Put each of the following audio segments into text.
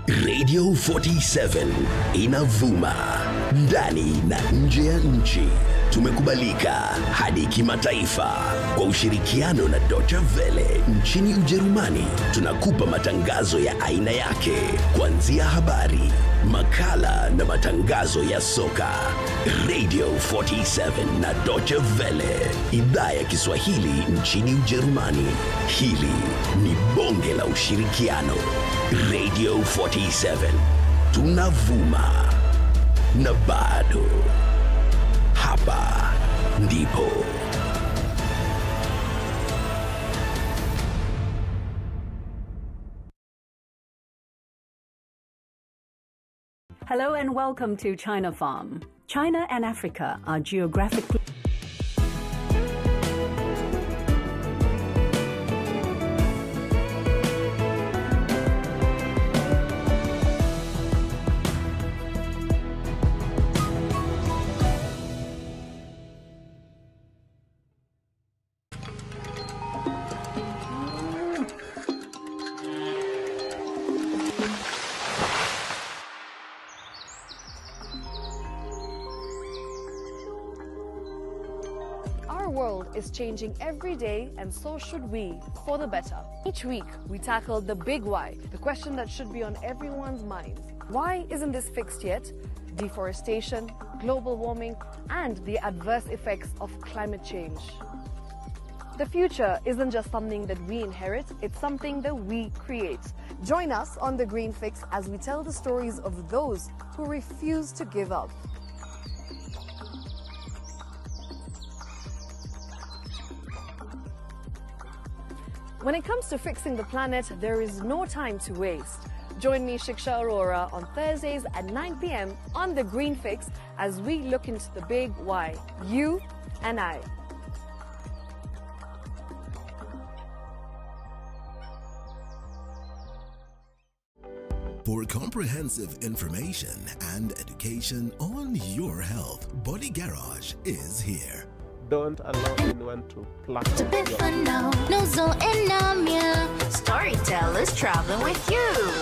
Radio 47 inavuma ndani na nje ya nchi. Tumekubalika hadi kimataifa kwa ushirikiano na Deutsche Welle nchini Ujerumani. Tunakupa matangazo ya aina yake, kuanzia habari, makala na matangazo ya soka. Radio 47 na Deutsche Welle, idhaa ya Kiswahili nchini Ujerumani. Hili ni bonge la ushirikiano. Radio 47 tunavuma na bado hapa ndipo. Hello and welcome to China Farm. China and Africa are geographically Our world is changing every day, and so should we, for the better. Each week, we tackle the big why, the question that should be on everyone's minds. Why isn't this fixed yet? Deforestation, global warming, and the adverse effects of climate change. The future isn't just something that we inherit, it's something that we create. Join us on The Green Fix as we tell the stories of those who refuse to give up. When it comes to fixing the planet, there is no time to waste. Join me, Shiksha Arora, on Thursdays at 9 p.m. on The Green Fix as we look into the big why, you and I. For comprehensive information and education on your health, Body Garage is here. Don't allow anyone to pluck Storytellers traveling with you.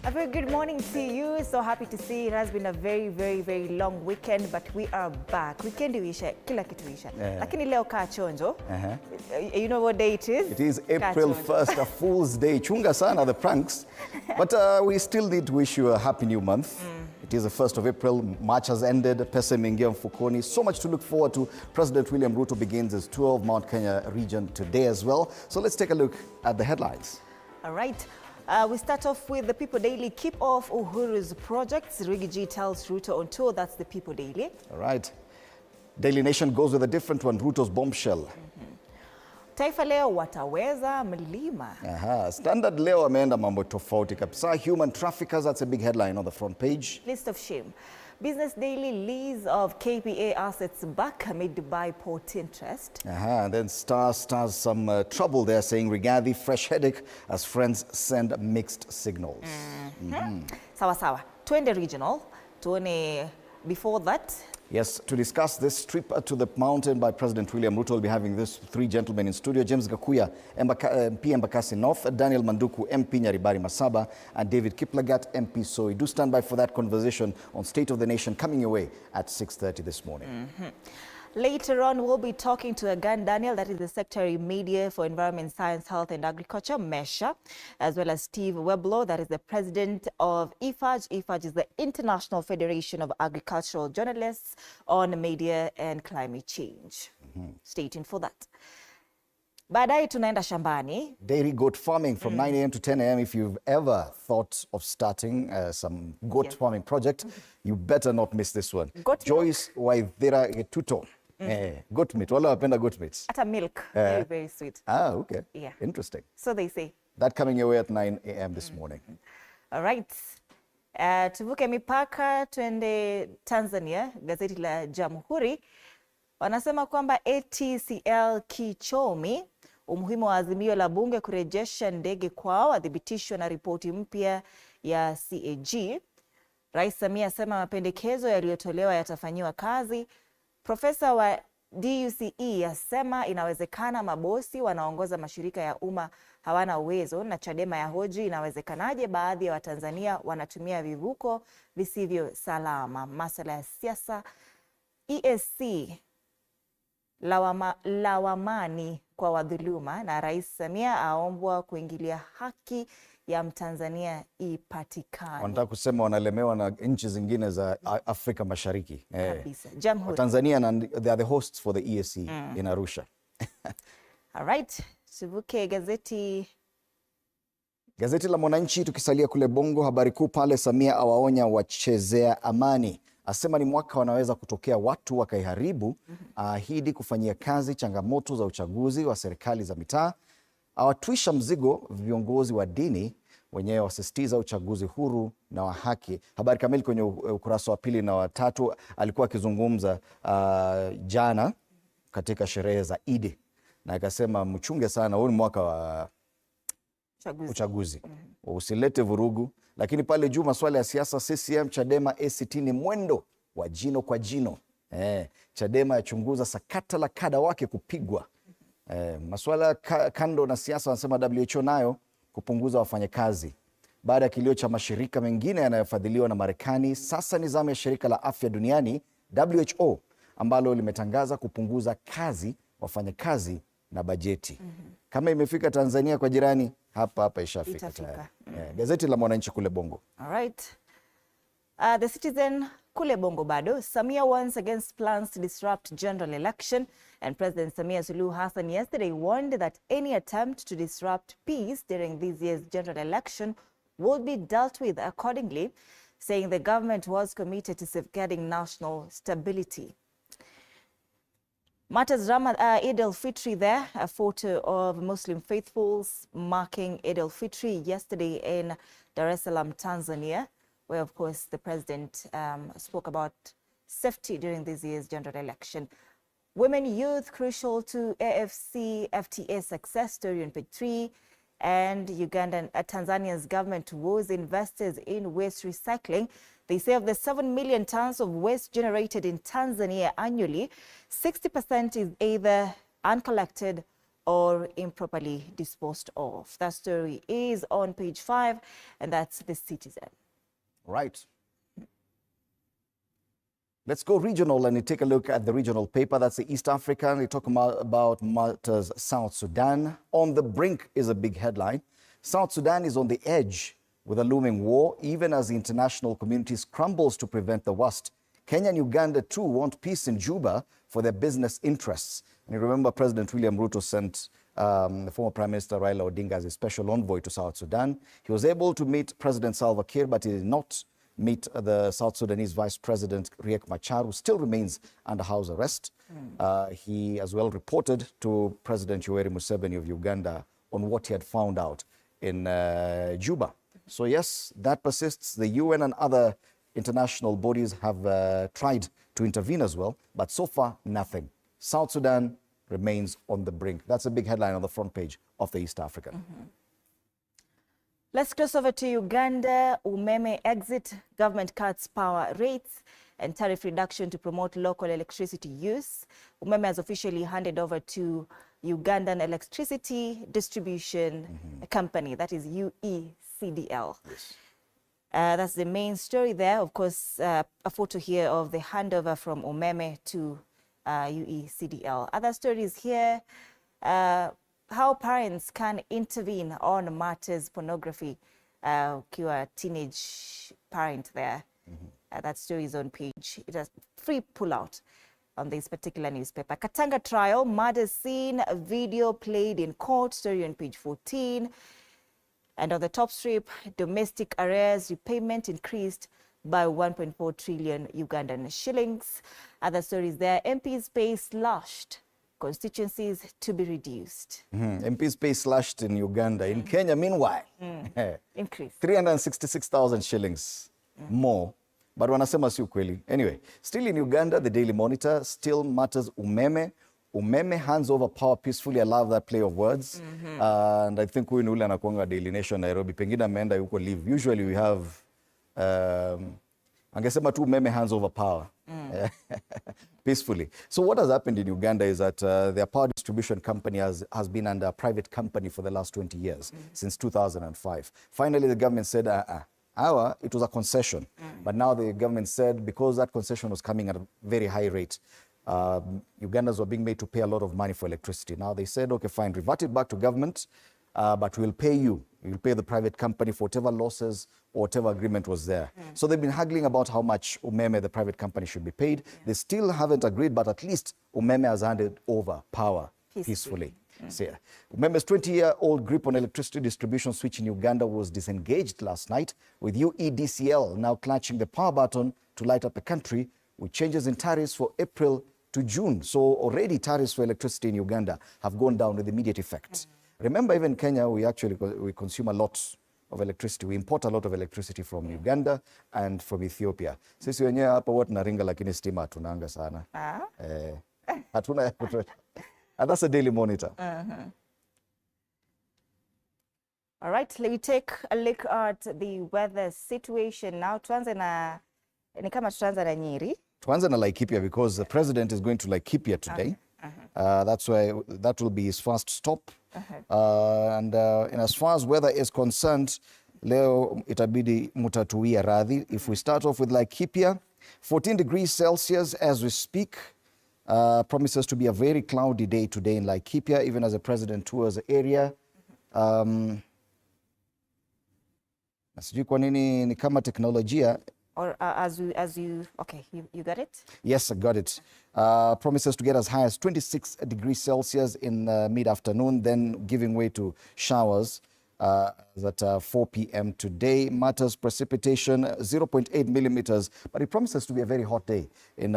A very good morning to you. So happy to see it has been a very long weekend, but we are back. Weekend isha, kila kitu isha. Lakini leo kaa chonjo. You know what day it is? It is April 1st, a Fool's Day. Chunga sana, the pranks. But we still need to wish you a happy new month. It is the 1st of April. March has ended. Pesa imeingia mfukoni. So much to look forward to. President William Ruto begins his tour of Mount Kenya region today as well. So let's take a look at the headlines. All right. We start off with the People Daily. Keep off Uhuru's projects. Rigathi tells Ruto on tour. That's the People Daily. All right. Daily Nation goes with a different one, Ruto's bombshell. Taifa Leo wataweza mlima. Standard Leo ameenda mambo tofauti kabisa. Human traffickers, that's a big headline on the front page. List of shame. Business Daily, lease of KPA assets back amid Dubai port interest. And then stars some trouble there, saying Rigathi, fresh headache as friends send mixed signals. Sawa sawa. Twende regional. Tuone before that. Yes, to discuss this trip to the mountain by President William Ruto, we'll be having these three gentlemen in studio. James Gakuya, MP Embakasi North, Daniel Manduku, MP Nyaribari Masaba, and David Kiplagat, MP Soi. Do stand by for that conversation on State of the Nation coming your way at 6:30 this morning. Later on, we'll be talking to Agan Daniel, that is the Secretary Media for Environment, Science, Health and Agriculture, MESHA, as well as Steve Weblo, that is the President of IFAJ. IFAJ is the International Federation of Agricultural Journalists on Media and Climate Change. Stay tuned for that. Baadaye tunaenda shambani. Dairy goat farming from 9 a.m. to 10 a.m. If you've ever thought of starting some goat farming project, you better not miss this one. Joyce Waithira Getuto. Goat meat. Wala wapenda goat meat. Ata milk. Very, very sweet. Ah, okay. Yeah. Interesting. So they say. That coming your way at 9 a.m. this morning. All right. Tuvuke mipaka twende Tanzania. Gazeti la Jamhuri wanasema kwamba ATCL kichomi, umuhimu wa azimio la bunge kurejesha ndege kwao adhibitishwa na ripoti mpya ya CAG. Rais Samia asema mapendekezo yaliyotolewa yatafanyiwa kazi. Profesa wa DUCE asema inawezekana mabosi wanaongoza mashirika ya umma hawana uwezo, na Chadema ya hoji inawezekanaje baadhi ya Watanzania wanatumia vivuko visivyo salama. Masuala ya siasa, EAC lawamani kwa wadhuluma, na Rais Samia aombwa kuingilia haki ya Mtanzania ipatikane. Wanataka kusema wanalemewa na nchi zingine za Afrika Mashariki. Kabisa. Jamhuri. Tanzania, they are the hosts for the EAC in Arusha. All right. Tuvuke gazeti la Mwananchi, tukisalia kule Bongo. Habari kuu pale, Samia awaonya wachezea amani, asema ni mwaka wanaweza kutokea watu wakaiharibu. Ahidi kufanyia kazi changamoto za uchaguzi wa serikali za mitaa. Awatwisha mzigo viongozi wa dini, wenyewe wasisitiza uchaguzi huru na wa haki. Habari kamili kwenye ukurasa wa 2 na wa 3. Alikuwa akizungumza jana katika sherehe za Idi, na akasema mchunge sana, huu ni mwaka wa uchaguzi. Usilete vurugu. Lakini pale juu masuala ya siasa, CCM, Chadema, ACT ni mwendo wa jino kwa jino. Chadema yachunguza sakata la kada wake kupigwa. Masuala kando na siasa, wanasema WHO nayo kupunguza wafanyakazi. Baada ya kilio cha mashirika mengine yanayofadhiliwa na Marekani, sasa ni zamu ya shirika la afya duniani WHO ambalo limetangaza kupunguza kazi, wafanyakazi na bajeti. Kama imefika Tanzania kwa jirani, hapa ishafika tayari. Gazeti la Mwananchi kule Bongo. All right. The Citizen kule Bongo bado. Samia warns against plans to disrupt general election, and President Samia Suluhu Hassan yesterday warned that any attempt to disrupt peace during this year's general election will be dealt with accordingly, saying the government was committed to safeguarding national stability. Matters Eid al-Fitr there, a photo of Muslim faithfuls marking Eid al-Fitr yesterday in Dar es Salaam, Tanzania, where, of course, the president spoke about safety during this year's general election. Women youth crucial to AFC FTA success, story on page 3. And Tanzania's government woes investors in waste recycling. They say of the 7 million tons of waste generated in Tanzania annually, 60% is either uncollected or improperly disposed of. That story is on page 5, and that's The Citizen. Right. Let's go regional and take a look at the regional paper. That's the East African. They talk about Malta's South Sudan. On the brink is a big headline. South Sudan is on the edge with a looming war, even as the international community scrambles to prevent the worst. Kenya and Uganda, too, want peace in Juba for their business interests. And you remember President William Ruto sent the former Prime Minister Raila Odinga as a special envoy to South Sudan. He was able to meet President Salva Kiir, but he did not meet the South Sudanese Vice President Riek Machar, who still remains under house arrest. He as well reported to President Yoweri Museveni of Uganda on what he had found out in Juba. So yes, that persists. The UN and other international bodies have tried to intervene as well, but so far, nothing. South Sudan remains on the brink. That's a big headline on the front page of the East African. Let's cross over to Uganda. Umeme exit, government cuts power rates, and tariff reduction to promote local electricity use. Umeme has officially handed over to Ugandan Electricity Distribution Company, that is UECDL. Yes. That's the main story there. Of course, a photo here of the handover from Umeme to UECDL. Other stories here, how parents can intervene on matters pornography. Ukiwa teenage parent there. That story is on page. It has free pullout on this particular newspaper. Katanga trial, murder scene, video played in court, story on page 14. And on the top strip, domestic arrears repayment increased by 1.4 trillion Ugandan shillings. Other stories there, MP's pay slashed, constituencies to be reduced. MP's pay slashed in Uganda. In Kenya, meanwhile, increase 366,000 shillings more, but wanasema si ukweli. Anyway, still in Uganda, the Daily Monitor still matters umeme. Umeme hands over power peacefully. I love that play of words. And I think huyu ni ule anakuanga Daily Nation Nairobi. Pengine ameenda yuko leave. Usually we have angesema tu umeme hands over power peacefully. So what has happened in Uganda is that their power distribution company has been under a private company for the last 20 years, since 2005. Finally, the government said, it was a concession. But now the government said, because that concession was coming at a very high rate, Ugandans were being made to pay a lot of money for electricity. Now they said, okay, fine, revert it back to government, but we'll pay you. We'll pay the private company for whatever losses or whatever agreement was there. So they've been haggling about how much Umeme, the private company, should be paid. They still haven't agreed, but at least Umeme has handed over power peacefully. So, yeah. Umeme's 20-year-old grip on electricity distribution switch in Uganda was disengaged last night, with UEDCL now clutching the power button to light up the country with changes in tariffs for April to June. So already tariffs for electricity in Uganda have gone down with immediate effect. Remember, even Kenya, we consume a lot of electricity. We import a lot of electricity from Uganda and from Ethiopia. Sisi wenyewe hapa huwa tunaringa lakini stima hatunanga sana. Hatuna ya kutosha. And that's a Daily Monitor. All right, let me take a look at the weather situation now. Tuanze na Nyeri. Tuanze na Laikipia because the president is going to Laikipia today. That's why that will be his first stop. And as far as weather is concerned, leo itabidi mutatuia radhi. If we start off with Laikipia, 14 degrees Celsius as we speak. Promises to be a very cloudy day today in Laikipia, even as the president tours the area. Sijui kwa nini ni kama teknolojia. Or okay, you got it? Yes, I got it. Promises to get as high as 26 degrees Celsius in mid-afternoon, then giving way to showers at 4 p.m. today. Matters precipitation, 0.8 millimeters, but it promises to be a very hot day. In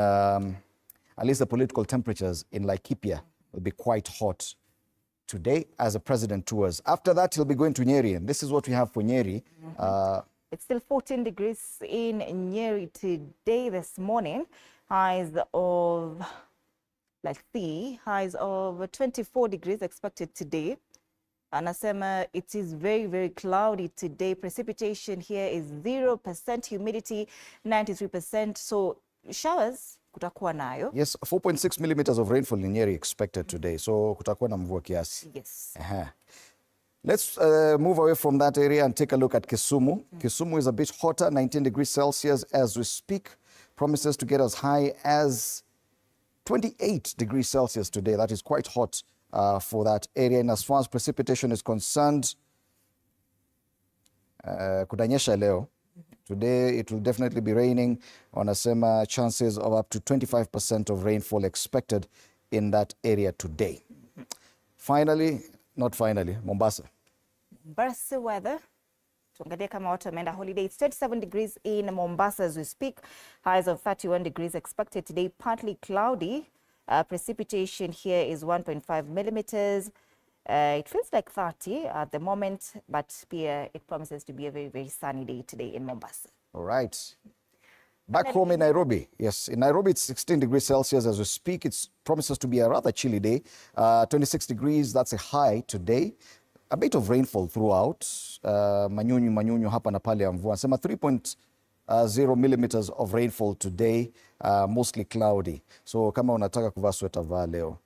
at least the political temperatures in Laikipia will be quite hot today as the president tours. After that, he'll be going to Nyeri, and this is what we have for Nyeri. It's still 14 degrees in Nyeri today, this morning. Highs of, highs of 24 degrees expected today. Anasema it is very, very cloudy today. Precipitation here is 0%, humidity 93%. So showers kutakuwa nayo. Yes, 4.6 millimeters of rainfall in Nyeri expected today. So kutakuwa na mvua kiasi. Yes. Let's move away from that area and take a look at Kisumu. Kisumu is a bit hotter, 19 degrees Celsius as we speak. Promises to get as high as 28 degrees Celsius today. That is quite hot for that area. And as far as precipitation is concerned, kutanyesha leo. Today it will definitely be raining. Wanasema chances of up to 25% of rainfall expected in that area today. Mombasa. Mombasa weather. Tuangalie kama watu wameenda holiday. It's 27 degrees in Mombasa as we speak. Highs of 31 degrees expected today. Partly cloudy. Precipitation here is 1.5 millimeters. It feels like 30 at the moment, but it promises to be a very, very sunny day today in Mombasa. All right. Back home in Nairobi. Yes, in Nairobi it's 16 degrees Celsius as we speak. It promises to be a rather chilly day. 26 degrees, that's a high today. A bit of rainfall throughout. Manyunyu hapa na pale ya mvua. Sema 3.0 millimeters of rainfall today, mostly cloudy. So kama unataka kuvaa sweta vaa leo.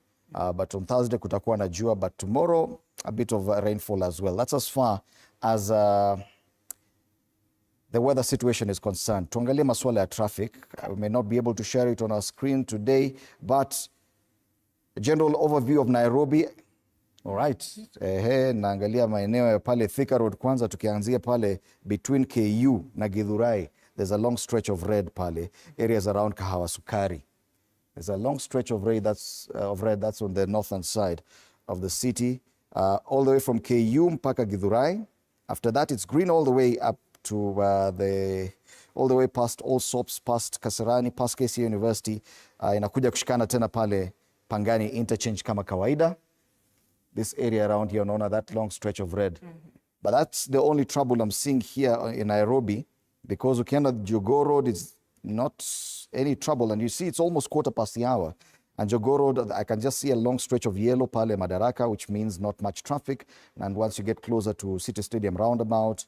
But on Thursday kutakuwa na jua, but tomorrow a bit of rainfall as well. That's as far as the weather situation is concerned. Tuangalie masuala ya traffic. We may not be able to share it on our screen today, but a general overview of Nairobi. All right. Naangalia maeneo ya pale Thika Road kwanza, tukianzia pale between KU na Githurai. There's a long stretch of red pale. Areas around Kahawa Sukari. There's a long stretch of red that's on the northern side of the city, all the way from KU mpaka Githurai. After that, it's green all the way up to all the way past Allsops, past Kasarani, past KC University. Inakuja kushikana tena pale Pangani interchange kama kawaida. This area around here, unaona that long stretch of red. But that's the only trouble I'm seeing here in Nairobi. because ukienda Jogoo Road is not any trouble, and you see it's almost 1:15. And Jogoo Road, I can just see a long stretch of yellow pale Madaraka, which means not much traffic. And once you get closer to City Stadium roundabout,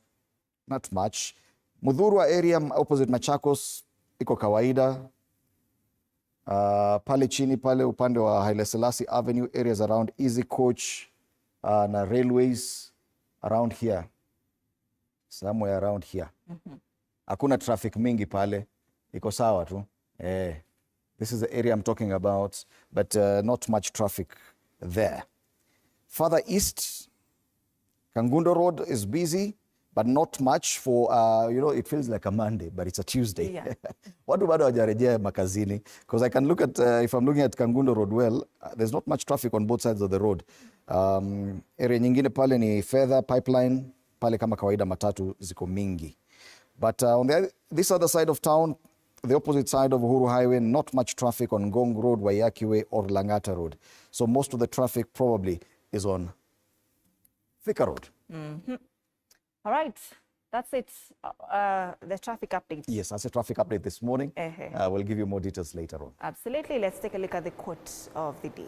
not much. Mudhurwa area opposite Machakos iko kawaida. Pale chini pale upande wa Haile Selassie Avenue, areas around Easy Coach na railways around here, somewhere around here. Hakuna traffic mingi pale, iko sawa tu. This is the area I'm talking about, but not much traffic there. Further east, Kangundo Road is busy, but not much for, it feels like a Monday, but it's a Tuesday. Yeah. Watu bado hawajarejea makazini, because I can look at, if I'm looking at Kangundo Road well, there's not much traffic on both sides of the road. Area nyingine pale ni Fedha, Pipeline, pale kama kawaida matatu ziko mingi. But on this other side of town, the opposite side of Uhuru Highway, not much traffic on Ngong Road, Waiyaki Way, or Langata Road. So most of the traffic probably is on Thika Road. All right, that's it. The traffic update. Yes, that's a traffic update this morning. We'll give you more details later on. Absolutely. Let's take a look at the quote of the day.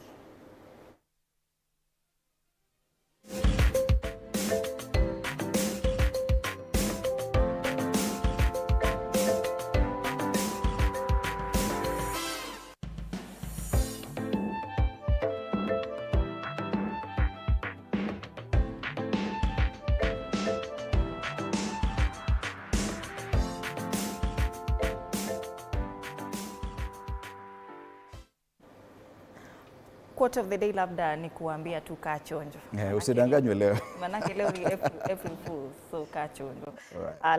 Quote of the day labda ni kuambia tu kaa chonjo. Usidanganywe leo. Manake leo ni April Fools, so kaa chonjo.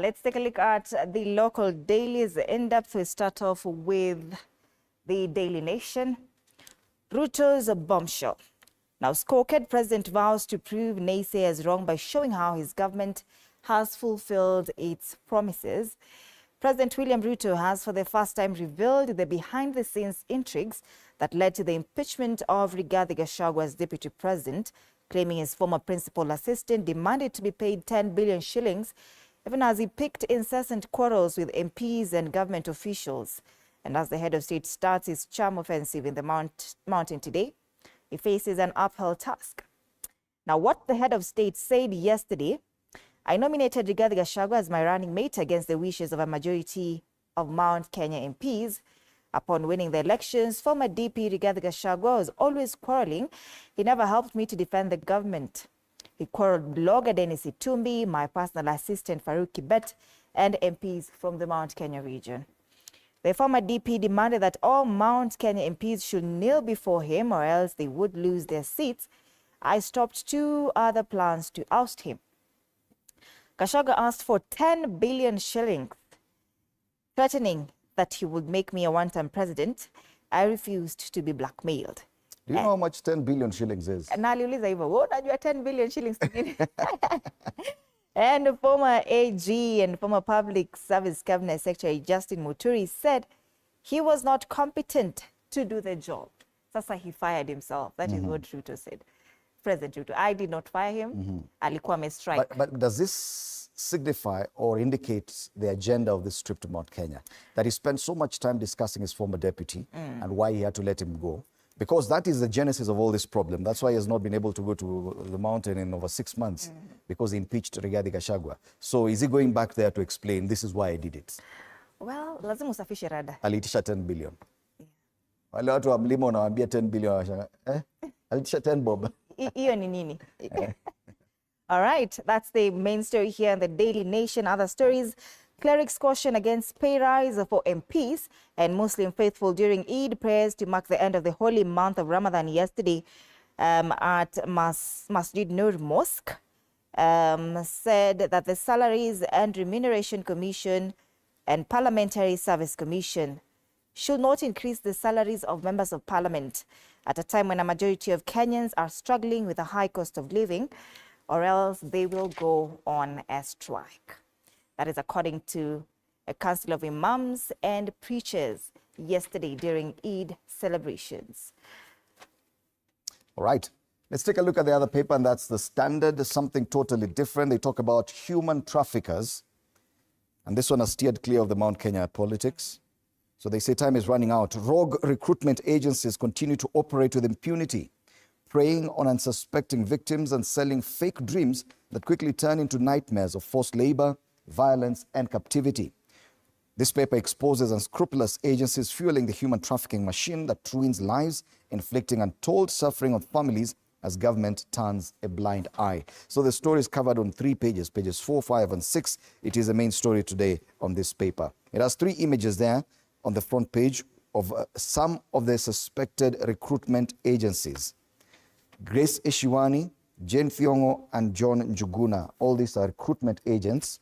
Let's take a look at the local dailies in depth. We start off with the Daily Nation. Ruto's a bombshell. Now, scorecard President vows to prove naysayers wrong by showing how his government has fulfilled its promises. President William Ruto has for the first time revealed the behind-the-scenes intrigues that led to the impeachment of Rigathi Gachagua as deputy president, claiming his former principal assistant demanded to be paid 10 billion shillings, even as he picked incessant quarrels with MPs and government officials. And as the head of state starts his charm offensive in the mountain today, he faces an uphill task. Now, what the head of state said yesterday: I nominated Rigathi Gachagua as my running mate against the wishes of a majority of Mount Kenya MPs. Upon winning the elections, former DP Rigathi Gachagua was always quarreling. He never helped me to defend the government. He quarreled blogger Dennis Itumbi, my personal assistant Farouk Kibet, and MPs from the Mount Kenya region. The former DP demanded that all Mount Kenya MPs should kneel before him or else they would lose their seats. I stopped 2 other plans to oust him. Gachagua asked for 10 billion shillings, threatening that he would make me a one-term president. I refused to be blackmailed. Do you know how much 10 billion shillings is? Naliuliza hivyo, wewe unajua 10 billion shillings ni nini? And former AG and former Public Service Cabinet Secretary Justin Muturi said he was not competent to do the job. Sasa he fired himself. That is what Ruto said. President Ruto, I did not fire him. Alikuwa amestrike. But does this signify or indicate the agenda of this trip to Mount Kenya? That he spent so much time discussing his former deputy and why he had to let him go? Because that is the genesis of all this problem. That's why he has not been able to go to the mountain in over 6 months, because he impeached Rigathi Gachagua. So is he going back there to explain, this is why I did it? Well, lazima usafishe rada. Aliitisha 10 billion. Wale watu wa mlima unawaambia 10 billion wanashangaa, aliitisha 10 bob. Iyo ni nini? All right, that's the main story here in the Daily Nation. Other stories: clerics caution against pay rise for MPs and Muslim faithful during Eid prayers to mark the end of the holy month of Ramadan yesterday at Masjid Nur Mosque. Said that the Salaries and Remuneration Commission and Parliamentary Service Commission should not increase the salaries of members of parliament at a time when a majority of Kenyans are struggling with a high cost of living, or else they will go on a strike. That is according to a council of imams and preachers yesterday during Eid celebrations. All right, let's take a look at the other paper, and that's the Standard. Something totally different. They talk about human traffickers And this one has steered clear of the Mount Kenya politics. So they say time is running out. Rogue recruitment agencies continue to operate with impunity, preying on unsuspecting victims and selling fake dreams that quickly turn into nightmares of forced labor, violence, and captivity. This paper exposes unscrupulous agencies fueling the human trafficking machine that ruins lives, inflicting untold suffering on families as government turns a blind eye. So the story is covered on 3 pages, pages 4, 5, and 6. It is the main story today on this paper. It has 3 images there on the front page of some of the suspected recruitment agencies. Grace Eshiwani, Jane Thiongo, and John Njuguna. All these are recruitment agents.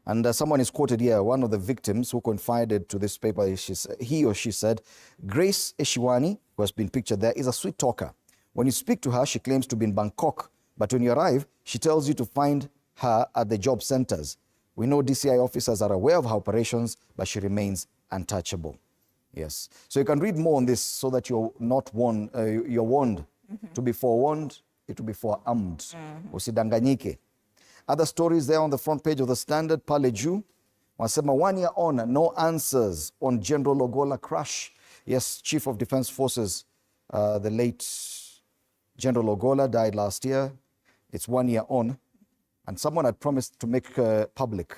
And someone is quoted here, one of the victims who confided to this paper, he or she said, Grace Eshiwani, who has been pictured there, is a sweet talker. When you speak to her, she claims to be in Bangkok, but when you arrive, she tells you to find her at the job centers. We know DCI officers are aware of her operations, but she remains untouchable. Yes. So you can read more on this so that you're not warned, you're warned. To be forewarned, it will be forearmed. Usidanganyike. Other stories there on the front page of the Standard, Pale Juu. Wasema 1 year on, no answers on General Ogola crash. Yes, Chief of Defense Forces, the late General Ogola died last year. It's 1 year on. And someone had promised to make public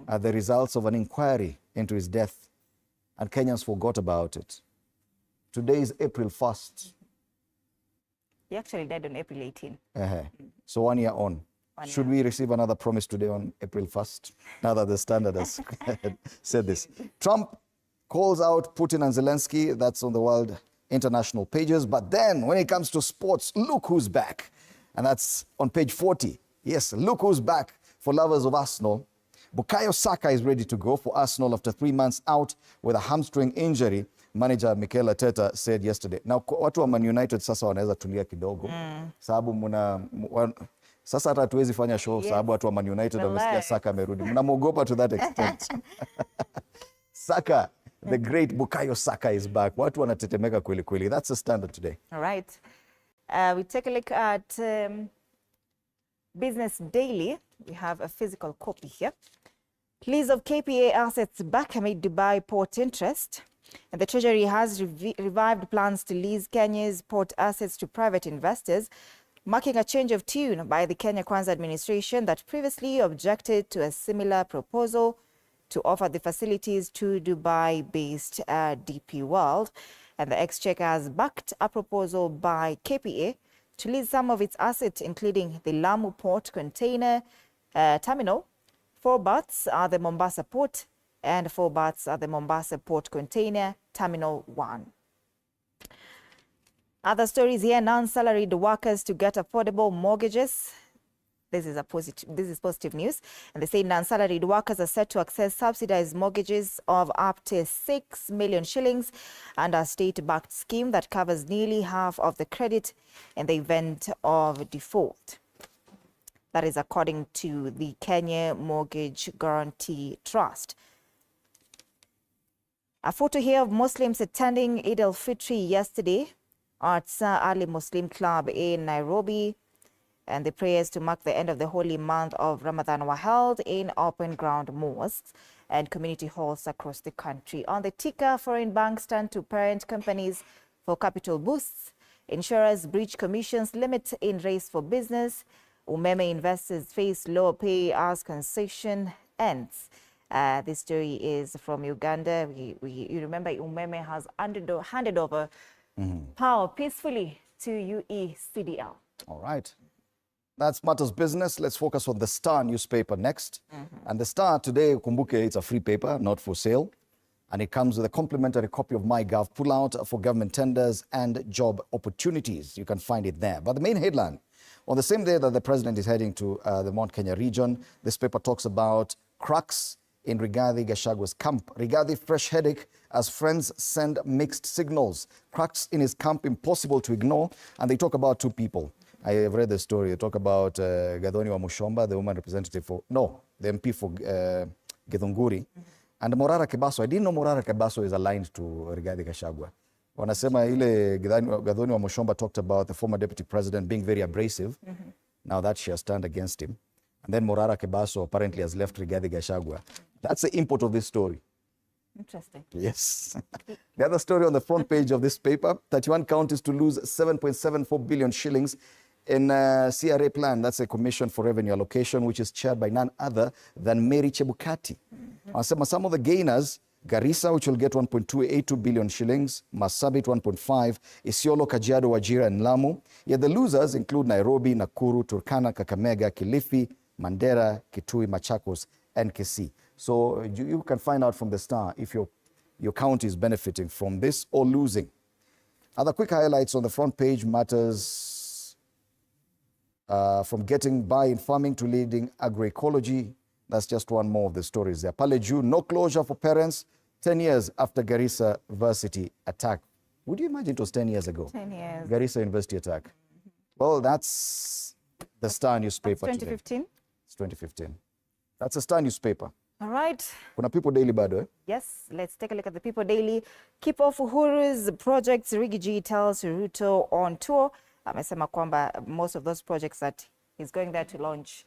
the results of an inquiry into his death. And Kenyans forgot about it. Today is April 1st. He actually died on April 18. So 1 year on. Should we receive another promise today on April 1st? Now that the Standard has said this. Trump calls out Putin and Zelensky. That's on the world international pages. But then when it comes to sports, look who's back. And that's on page 40. Yes, look who's back for lovers of Arsenal. Bukayo Saka is ready to go for Arsenal after 3 months out with a hamstring injury, manager Mikel Arteta said yesterday. Now, watu wa Man United sasa wanaweza tulia kidogo. Sababu sasa hata hatuwezi fanya show sababu watu wa Man United wamesikia Saka amerudi. Mnamwogopa to that extent. Saka, the great Bukayo Saka is back. Watu wanatetemeka kweli kweli. That's the Standard today. All right. We take a look at Business Daily. We have a physical copy here. Lease of KPA assets back amid Dubai port interest. And the Treasury has revived plans to lease Kenya's port assets to private investors, marking a change of tune by the Kenya Kwanza administration that previously objected to a similar proposal to offer the facilities to Dubai-based DP World. And the Exchequer has backed a proposal by KPA to lease some of its assets, including the Lamu Port Container Terminal, 4 berths at the Mombasa Port, and 4 berths at the Mombasa Port Container Terminal 1. Other stories here, non-salaried workers to get affordable mortgages. This is positive news. And they say non-salaried workers are set to access subsidized mortgages of up to 6 million shillings under a state-backed scheme that covers nearly half of the credit in the event of default. That is according to the Kenya Mortgage Guarantee Trust. A photo here of Muslims attending Eid al-Fitr yesterday at Sir Ali Muslim Club in Nairobi. And the prayers to mark the end of the holy month of Ramadan were held in open ground mosques and community halls across the country. On the ticker, foreign banks turn to parent companies for capital boosts. Insurers breach commissions limit in race for business. Umeme investors face lower pay as concession ends. This story is from Uganda. You remember Umeme has handed over power peacefully to UECDL. All right. That's Matters Business. Let's focus on the Star newspaper next. And the Star today, kumbuke, it's a free paper, not for sale. And it comes with a complimentary copy of MyGov Pullout for government tenders and job opportunities. You can find it there. But the main headline, on the same day that the president is heading to the Mount Kenya region, this paper talks about cracks in Rigathi Gachagua's camp. Rigathi, fresh headache as friends send mixed signals. Cracks in his camp impossible to ignore. And they talk about 2 people. I have read the story. They talk about Gathoni wa Mushomba, the woman representative for, the MP for Githunguri. And Morara Kebaso. I didn't know Morara Kebaso is aligned to Rigathi Gachagua. Wanasema ile Gathoni wa Mushomba talked about the former deputy president being very abrasive. Now that she has turned against him. And then Morara Kebaso apparently has left Rigathi Gachagua. That's the import of this story. Interesting. Yes. The other story on the front page of this paper, 31 counties to lose 7.74 billion shillings in CRA plan. That's a Commission for Revenue Allocation, which is chaired by none other than Mary Chebukati. Some of the gainers, Garissa, which will get 1.282 billion shillings, Marsabit 1.5, Isiolo, Kajiado, Wajir, and Lamu. Yet the losers include Nairobi, Nakuru, Turkana, Kakamega, Kilifi, Mandera, Kitui, Machakos, and Kisii. So you can find out from the Star if your county is benefiting from this or losing. Other quick highlights on the front page matters from getting by in farming to leading agroecology. That's just one more of the stories there. Paleju, no closure for parents, 10 years after Garissa University attack. Would you imagine it was 10 years ago? 10 years. Garissa University attack. Well, that's the Star newspaper That's today. 2015? It's 2015. That's a Star newspaper. All right. Kuna People Daily bado, eh? Yes, let's take a look at the People Daily. Keep off Uhuru's projects. Rigathi tells Ruto on tour. Amesema kwamba most of those projects that he's going there to launch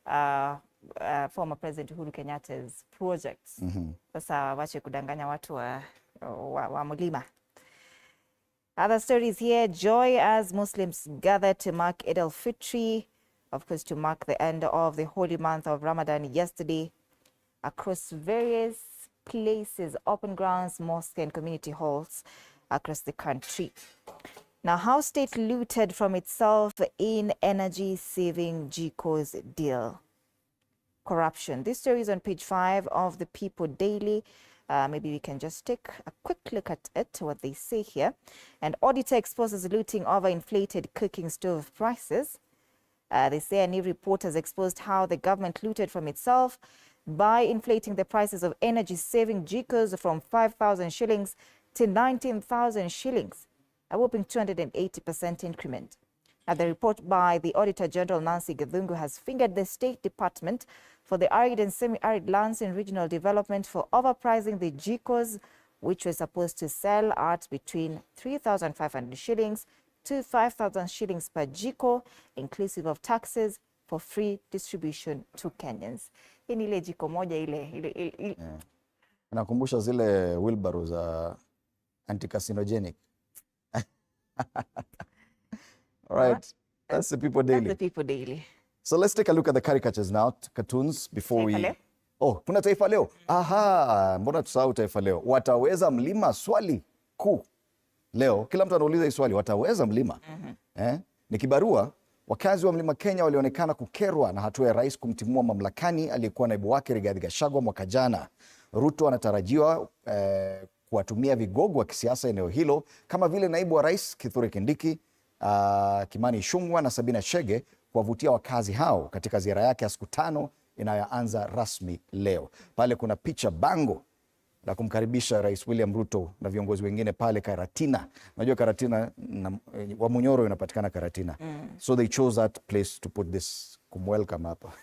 former President Uhuru Kenyatta's projects. Sasa wache kudanganya watu wa mlima. Other stories here. Joy as Muslims gather to mark Eid al-Fitr, of course, to mark the end of the holy month of Ramadan yesterday. Across various places, open grounds, mosques, and community halls across the country. Now, how state looted from itself in energy-saving GO's deal. Corruption. This story is on page 5 of the People Daily. Maybe we can just take a quick look at it, what they say here. And auditor exposes looting over inflated cooking stove prices. They say a new report has exposed how the government looted from itself by inflating the prices of energy-saving GOs from 5,000 shillings to 19,000 shillings, a whopping 280% increment. Now, the report by the Auditor General Nancy Githungu has fingered the State Department for the arid and semi-arid lands and regional development for overpricing the GOs, which were supposed to sell at between 3,500 shillings to 5,000 shillings per GO, inclusive of taxes, for free distribution to Kenyans. Hii ni ile jiko moja ile. Nakumbusha zile wheelbarrow za anti-carcinogenic. All right, that's the People Daily. That's the People Daily. So let's take a look at the caricatures now, cartoons, before Taifa we... Leo? Oh, kuna Taifa Leo. Aha, mbona tusahau Taifa Leo. Wataweza mlima? Swali kuu leo. Kila mtu anauliza hii swali, wataweza mlima? Ni kibarua. Wakazi wa Mlima Kenya walionekana kukerwa na hatua ya rais kumtimua mamlakani aliyekuwa naibu wake Rigathi Gachagua mwaka jana. Ruto anatarajiwa kuwatumia vigogo wa kisiasa eneo hilo kama vile naibu wa rais Kithure Kindiki, Kimani Ichung'wah na Sabina Chege kuwavutia wakazi hao katika ziara yake ya siku 5 inayoanza rasmi leo. Pale kuna picha bango la kumkaribisha Rais William Ruto na viongozi wengine pale Karatina. Unajua Karatina wa Munyoro inapatikana Karatina. So they chose that place to put this kumwelcome hapa.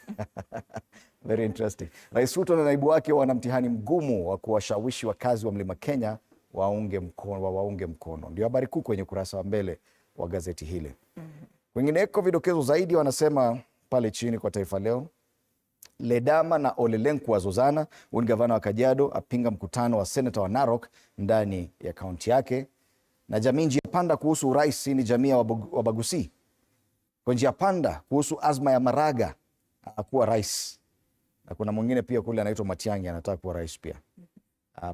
Very interesting. Rais Ruto na naibu wake wana mtihani mgumu wa kuwashawishi wakazi wa Mlima Kenya waunge mkono. Ndio habari kuu kwenye kurasa wa mbele wa gazeti hili. Kwingineko vidokezo zaidi wanasema pale chini kwa Taifa Leo. Ledama na Olelenku wazozana. Huyu ni gavana wa Kajiado apinga mkutano wa seneta wa Narok ndani ya kaunti yake. Na jamii njia panda kuhusu urais, ni jamii ya Wabagusi. Kwa njia panda kuhusu azma ya Maraga kuwa rais. Na kuna mwingine pia kule anaitwa Matiang'i anataka kuwa rais pia.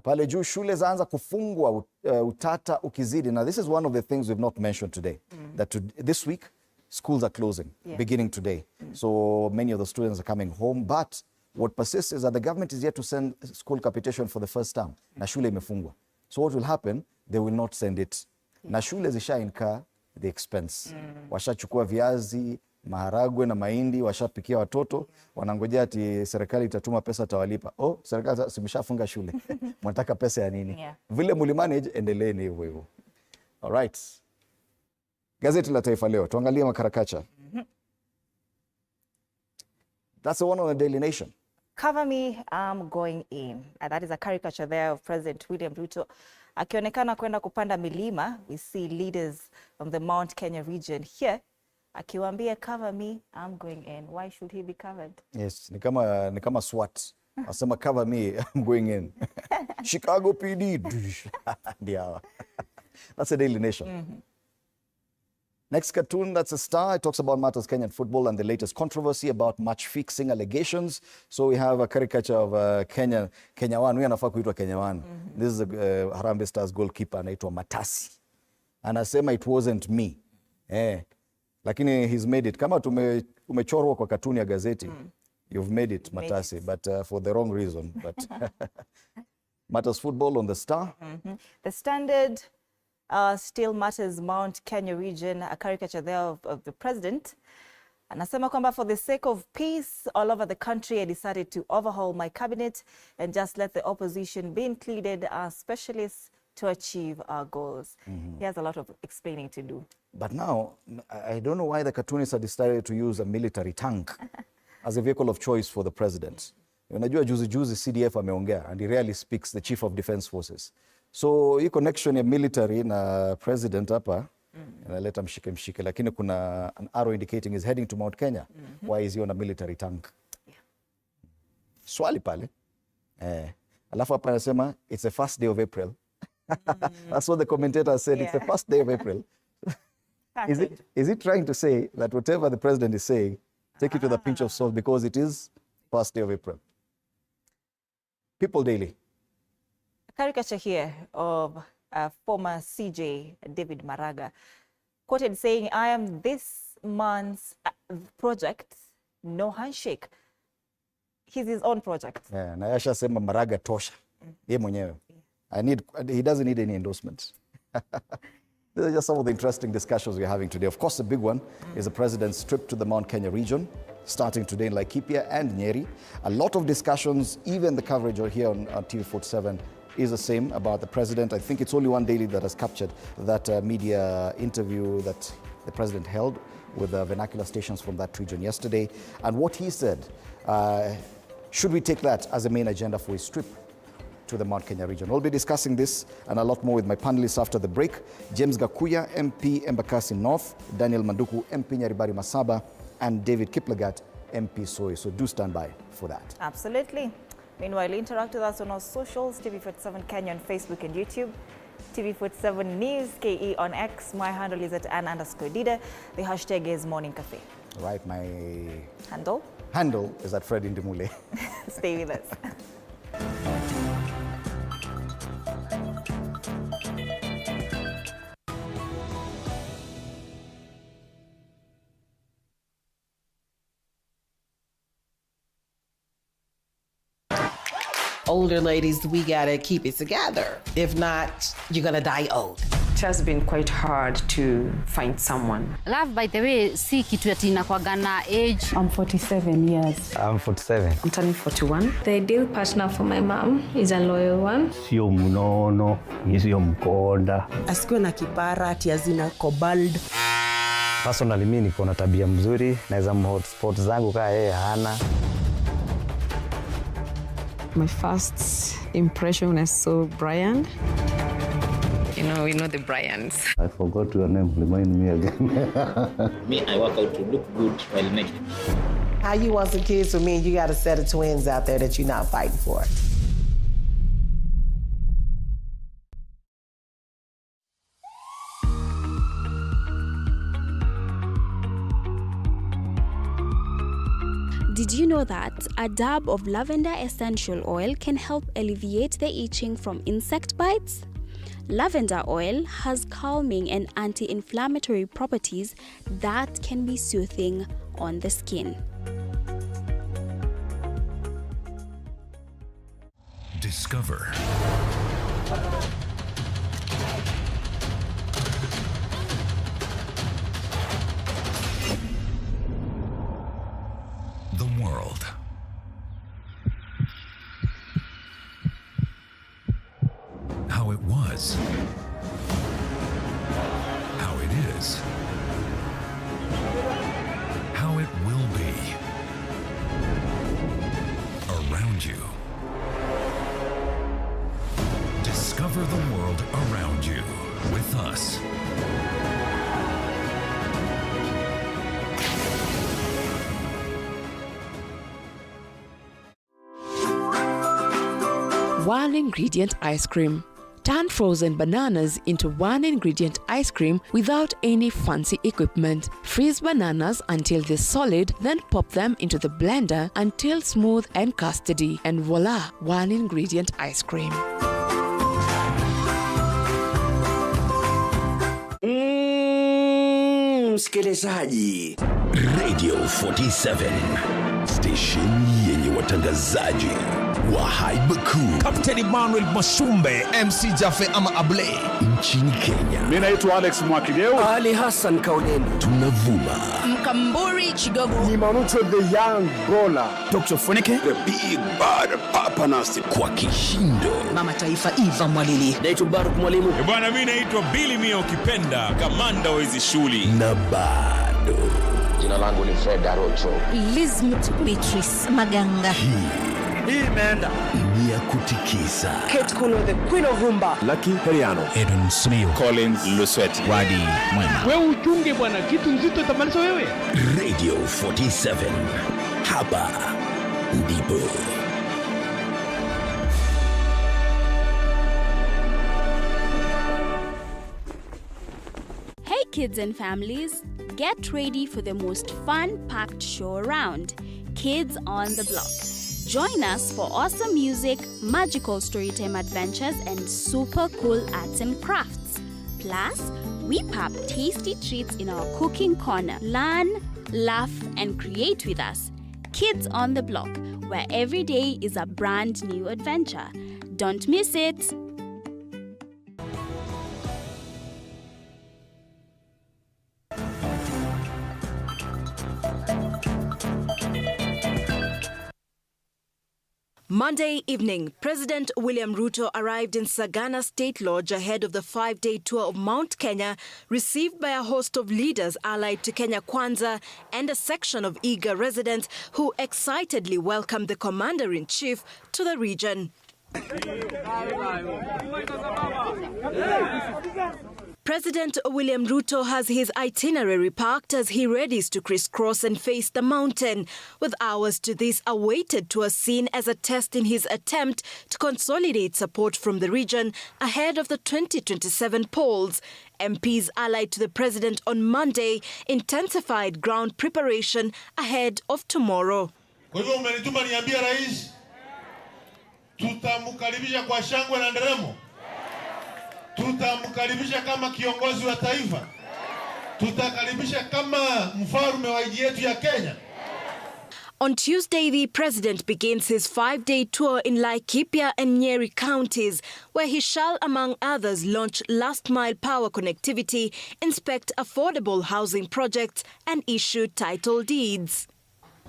Pale juu shule zaanza kufungwa utata ukizidi. Now this is one of the things we've not mentioned today. That this week schools are closing, beginning today. So many of the students are coming home, but what persists is that the government is yet to send school capitation for the first time. Na shule imefungwa. So what will happen? They will not send it. Na shule zisha incur the expense. Washachukua viazi, maharagwe na mahindi, washapikia watoto, wanangojea ati serikali itatuma pesa tawalipa. Oh, serikali simeshafunga shule. Mnataka pesa ya nini? Vile mulimanage, endeleeni hivyo hivyo. All right. Gazeti la Taifa Leo, tuangalie makarakacha. That's the one on the Daily Nation. Cover me, I'm going in. And that is a caricature there of President William Ruto. Akionekana kwenda kupanda milima. We see leaders from the Mount Kenya region here akiwaambia cover me, I'm going in. Why should he be covered? Yes, ni kama SWAT. Asema cover me, I'm going in. Chicago PD. Ndio. That's a Daily Nation. Next cartoon, that's a Star. It talks about matters Kenyan football and the latest controversy about match fixing allegations. So we have a caricature of Kenya One. We anafaa kuitwa Kenya One. This is Harambee Stars goalkeeper anaitwa Matasi. Anasema it wasn't me. Lakini he's made it. Kama umechorwa kwa cartoon ya gazeti, you've made it, Matasi, but for the wrong reason. But matters football on the Star. The Standard still matters Mount Kenya region, a caricature there of the president. Anasema kwamba for the sake of peace all over the country, I decided to overhaul my cabinet and just let the opposition be included as specialists to achieve our goals. He has a lot of explaining to do. But now, I don't know why the cartoonists have decided to use a military tank as a vehicle of choice for the president. Unajua juzi CDF ameongea, and he rarely speaks, the chief of defense forces. So hii connection ya military na president hapa inaleta mshike, lakini kuna an arrow indicating he's heading to Mount Kenya. Why is he on a military tank? Swali pale. Alafu hapa anasema it's the first day of April. That's what the commentator said. It's the first day of April. Is it trying to say that whatever the president is saying, take it with a pinch of salt because it is first day of April? People Daily. A caricature here of former CJ David Maraga, quoted saying, I am this man's project, no handshake. He's his own project. Yeah, na yasha sema Maraga tosha. Ye mwenyewe. He doesn't need any endorsements. These are just some of the interesting discussions we're having today. Of course, the big one is the president's trip to the Mount Kenya region, starting today in Laikipia and Nyeri. A lot of discussions, even the coverage here on TV47 is the same about the president. I think it's only one daily that has captured that media interview that the president held with the vernacular stations from that region yesterday. And what he said, should we take that as a main agenda for his trip to the Mount Kenya region? We'll be discussing this and a lot more with my panelists after the break. James Gakuya, MP Embakasi North, Daniel Manduku, MP Nyaribari Masaba, and David Kiplagat, MP Soy. So do stand by for that. Absolutely. Meanwhile, interact with us on our socials, TV47 Kenya on Facebook and YouTube, TV47 News KE on X. My handle is at Ann_Dida. The hashtag is Morning Cafe. Right, my handle is at Fred Indimule. Stay with us. Older ladies, we gotta keep it together. If not, you're gonna die old. It has been quite hard to find someone. Love, by the way, si kitu ati inakuwaga na age. I'm 47 years. I'm 47. I'm turning 41. The ideal partner for my mom is a loyal one. Sio mnono, sio mkonda. Asikuwe na kipara ati azina cobalt. Personally mimi niko na tabia mzuri, naweza hotspot zangu kaa yeye hana. My first impression when I saw Brian. We know the Bryans. I forgot your name. Remind me again. Me, I work out to look good while naked. How you want some kids for me and you got a set of twins out there that you're not fighting for? Did you know that a dab of lavender essential oil can help alleviate the itching from insect bites? Lavender oil has calming and anti-inflammatory properties that can be soothing on the skin. Discover. The world. How it was. How it is. How it will be. Around you. Discover the world around you with us. one-ingredient ice cream. Turn frozen bananas into one-ingredient ice cream without any fancy equipment. Freeze bananas until they're solid, then pop them into the blender until smooth and custardy. And voila, one-ingredient ice cream. Msikilizaji, Radio 47 station yenye watangazaji wa haiba kuu, Captain Emmanuel Mashumbe, MC Jaffe ama Able, nchini Kenya. Mimi naitwa Alex Mwakideu, Ali Hassan Kauleni, tunavuma Mkamburi Chigogo, ni Manucho the Young Gola, Dr. Funike, the Big Bad Papa Nasti kwa kishindo, Mama Taifa Eva Mwalili, naitwa Baruk Mwalimu. Bwana mimi naitwa Billy Mio Kipenda, kamanda wa hizi shuli. Na bado jina langu ni Fred Arocho, Lizmit Beatrice Maganga. Hii imeenda ni ya kutikisa. Kate Kuno, the Queen of Rumba, Lucky Periano, Edwin Smith, Collins Lusweti, Wadi Mwema. Wewe uchunge bwana, kitu nzito itamaliza wewe. Radio 47 hapa ndipo. Hey kids and families, get ready for the most fun-packed show around, Kids on the Block. Join us for awesome music, magical storytime adventures, and super cool arts and crafts. Plus, we pop tasty treats in our cooking corner. Learn, laugh, and create with us. Kids on the Block, where every day is a brand new adventure. Don't miss it. Monday evening, President William Ruto arrived in Sagana State Lodge ahead of the 5-day tour of Mount Kenya, received by a host of leaders allied to Kenya Kwanza and a section of eager residents who excitedly welcomed the Commander-in-Chief to the region. President William Ruto has his itinerary packed as he readies to crisscross and face the mountain, with hours to this awaited tour seen as a test in his attempt to consolidate support from the region ahead of the 2027 polls. MPs allied to the president on Monday intensified ground preparation ahead of tomorrow. Kwa hivyo umenituma niambie rais, tutamkaribisha kwa shangwe na nderemo. Tutamkaribisha kama kiongozi wa taifa. Tutakaribisha kama mfalme wa nchi yetu ya Kenya. On Tuesday, the president begins his 5-day tour in Laikipia and Nyeri counties, where he shall, among others, launch last-mile power connectivity, inspect affordable housing projects, and issue title deeds.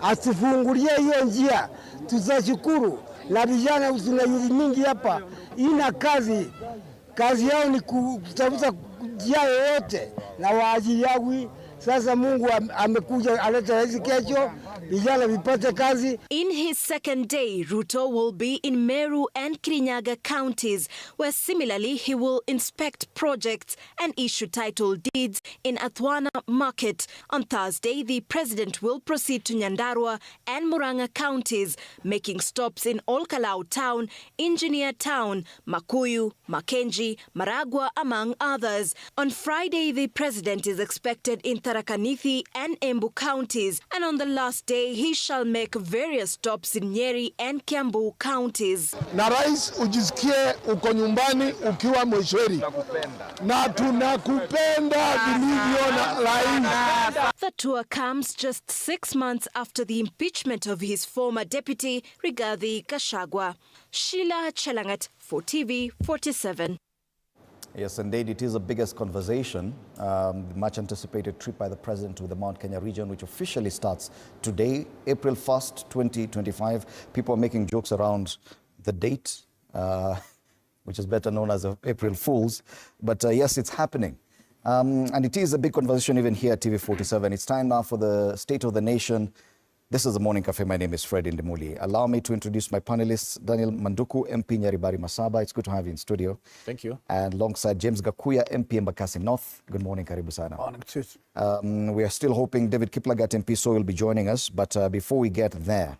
Asifungulie hiyo njia, tutashukuru. Na vijana usina yuri mingi hapa, ina kazi yao ni kutafuta njia yoyote na waajiri yao. Sasa Mungu amekuja aleta hizi kesho, vijana vipate kazi. In his second day, Ruto will be in Meru and Kirinyaga counties, where similarly he will inspect projects and issue title deeds in Athwana Market. On Thursday, the president will proceed to Nyandarua and Murang'a counties, making stops in Olkalau Town, Engineer Town, Makuyu, Makenji, Maragua, among others. On Friday, the president is expected in Tharaka Nithi and Embu counties, and on the last day he shall make various stops in Nyeri and Kiambu counties. Na rais ujisikie uko nyumbani ukiwa Mweshweri. Na tunakupenda vilivyo na rais. The tour comes just 6 months after the impeachment of his former deputy Rigathi Gachagua. Sheila Chelangat for TV 47. Yes, indeed, it is the biggest conversation, much anticipated trip by the president to the Mount Kenya region, which officially starts today, April 1st, 2025. People are making jokes around the date, which is better known as April Fools. But yes, it's happening. And it is a big conversation even here at TV 47. It's time now for the State of the Nation. This is the Morning Cafe. My name is Fred Indemuli. Allow me to introduce my panelists, Daniel Manduku, MP Nyaribari Masaba. It's good to have you in studio. Thank you. And alongside James Gakuya, MP Embakasi North. Good morning, karibu sana. Morning. We are still hoping David Kiplagat, MP, so will be joining us. But before we get there,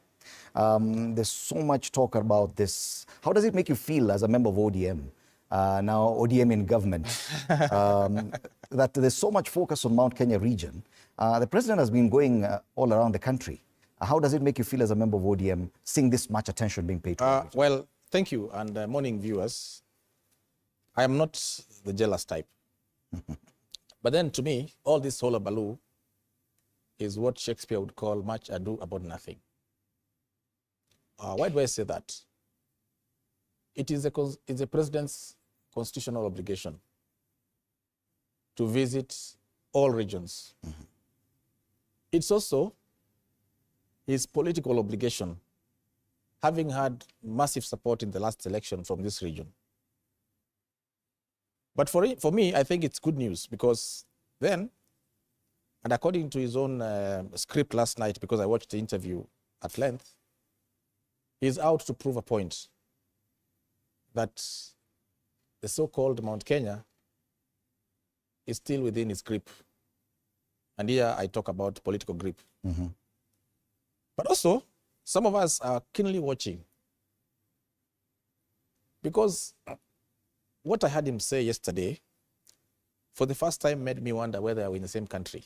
There's so much talk about this. How does it make you feel as a member of ODM, now ODM in government, that there's so much focus on Mount Kenya region? The president has been going all around the country. How does it make you feel as a member of ODM, seeing this much attention being paid to it? Well, thank you, and morning viewers. I am not the jealous type. But then to me, all this hullabaloo is what Shakespeare would call much ado about nothing. Why do I say that? It is a president's constitutional obligation to visit all regions. It's also his political obligation, having had massive support in the last election from this region. But for me, I think it's good news, because then, and according to his own script last night, because I watched the interview at length, he's out to prove a point that the so-called Mount Kenya is still within his grip. And here I talk about political grip. But also, some of us are keenly watching, because what I heard him say yesterday, for the first time, made me wonder whether we're in the same country.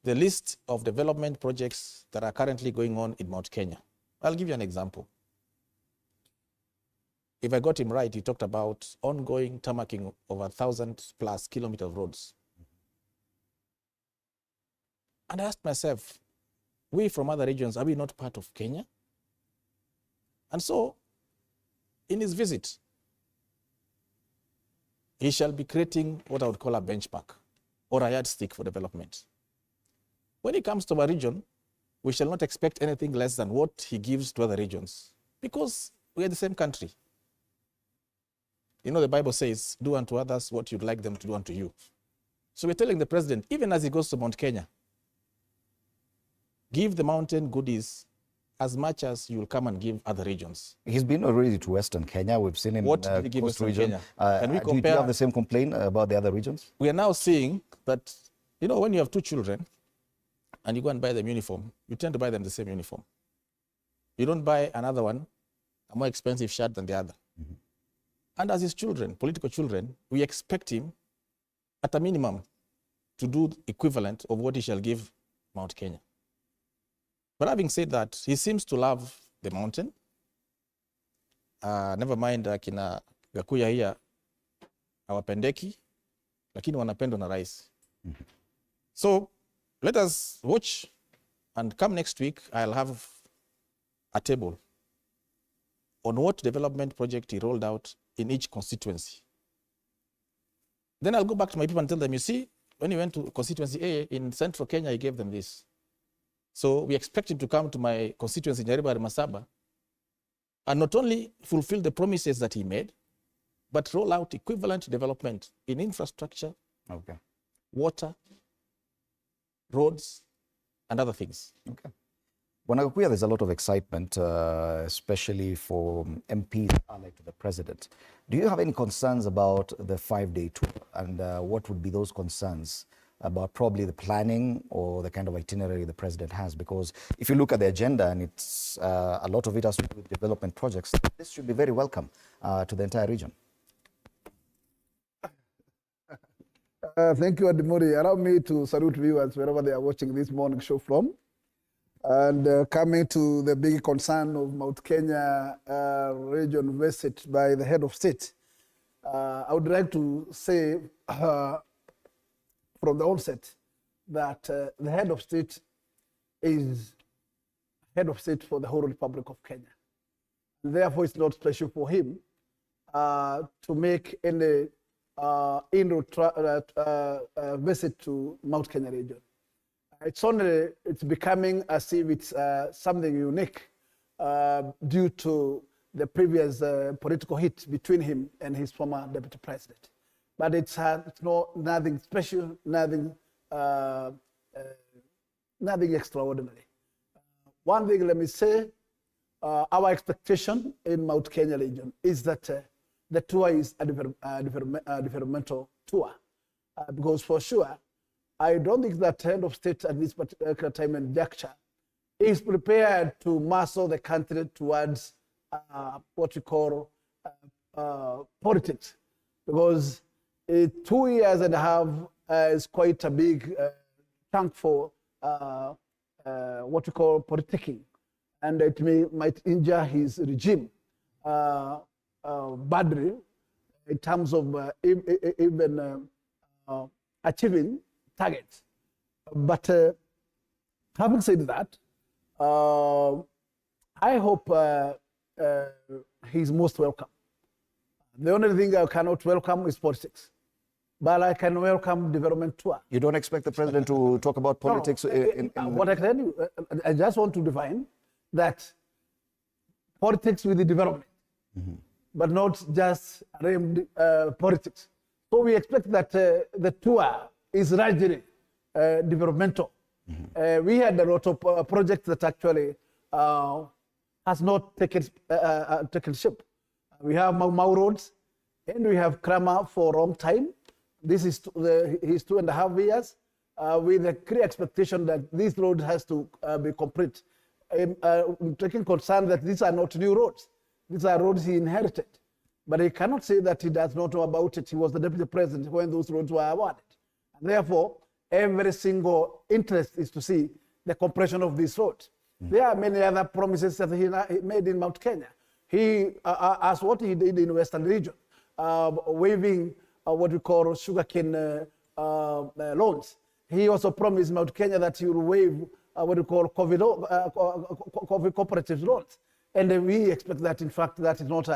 The list of development projects that are currently going on in Mount Kenya. I'll give you an example. If I got him right, he talked about ongoing tarmacking of 1,000+ kilometers of roads. And I asked myself, we from other regions, are we not part of Kenya? And so, in his visit, he shall be creating what I would call a benchmark or a yardstick for development. When it comes to our region, we shall not expect anything less than what he gives to other regions, because we are the same country. You know, the Bible says, do unto others what you'd like them to do unto you. So we're telling the president, even as he goes to Mount Kenya, give the mountain goodies as much as you will come and give other regions. He's been already to Western Kenya. We've seen him what in did he give coast Western region. Kenya? Can we compare? Do you have the same complaint about the other regions? We are now seeing that, you know, when you have two children and you go and buy them uniform, you tend to buy them the same uniform. You don't buy another one, a more expensive shirt than the other. And as his children, political children, we expect him at a minimum to do the equivalent of what he shall give Mount Kenya. But having said that, he seems to love the mountain. Never mind kina Gakuya here, hawapendeki, lakini wanapendwa na rais. So let us watch, and come next week, I'll have a table on what development project he rolled out in each constituency. Then I'll go back to my people and tell them, you see, when he went to constituency A in central Kenya, he gave them this. So we expect him to come to my constituency in Nairobi, Masaba, and not only fulfill the promises that he made, but roll out equivalent development in infrastructure, water, roads, and other things. Gakuya, there's a lot of excitement, especially for MPs allied to the president. Do you have any concerns about the 5-day tour? And what would be those concerns about probably the planning or the kind of itinerary the president has? Because if you look at the agenda, and it's a lot of it has to do with development projects, this should be very welcome to the entire region. Thank you, Adimori. Allow me to salute viewers wherever they are watching this morning show from. And coming to the big concern of Mount Kenya region visit by the head of state, I would like to say from the onset that the head of state is head of state for the whole Republic of Kenya. And therefore, it's not special for him to make any visit to Mount Kenya region. It's becoming as if it's something unique due to the previous political hit between him and his former deputy president. But it's nothing special, nothing extraordinary. One thing, let me say, our expectation in Mount Kenya region is that the tour is a developmental tour, because for sure, I don't think that head of state at this particular time and juncture is prepared to muscle the country towards what we call politics, because 2 years and a half is quite a big chunk for what we call politicking, and it might injure his regime badly in terms of even achieving targets. But having said that, I hope he's most welcome. The only thing I cannot welcome is politics, but I can welcome development tour. You don't expect the president to talk about politics? No. What I can tell you, I just want to define that politics with the development, but not just politics. So we expect that the tour is largely developmental. We had a lot of projects that actually has not taken shape. We have Mau roads, and we have Krama for a long time. This is his 2.5 years, with a clear expectation that this road has to be complete. Taking concern that these are not new roads. These are roads he inherited. But he cannot say that he does not know about it. He was the deputy president when those roads were awarded. And therefore, every single interest is to see the completion of these roads. There are many other promises that he made in Mount Kenya. He, as what he did in Western region, waiving what we call sugarcane loans. He also promised Mount Kenya that he will waive what we call coffee cooperative loans. And we expect that, in fact, that is not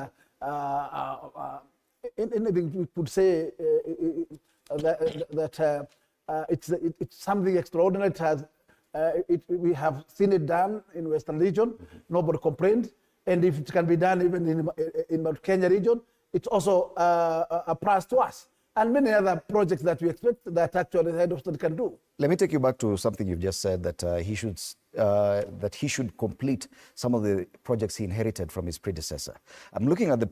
anything we could say that it's something extraordinary. We have seen it done in Western region. Nobody complained. And if it can be done even in Mount Kenya region, it's also a prize to us. And many other projects that we expect that actually the head of state can do. Let me take you back to something you've just said, that he should complete some of the projects he inherited from his predecessor. I'm looking at the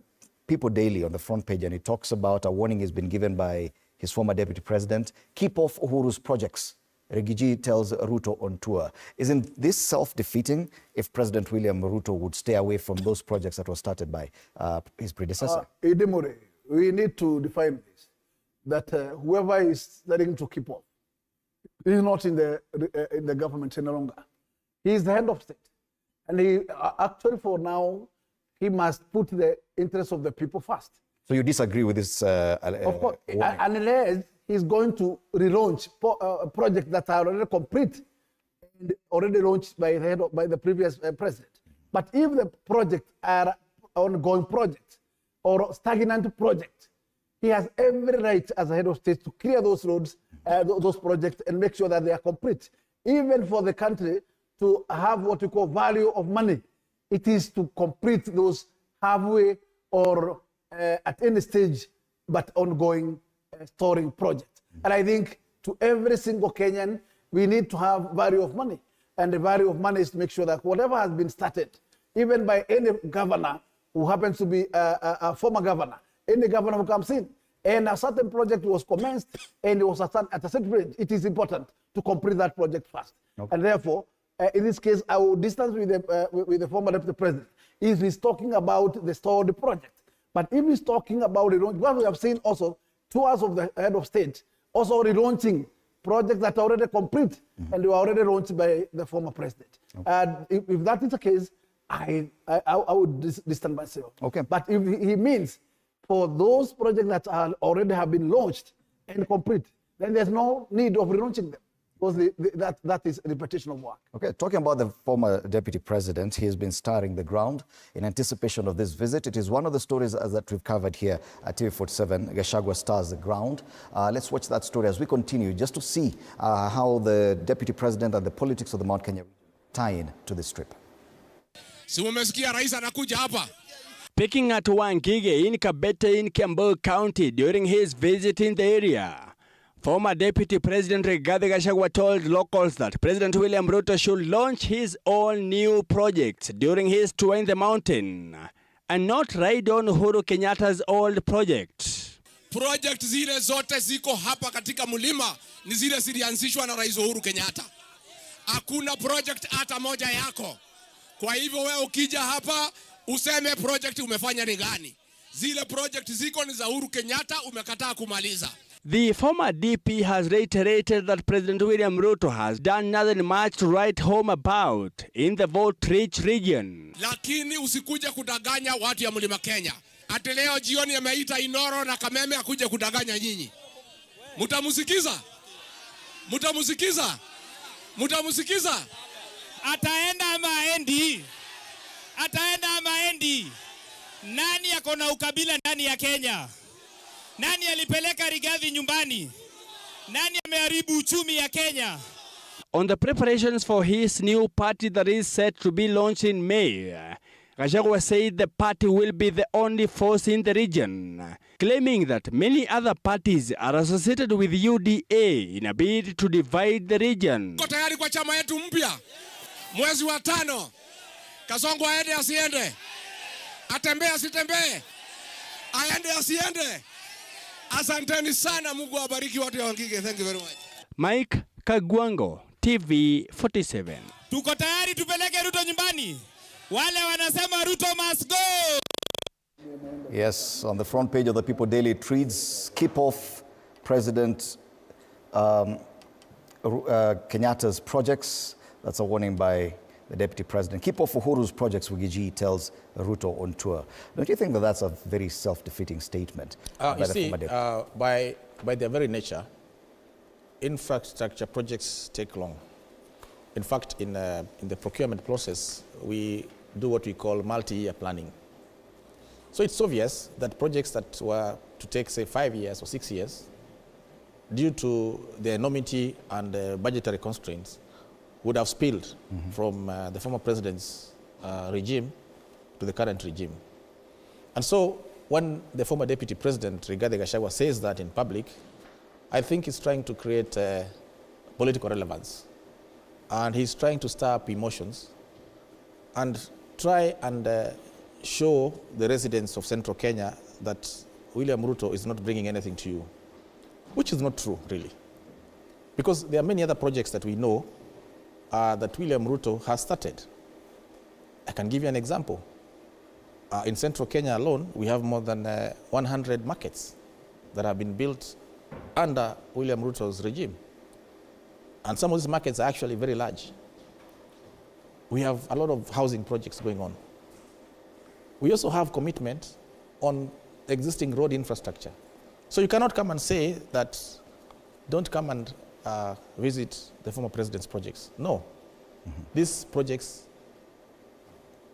People Daily on the front page, and it talks about a warning has been given by his former deputy president. Keep off Uhuru's projects, Rigathi tells Ruto on tour. Isn't this self-defeating if President William Ruto would stay away from those projects that were started by his predecessor? Edemore, we need to define this, that whoever is starting to keep off is not in the government any longer. He is the head of state. And he actually, for now, he must put the interests of the people first. So you disagree with this? Of course, unless he's going to relaunch projects that are already complete and already launched by the previous president. But if the projects are ongoing projects or stagnant projects, he has every right as a head of state to clear those roads, those projects, and make sure that they are complete. Even for the country to have what we call value of money, it is to complete those halfway or at any stage, but ongoing storing projects. And I think to every single Kenyan, we need to have value of money. And the value of money is to make sure that whatever has been started, even by any governor who happens to be a former governor, any governor who comes in, and a certain project was commenced and it was at a certain point, it is important to complete that project first. Okay. And therefore, in this case, I will distance with the former deputy president. If he's talking about the stored project. But if he's talking about relaunch, what we have seen also, tours of the head of state, also relaunching projects that are already complete and they were already launched by the former president. Okay. And if that is the case, I would distance myself. Okay. But if he means for those projects that are already have been launched and complete, then there's no need of relaunching them. Because that is repetition of work. Okay, talking about the former deputy president, he has been starring the ground in anticipation of this visit. It is one of the stories that we've covered here at TV47. Gachagua stars the ground. Let's watch that story as we continue, just to see how the deputy president and the politics of the Mount Kenya tie in to this trip. Speaking at Wangige in Kabete in Kiambu County during his visit in the area, former Deputy President Rigathi Gachagua told locals that President William Ruto should launch his own new projects during his tour in the mountain and not ride on Uhuru Kenyatta's old projects. Project zile zote ziko hapa katika mulima ni zile zilianzishwa na Rais Uhuru Kenyatta. hakuna project hata moja yako. Kwa hivyo wewe ukija hapa useme project umefanya ni gani? Zile project ziko ni za Uhuru Kenyatta, umekataa kumaliza. The former DP has reiterated that President William Ruto has done nothing much to write home about in the vote-rich region. Lakini usikuje kudanganya watu ya Mlima Kenya. Ati leo jioni ameita Inoro na Kameme akuje kudanganya nyinyi. Mutamusikiza? Mutamusikiza? Mutamusikiza? Ataenda ama aendi? Ataenda ama aendi? Nani ako na ukabila ndani ya Kenya? Nani alipeleka Rigathi nyumbani? Nani ameharibu uchumi ya Kenya? On the preparations for his new party that is set to be launched in May, Gachagua said the party will be the only force in the region, claiming that many other parties are associated with UDA in a bid to divide the region. Tuko tayari kwa chama yetu mpya. Mwezi wa 5. Kasongo aende asiende? Atembee asitembee? Aende asiende? Asanteni sana, Mungu awabariki watu ya Wangige. Thank you very much. Mike Kagwango, TV 47. Tuko tayari tupeleke Ruto nyumbani. Wale wanasema Ruto must go. Yes, on the front page of the People Daily, it reads, keep off President Kenyatta's projects. That's a warning by the Deputy President. Keep off Uhuru's projects, Wigiji tells Ruto on tour. Don't you think that that's a very self-defeating statement? You see, by their very nature, infrastructure projects take long. In fact, in the procurement process, we do what we call multi-year planning. So it's obvious that projects that were to take, say, 5 years or 6 years, due to the enormity and budgetary constraints, would have spilled from the former president's regime to the current regime. And so when the former deputy president, Rigathi Gachagua, says that in public, I think he's trying to create political relevance. And he's trying to stir up emotions and try and show the residents of central Kenya that William Ruto is not bringing anything to you, which is not true, really. Because there are many other projects that we know that William Ruto has started. I can give you an example. In central Kenya alone, we have more than 100 markets that have been built under William Ruto's regime. And some of these markets are actually very large. We have a lot of housing projects going on. We also have commitment on existing road infrastructure. So you cannot come and say that don't come and visit the former president's projects. No. These projects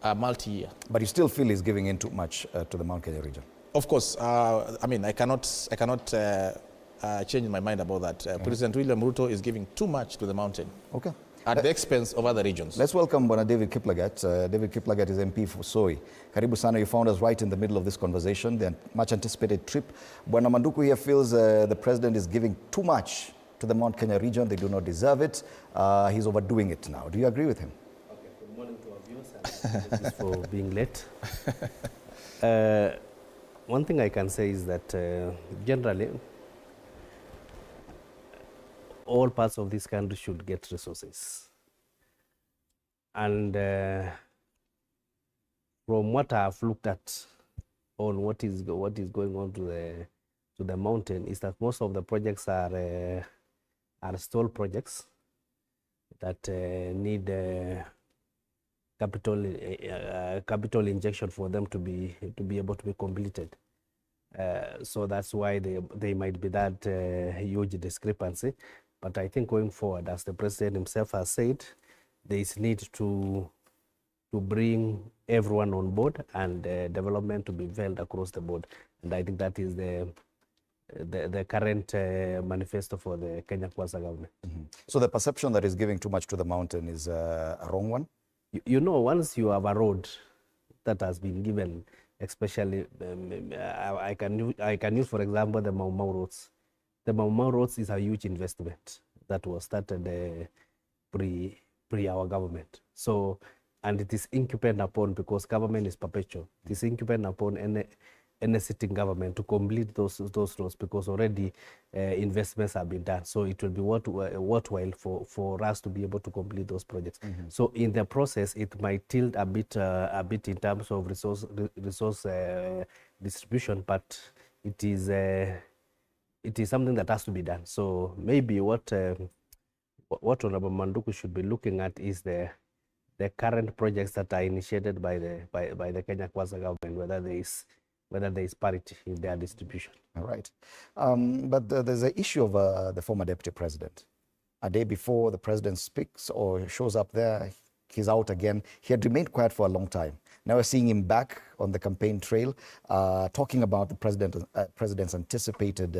are multi-year. But you still feel he's giving in too much to the Mount Kenya region? Of course. I mean, I cannot change my mind about that. President William Ruto is giving too much to the mountain. Okay. At the expense of other regions. Let's welcome Bwana David Kiplagat. David Kiplagat is MP for Soi. Karibu sana, you found us right in the middle of this conversation, the much anticipated trip. Bwana Manduku here feels the president is giving too much to the Mount Kenya region. They do not deserve it. He's overdoing it now. Do you agree with him? Okay, good morning to our viewers and thanks for being late. One thing I can say is that generally, all parts of this country should get resources. And from what I've looked at on what is going on to the mountain is that most of the projects are stall projects that need capital injection for them to be able to be completed. So that's why they might be that huge discrepancy. But I think going forward, as the president himself has said, there is need to bring everyone on board and development to be felt across the board. And I think that is the current manifesto for the Kenya Kwanza government. So the perception that is giving too much to the mountain is a wrong one? You know, once you have a road that has been given, especially, I can use, for example, the Mau Mau roads. The Mau Mau roads is a huge investment that was started pre our government. So, and it is incumbent upon, because government is perpetual, it is incumbent upon any sitting government to complete those roads, because already investments have been done. So it will be worthwhile for us to be able to complete those projects. So in the process, it might tilt a bit in terms of resource distribution, but it is something that has to be done. So maybe what Honorable Manduku should be looking at is the current projects that are initiated by the Kenya Kwanza government, whether there is parity in their distribution. All right. But there's an issue of the former deputy president. A day before the president speaks or shows up there, he's out again. He had remained quiet for a long time. Now we're seeing him back on the campaign trail, talking about the president's anticipated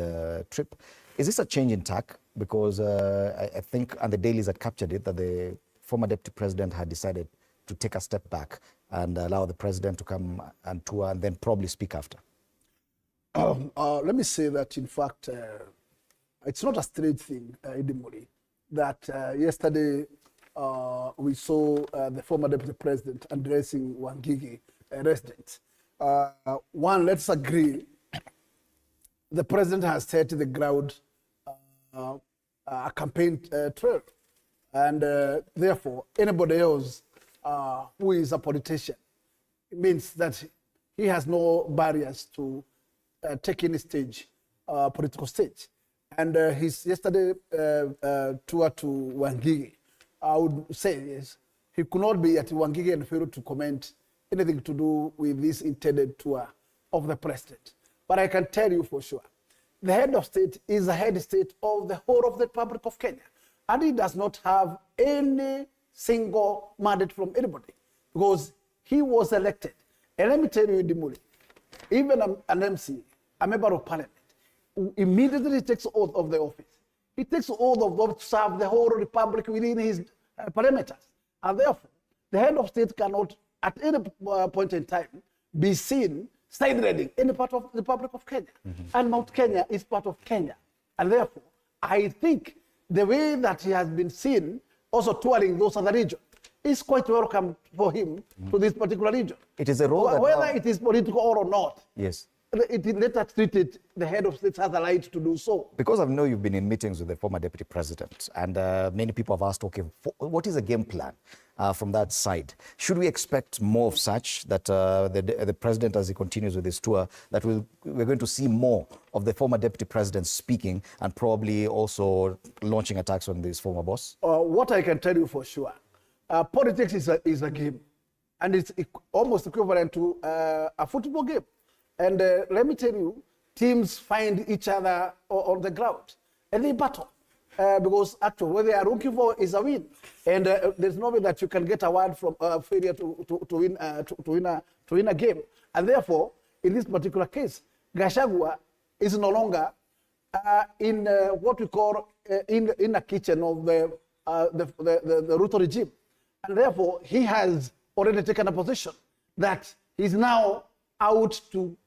trip. Is this a change in tack? Because I think, and the dailies had captured it, that the former deputy president had decided to take a step back and allow the president to come and tour and then probably speak after. Let me say that, in fact, it's not a strange thing, Idimori, that yesterday we saw the former deputy president addressing Wangigi residents. One, let's agree, the president has set the ground a campaign trail. And therefore, anybody else who is a politician, it means that he has no barriers to take any stage, political stage. And his yesterday tour to Wangigi, I would say is he could not be at Wangigi and fail to comment anything to do with this intended tour of the president. But I can tell you for sure, the head of state is the head of state of the whole of the Republic of Kenya. And he does not have any single mandate from anybody, because he was elected. And let me tell you, Dimuli, even an MC, a member of parliament, immediately takes oath of the office. He takes oath of God to serve the whole republic within his parameters. And therefore, the head of state cannot, at any point in time, be seen side-raiding any part of the Republic of Kenya. And Mount Kenya is part of Kenya. And therefore, I think the way that he has been seen also touring those other regions is quite welcome for him to this particular region. It is a role that whether it is political or not. Yes. Let us treat it, the head of state has a right to do so. Because I know you've been in meetings with the former deputy president, and many people have asked, okay, what is the game plan from that side? Should we expect more of such, that the president, as he continues with his tour, that we're going to see more of the former deputy president speaking and probably also launching attacks on this former boss? What I can tell you for sure, politics is a game, and it's almost equivalent to a football game. And let me tell you, teams find each other on the ground and they battle. Because actually what they are looking for is a win. And there's no way that you can get a word from failure to win a game. And therefore, in this particular case, Gachagua is no longer in what we call in a kitchen of the Ruto regime. And therefore, he has already taken a position that he's now out to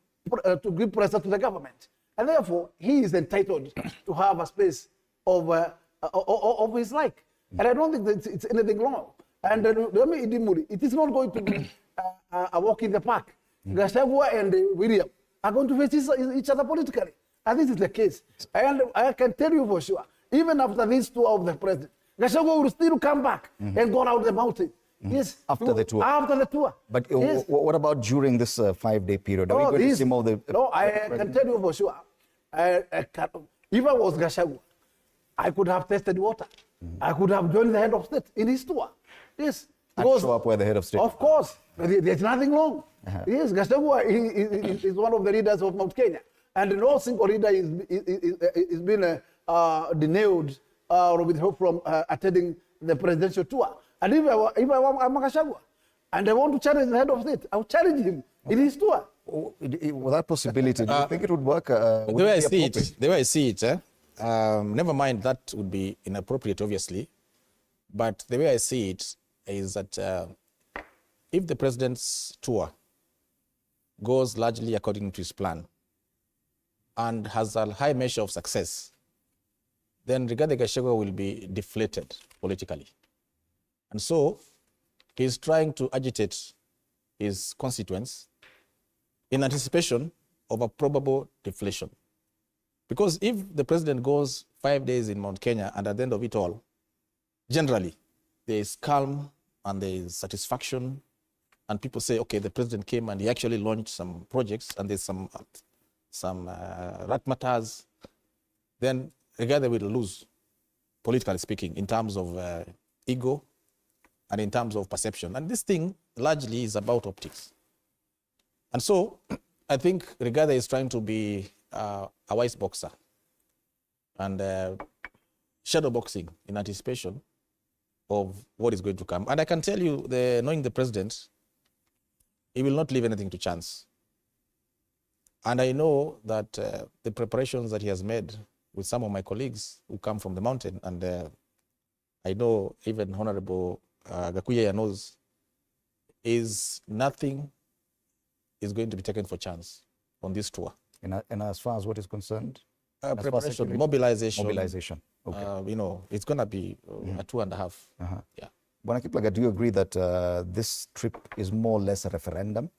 give pressure to the government. And therefore, he is entitled to have a space of his like. And I don't think that it's anything wrong. And it is not going to be a walk in the park. Gachagua and William are going to face each other politically. And this is the case. And I can tell you for sure, even after this tour of the president, Gachagua will still come back and go out the mountain. Yes. After the tour. After the tour. But yes. What about during this 5-day period? Are we going to see more of the... No, I can tell you for sure. If I was Gachagua, I could have tested water. I could have joined the head of state in his tour. Yes. And show up where the head of state... Of course. There's nothing wrong. Yes, Gachagua is one of the leaders of Mount Kenya. And no single leader is been denounced or withheld from attending the presidential tour. And if I'm Gachagua and I want to challenge the head of state, I'll challenge him in his tour. With that possibility, do you think it would work? The way I see it, never mind that would be inappropriate, obviously. But the way I see it is that if the president's tour goes largely according to his plan and has a high measure of success, then Rigathi Gachagua will be deflated politically. And so he's trying to agitate his constituents in anticipation of a probable deflation. Because if the president goes 5 days in Mount Kenya and at the end of it all, generally, there is calm and there is satisfaction and people say, okay, the president came and he actually launched some projects and there's some matters, then Rigathi will lose, politically speaking, in terms of ego and in terms of perception. And this thing largely is about optics. And so I think Rigathi is trying to be a wise boxer and shadow boxing in anticipation of what is going to come. And I can tell you, knowing the president, he will not leave anything to chance. And I know that the preparations that he has made with some of my colleagues who come from the mountain, and I know even Honorable Gachagua knows, is nothing is going to be taken for chance on this tour. And as far as what is concerned? Preparation, mobilization. Mobilization. Okay. You know, it's going to be a 2.5. Yeah. Bwana Kiplagat, do you agree that this trip is more or less a referendum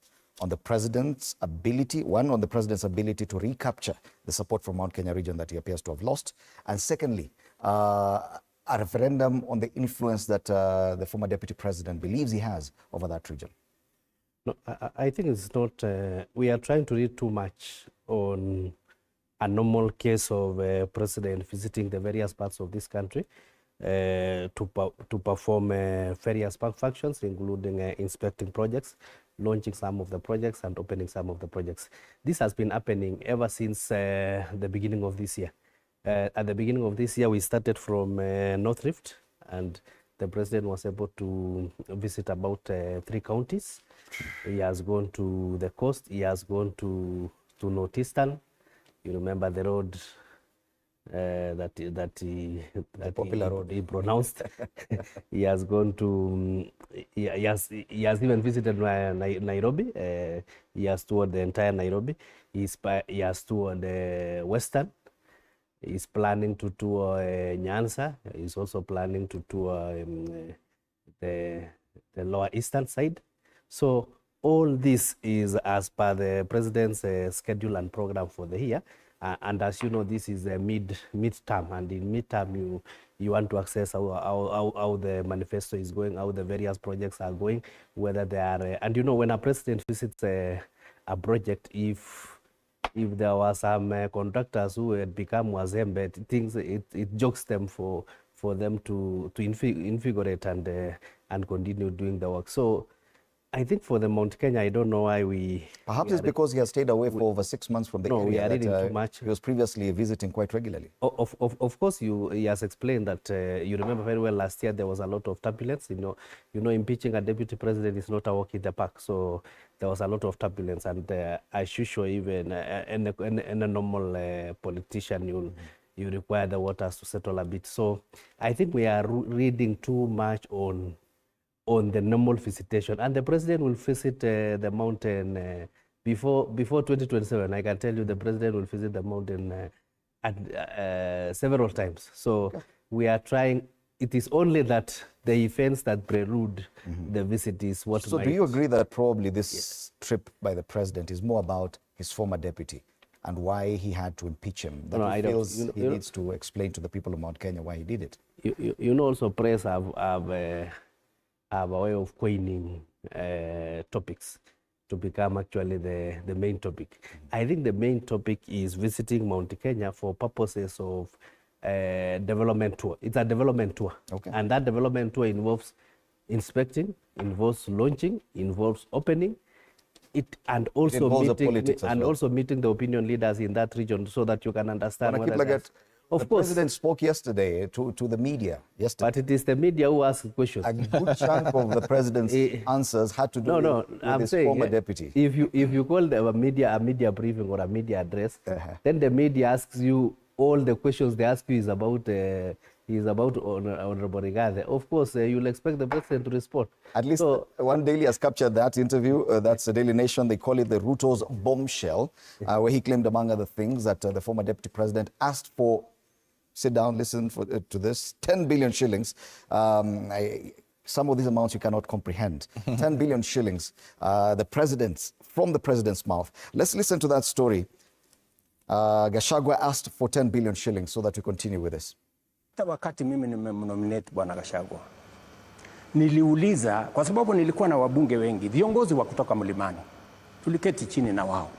on the president's ability, one, on the president's ability to recapture the support from Mount Kenya region that he appears to have lost, and secondly, a referendum on the influence that the former deputy president believes he has over that region? No, I think it's not, we are trying to read too much on a normal case of a president visiting the various parts of this country to perform various functions, including inspecting projects, launching some of the projects and opening some of the projects. This has been happening ever since the beginning of this year. At the beginning of this year, we started from North Rift, and the president was able to visit about 3 counties. He has gone to the coast, he has gone to Northeastern. You remember the road that he pronounced. He has gone to, he has even visited Nairobi. He has toured the entire Nairobi. He has toured the Western. He's planning to tour Nyanza. He's also planning to tour the lower eastern side. So all this is as per the president's schedule and program for the year. And as you know, this is a mid-term, and in mid-term you want to assess how the manifesto is going, how the various projects are going, whether they are, and you know, when a president visits a project, if there were some contractors who had become wazembe, things, it jokes them for them to invigorate and continue doing the work. So I think for the Mount Kenya, I don't know why we... Perhaps it's because he has stayed away for over 6 months from the area. No, we are reading too much. He was previously visiting quite regularly. Of course, he has explained that, you remember very well last year, there was a lot of turbulence. You know, impeaching a deputy president is not a walk in the park. So there was a lot of turbulence. And as usual, even in a normal politician, you require the waters to settle a bit. So I think we are reading too much on the normal visitation, and the president will visit the mountain before 2027. I can tell you the president will visit the mountain several times. So we are trying. It is only that the events that prelude the visit is what. So do you agree that probably this trip by the president is more about his former deputy and why he had to impeach him? That he feels he needs to explain to the people of Mount Kenya why he did it. You know, also press have a way of coining topics to become actually the main topic. I think the main topic is visiting Mount Kenya for purposes of development tour. It's a development tour. Okay. And that development tour involves inspecting, involves launching, involves opening, and also meeting the opinion leaders in that region so that you can understand what the president spoke yesterday to the media. But it is the media who ask questions. A good chunk of the president's answers had to do with his former deputy. If you call a media briefing or a media address, then the media asks you all the questions they ask you is about Honorable Rigathi. Of course, you'll expect the president to respond. At least one daily has captured that interview. That's the Daily Nation. They call it the Ruto's bombshell, where he claimed, among other things, that the former deputy president asked for, sit down, listen to this, 10 billion shillings some of these amounts you cannot comprehend. 10 billion shillings, from the president's mouth. Let's listen to that story. Gachagua asked for 10 billion shillings so that we continue with this. Wakati mimi nimemnominate Bwana Gachagua, niliuliza kwa sababu nilikuwa na wabunge wengi, viongozi wa kutoka mlimani. Tuliketi chini na wao.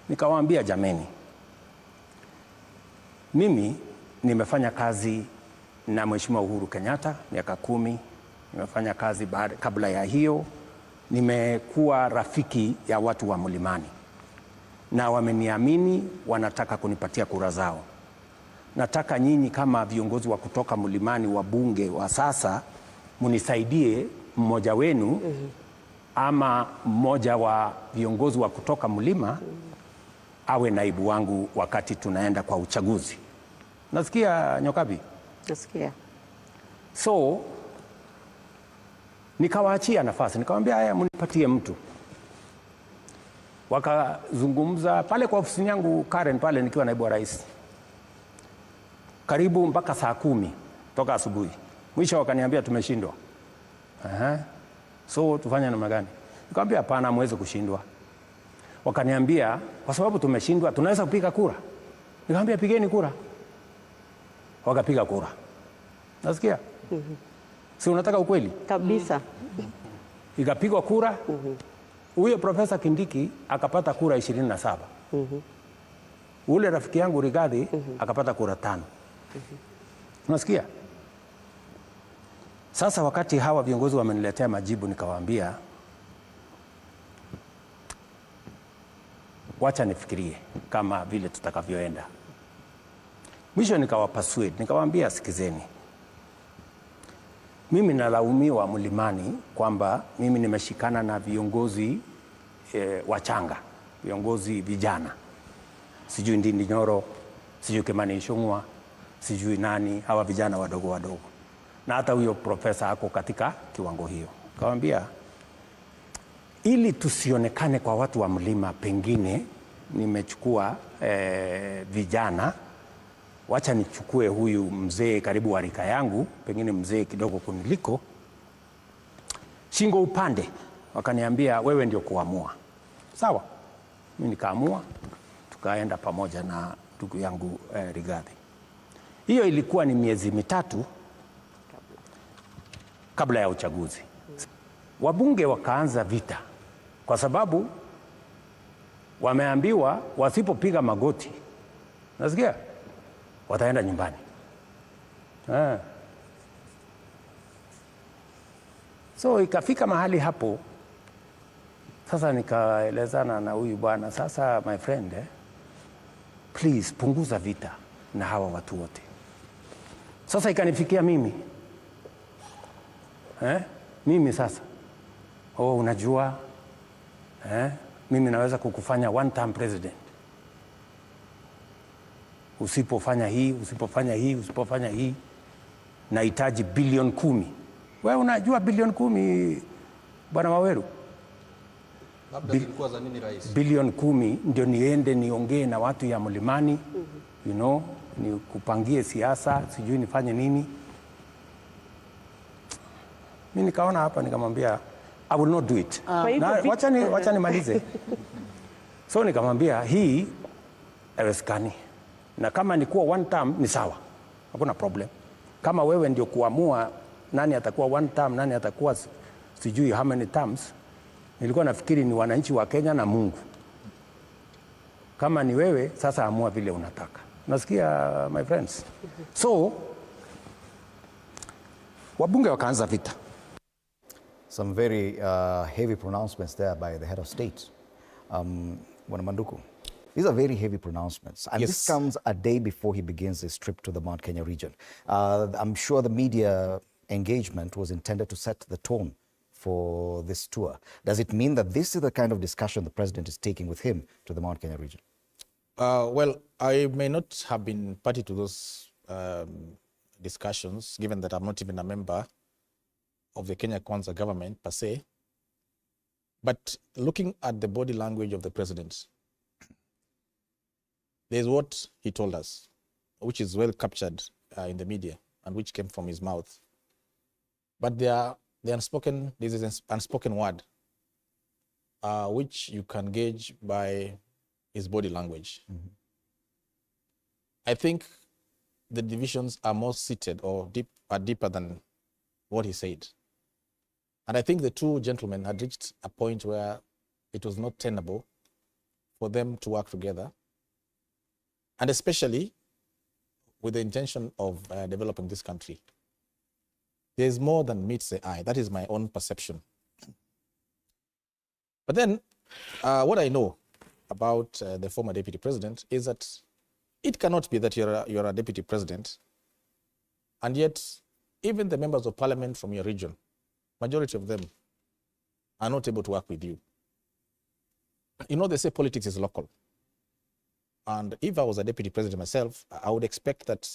Nikawaambia, jameni, mimi nimefanya kazi na Mheshimiwa Uhuru Kenyatta miaka 10. Nimefanya kazi kabla ya hiyo. Nimekuwa rafiki ya watu wa mlimani. Na wameniamini, wanataka kunipatia kura zao. Nataka nyinyi kama viongozi wa kutoka mlimani, wa bunge wa sasa, munisaidie mmoja wenu ama mmoja wa viongozi wa kutoka mlima awe naibu wangu wakati tunaenda kwa uchaguzi. Nasikia Nyokabi? Nasikia. So nikawaachia nafasi, nikamwambia haya, munipatie mtu. Wakazungumza pale kwa ofisi yangu Karen pale nikiwa naibu wa rais. Karibu mpaka saa 10 toka asubuhi. Mwisho wakaniambia tumeshindwa. So tufanye namna gani? Nikamwambia hapana, hamwezi kushindwa. Wakaniambia kwa sababu tumeshindwa tunaweza kupiga kura. Nikamwambia pigeni kura. Wakapiga kura. Nasikia? Si unataka ukweli? Kabisa. Ikapigwa kura. Huyo Profesa Kindiki akapata kura 27. Ule rafiki yangu Rigathi akapata kura 5. Unasikia? Sasa wakati hawa viongozi wameniletea majibu, nikawaambia wacha nifikirie kama vile tutakavyoenda. Mwisho nikawapasuade, nikawaambia sikizeni. Mimi nalaumiwa mlimani kwamba mimi nimeshikana na viongozi wachanga, viongozi vijana. Sijui Ndindi Nyoro, sijui Kimani Ichung'wah, sijui nani, hawa vijana wadogo wadogo. Na hata huyo profesa ako katika kiwango hiyo. Kawaambia ili tusionekane kwa watu wa mlima, pengine nimechukua vijana, wacha nichukue huyu mzee karibu wa rika yangu, pengine mzee kidogo kuniliko, shingo upande. Wakaniambia wewe ndio kuamua. Sawa, mimi nikaamua, tukaenda pamoja na ndugu yangu Rigathi. Hiyo ilikuwa ni miezi 3 kabla ya uchaguzi. Wabunge wakaanza vita kwa sababu wameambiwa wasipopiga magoti, nasikia, wataenda nyumbani. So ikafika mahali hapo, sasa nikaelezana na huyu bwana, sasa my friend, please punguza vita na hawa watu wote. Sasa ikanifikia mimi. Mimi sasa, unajua, mimi naweza kukufanya one-term president. Usipofanya hii, usipofanya hii, usipofanya hii, nahitaji bilioni 10. Wewe unajua bilioni 10, Bwana Waweru? Labda zilikuwa za nini rais? Bilioni 10 ndio niende niongee na watu ya mlimani, you know, ni kupangie siasa, sijui nifanye nini. Mimi nikaona hapa, nikamwambia I will not do it. Wacha nimalize. So nikamwambia hii haiwezekani. Na kama ni kuwa one term ni sawa, hakuna problem. Kama wewe ndio kuamua nani atakuwa one term, nani atakuwa sijui how many terms, nilikuwa nafikiri ni wananchi wa Kenya na Mungu. Kama ni wewe, sasa amua vile unataka. Nasikia, my friends? So wabunge wakaanza vita. Some very heavy pronouncements there by the head of state, Bwana Manduku. These are very heavy pronouncements. And this comes a day before he begins his trip to the Mount Kenya region. I'm sure the media engagement was intended to set the tone for this tour. Does it mean that this is the kind of discussion the president is taking with him to the Mount Kenya region? Well, I may not have been party to those discussions, given that I'm not even a member of the Kenya Kwanza government per se. But looking at the body language of the president, there's what he told us, which is well captured in the media and which came from his mouth. But there are this is an unspoken word, which you can gauge by his body language. I think the divisions are more seated or deeper than what he said. And I think the two gentlemen had reached a point where it was not tenable for them to work together, and especially with the intention of developing this country. There is more than meets the eye. That is my own perception. But then, what I know about the former deputy president is that it cannot be that you're a deputy president, and yet even the members of parliament from your region, majority of them, are not able to work with you. You know, they say politics is local. And if I was a deputy president myself, I would expect that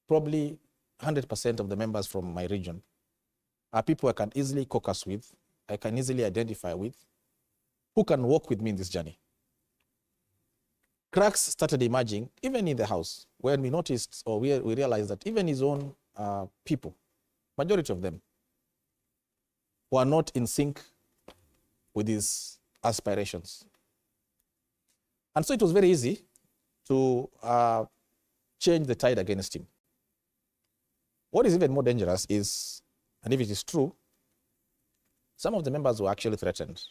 probably 100% of the members from my region are people I can easily caucus with, I can easily identify with, who can walk with me in this journey. Cracks started emerging even in the House when we noticed or we realized that even his own people, majority of them, were not in sync with his aspirations. And so it was very easy to change the tide against him. What is even more dangerous is, and if it is true, some of the members were actually threatened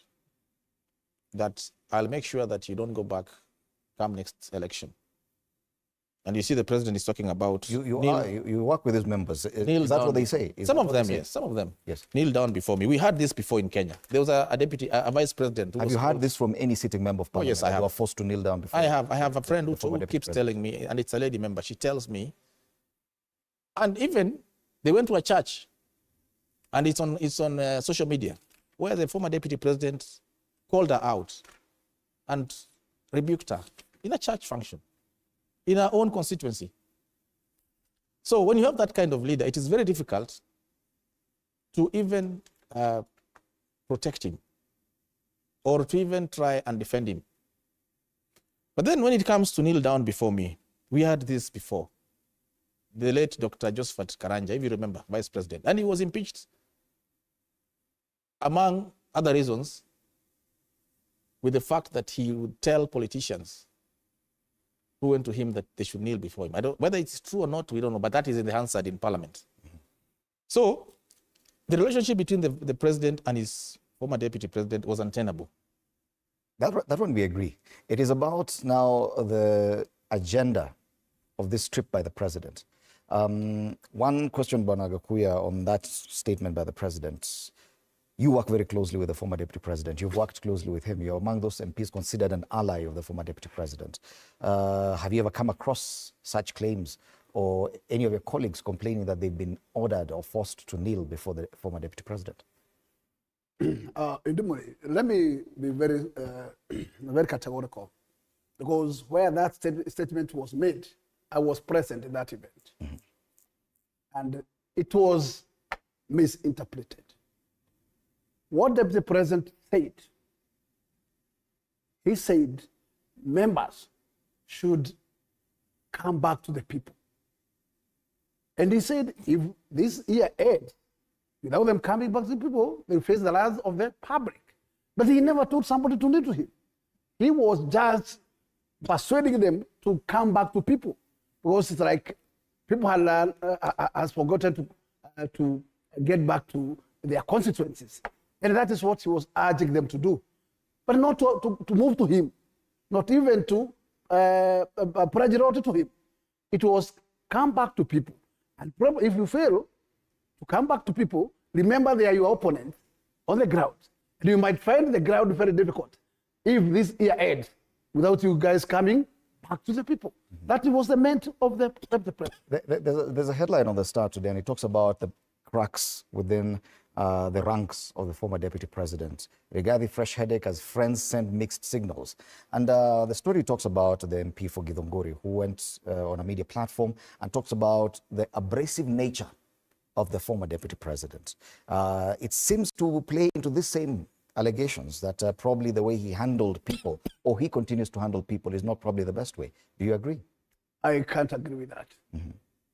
that I'll make sure that you don't go back come next election. And you see the president is talking about... You work with his members. Is that what they say? Some of them, yes. Some of them. Yes. Kneel down before me. We had this before in Kenya. There was a vice president. Have you heard this from any sitting member of parliament? Oh, yes, I have. Who are forced to kneel down before? I have a friend who keeps telling me, and it's a lady member, she tells me, and even they went to a church, and it's on social media, where the former deputy president called her out and rebuked her in a church function, in our own constituency. So when you have that kind of leader, it is very difficult to even protect him or to even try and defend him. But then when it comes to kneel down before me, we had this before. The late Dr. Josephat Karanja, if you remember, vice president, and he was impeached, among other reasons, with the fact that he would tell politicians who went to him that they should kneel before him. Whether it's true or not, we don't know, but that is in the Hansard in Parliament. So the relationship between the president and his former deputy president was untenable. That one we agree. It is about now the agenda of this trip by the president. One question, Bwana Gakuya, on that statement by the president. You work very closely with the former deputy president. You've worked closely with him. You're among those MPs considered an ally of the former deputy president. Have you ever come across such claims or any of your colleagues complaining that they've been ordered or forced to kneel before the former deputy president? Let me be very, very categorical, because where that statement was made, I was present in that event. And it was misinterpreted. What the Deputy President said, he said members should come back to the people. And he said if this year ends, without them coming back to the people, they face the wrath of the public. But he never told somebody to kneel to him. He was just persuading them to come back to people, because it's like people has forgotten to get back to their constituencies. And that is what he was urging them to do. But not to move to him, not even to prejudge to him. It was come back to people. And if you fail to come back to people, remember they are your opponents on the ground. And you might find the ground very difficult if this year ends without you guys coming back to the people. That was the meant of the press. There's a headline on the Star today, and it talks about the cracks within the ranks of the former deputy president. Rigathi fresh headache as friends send mixed signals. And the story talks about the MP for Githongori, who went on a media platform and talks about the abrasive nature of the former deputy president. It seems to play into this same allegations that probably the way he handled people, or he continues to handle people, is not probably the best way. Do you agree? I can't agree with that.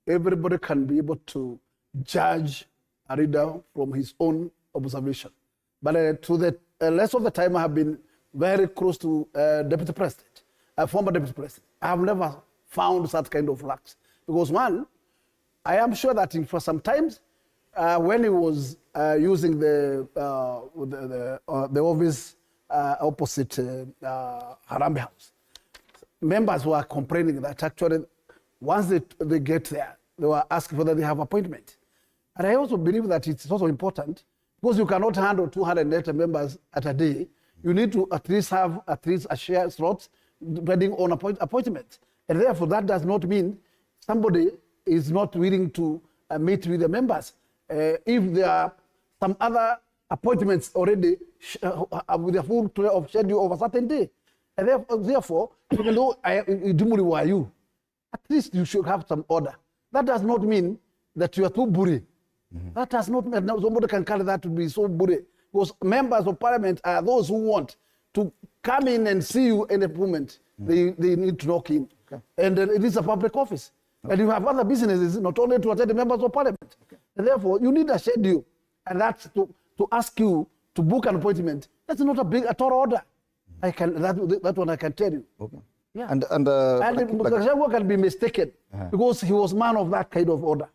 Everybody can be able to judge a reader from his own observation. But to the rest of the time, I have been very close to Deputy President, former Deputy President. I have never found such kind of lacks. Because one, I am sure that for some times, when he was using the office opposite Harambee House, members were complaining that actually once they get there, they were asking whether they have appointment. And I also believe that it's also important because you cannot handle 280 members at a day. You need to at least have a share slot depending on appointment. And therefore, that does not mean somebody is not willing to meet with the members. If there are some other appointments already with a full of schedule of a certain day. And therefore, even though Idumuri were you, at least you should have some order. That does not mean that you are too buri. That does not mean somebody can carry that to be so buri. Because members of parliament are those who want to come in and see you in a moment. They need to knock in. Okay. And it is a public office. Okay. And you have other businesses, not only to attend the members of parliament. Okay. And therefore, you need a schedule. And that's to ask you to book an appointment. That's not a tall order. That one I can tell you. Okay. Yeah. And Gachagua can be mistaken because he was man of that kind of order.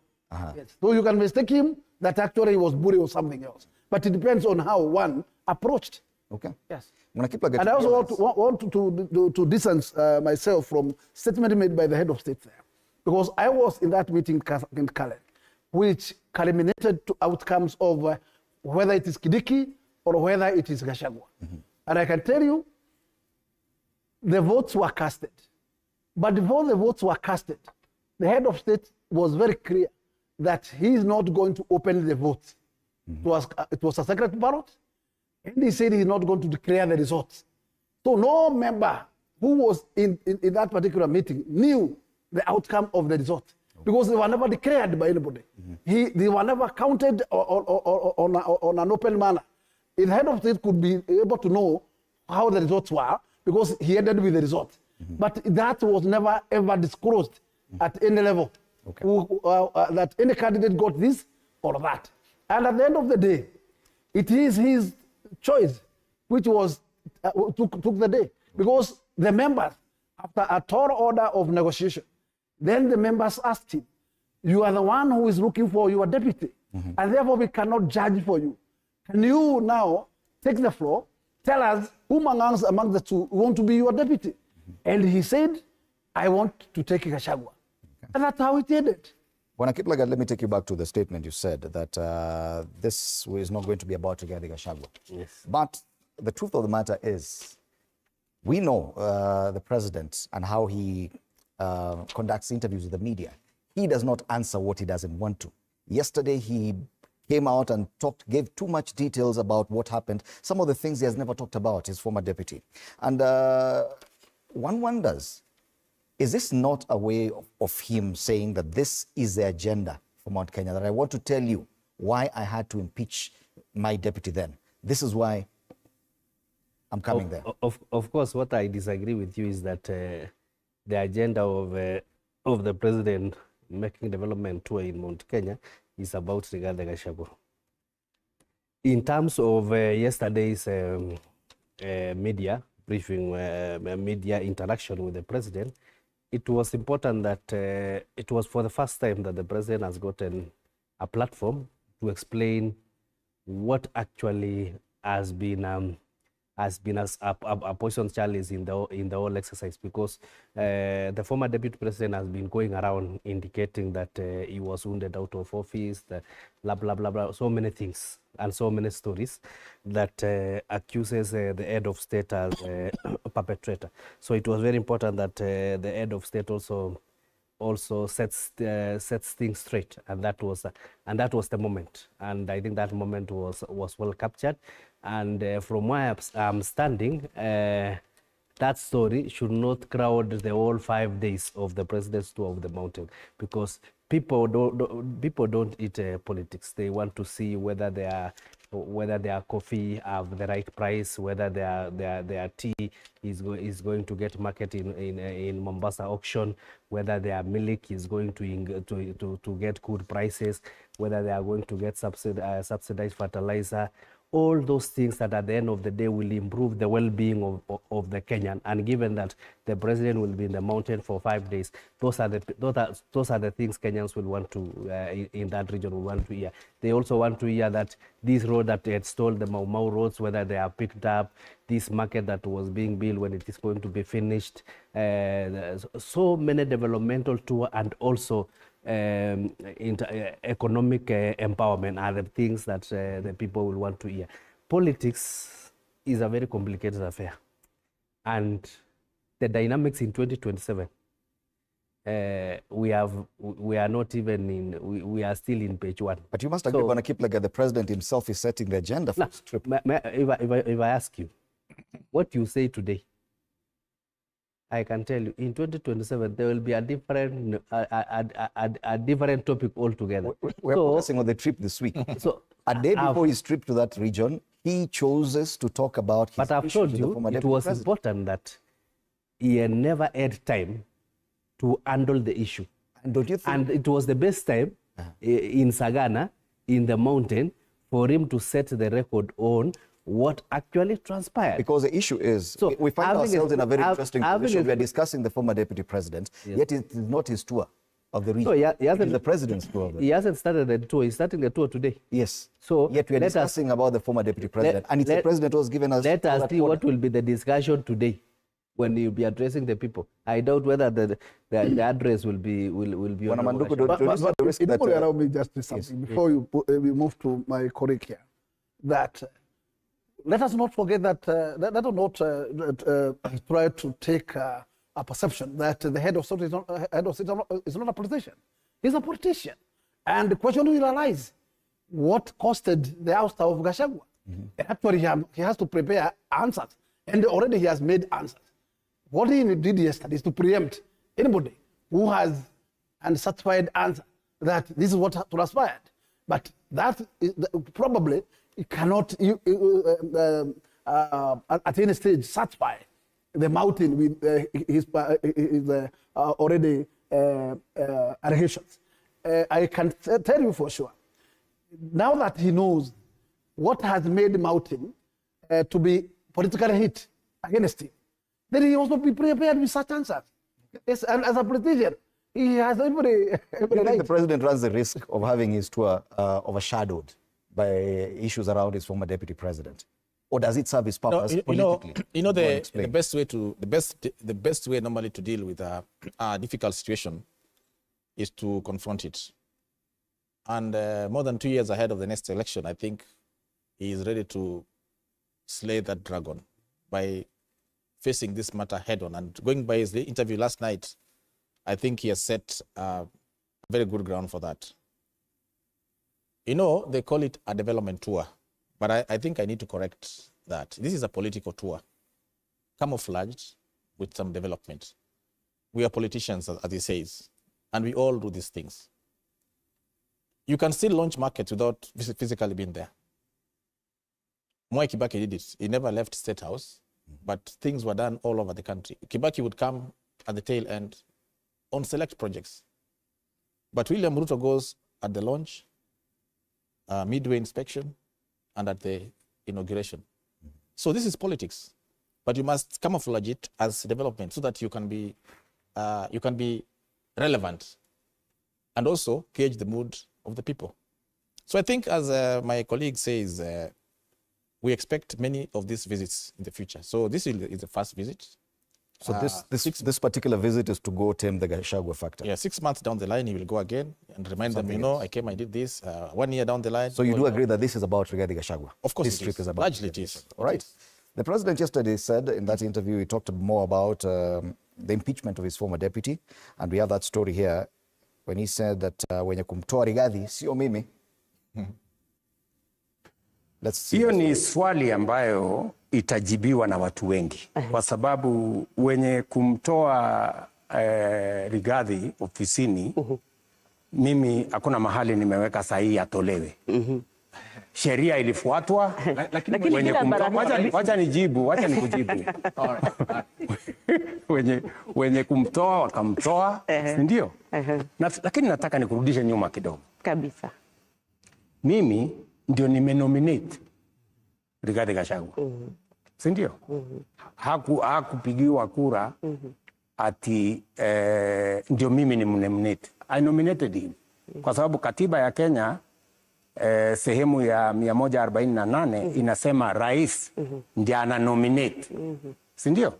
Yes. So you can mistake him that actually he was bully or something else. But it depends on how one approached. Okay. Yes. And I also want to distance myself from statement made by the head of state there. Because I was in that meeting in Kalen, which culminated to outcomes of whether it is Kidiki or whether it is Gachagua. And I can tell you, the votes were casted. But before the votes were casted, the head of state was very clear that he is not going to open the votes. It was a secret ballot, and he said he's not going to declare the results. So no member who was in that particular meeting knew the outcome of the result because they were never declared by anybody. They were never counted on an open manner. The head of state could be able to know how the results were because he ended with the result. But that was never ever disclosed at any level. Okay. That any candidate got this or that. And at the end of the day, it is his choice which was took the day. Because the members, after a tall order of negotiation, then the members asked him, you are the one who is looking for your deputy, and therefore we cannot judge for you. Can you now take the floor, tell us whom among the two want to be your deputy? And he said, I want to take Gachagua. Okay. And that's how it ended. Kiplagat, let me take you back to the statement you said that this is not going to be about Rigathi Gachagua. Yes. But the truth of the matter is, we know the president and how he conducts interviews with the media. He does not answer what he doesn't want to. Yesterday, he came out and gave too much details about what happened. Some of the things he has never talked about, his former deputy. And one wonders, is this not a way of him saying that this is the agenda for Mount Kenya, that I want to tell you why I had to impeach my deputy then? This is why I'm coming there. Of course, what I disagree with you is that the agenda of the president making development tour in Mount Kenya is about Rigathi Gachagua. In terms of yesterday's media briefing, media interaction with the president, it was important that it was for the first time that the president has gotten a platform to explain what actually has been a poison chalice in the whole exercise, because the former deputy president has been going around indicating that he was wounded out of office, blah blah blah blah, so many things and so many stories that accuses the head of state as a perpetrator. So it was very important that the head of state also sets things straight, and that was the moment. And I think that moment was well captured. And from where I'm standing, that story should not crowd the whole 5 days of the president's tour of the mountain, because people don't eat politics. They want to see whether there are whether their coffee have the right price, whether their tea is going to get market in Mombasa auction, whether their milk is going to get good prices, whether they are going to get subsidized fertilizer. All those things that at the end of the day will improve the well-being of the Kenyan. And given that the president will be in the mountain for 5 days, those are the things Kenyans will want to, in that region, will want to hear. They also want to hear that this road that they had stole, the Mau Mau roads, whether they are picked up, this market that was being built, when it is going to be finished. So many developmental tour and also economic empowerment are the things that the people will want to hear. Politics is a very complicated affair, and the dynamics in 2027, we are not even in, we are still in page 1. But you must agree, Bwana Kiplagat, the president himself is setting the agenda for this trip. If I ask you, what you say today, I can tell you, in 2027, there will be a different topic altogether. We're focusing on the trip this week. So a day before his trip to that region, he chooses to talk about his But I've told you, it was important that he had never had time to handle the issue. And don't you think? And it was the best time in Sagana, in the mountain, for him to set the record on what actually transpired. Because the issue is, so we find ourselves in a very interesting position. We are discussing the former deputy president, yet it is not his tour of the region. So it is the president's tour. He hasn't started the tour. He's starting the tour today. Yes. So yet we are discussing about the former deputy president, and it's the president who has given us. Let us see what will be the discussion today when you'll be addressing the people. I doubt whether the address will be allow me just to say something before we move to my colleague here. That let us not forget that let us not try to take a perception that the head of state is not a politician. He's a politician, and the question will arise: what costed the ouster of Gachagua? Actually, he has to prepare answers, and already he has made answers. What he did yesterday is to preempt anybody who has an satisfied answer that this is what transpired. But that is probably it cannot at any stage satisfy the mountain with his already allegations. I can tell you for sure, now that he knows what has made the mountain to be politically hit against him, then he also be prepared with such answers. Yes, and as a politician, he has every right. The president runs the risk of having his tour overshadowed by issues around his former deputy president, or does it serve his purpose politically? The best way normally to deal with a difficult situation is to confront it. And more than 2 years ahead of the next election, I think he is ready to slay that dragon by facing this matter head on. And going by his interview last night, I think he has set a very good ground for that. You know, they call it a development tour, but I think I need to correct that. This is a political tour, camouflaged with some development. We are politicians, as he says, and we all do these things. You can still launch markets without physically being there. Mwai Kibaki did it. He never left State House, but things were done all over the country. Kibaki would come at the tail end on select projects. But William Ruto goes at the launch, midway inspection, and at the inauguration. So this is politics, but you must camouflage it as development so that you can be relevant and also gauge the mood of the people. So I think, as my colleague says, we expect many of these visits in the future. So this is the first visit. So this particular visit is to go tame the Gachagua factor. Yeah, 6 months down the line, he will go again and remind them, you know, I came, I did this. 1 year down the line. So you do agree that this is about Rigathi Gachagua? Of course, this trip is about. Largely it is. All right. The president yesterday said in that interview, he talked more about the impeachment of his former deputy, and we have that story here when he said that wenye kumtoa Rigathi sio mimi. Hiyo ni swali ambayo itajibiwa na watu wengi kwa sababu wenye kumtoa Rigathi ofisini, mimi hakuna mahali nimeweka sahihi atolewe. sheria ilifuatwa. Wacha nikujibu. Wenye kumtoa wakamtoa, si ndio? Lakini nataka nikurudishe nyuma kidogo. Kabisa. Mimi ndio nimenominate Rigathi Gachagua. Si ndio? Hakupigiwa kura ati ndio mimi ni nominate. I nominated him. Kwa sababu katiba ya Kenya sehemu ya 148 inasema rais ndiye ana nominate. Si ndio?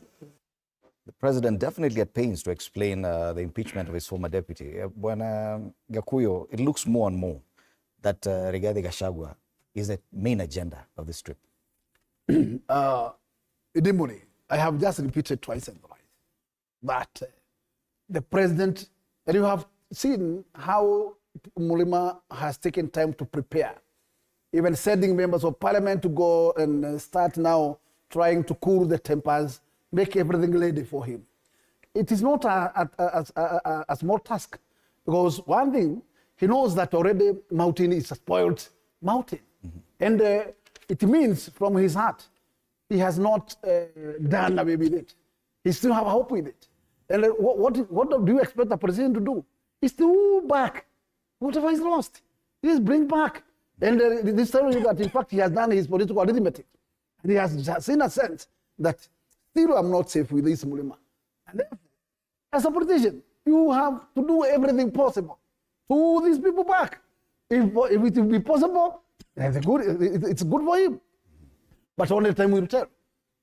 The president definitely had pains to explain the impeachment of his former deputy. Bwana Gakuyo, it looks more and more that Rigathi Gachagua is the main agenda of this trip. Idimuni, I have just repeated twice and twice that the president, and you have seen how Mulima has taken time to prepare, even sending members of parliament to go and start now trying to cool the tempers, make everything ready for him. It is not a small task, because one thing, he knows that already mountain is a spoiled mountain. And it means from his heart, he has not done away with it. He still have hope with it. And what do you expect the president to do? Is to back whatever is lost. Just bring back. And this tells you that, in fact, he has done his political arithmetic. And he has seen a sense that still I'm not safe with this Mulima. And therefore, as a politician, you have to do everything possible to pull these people back. If it will be possible, it's good for him. But only time will tell.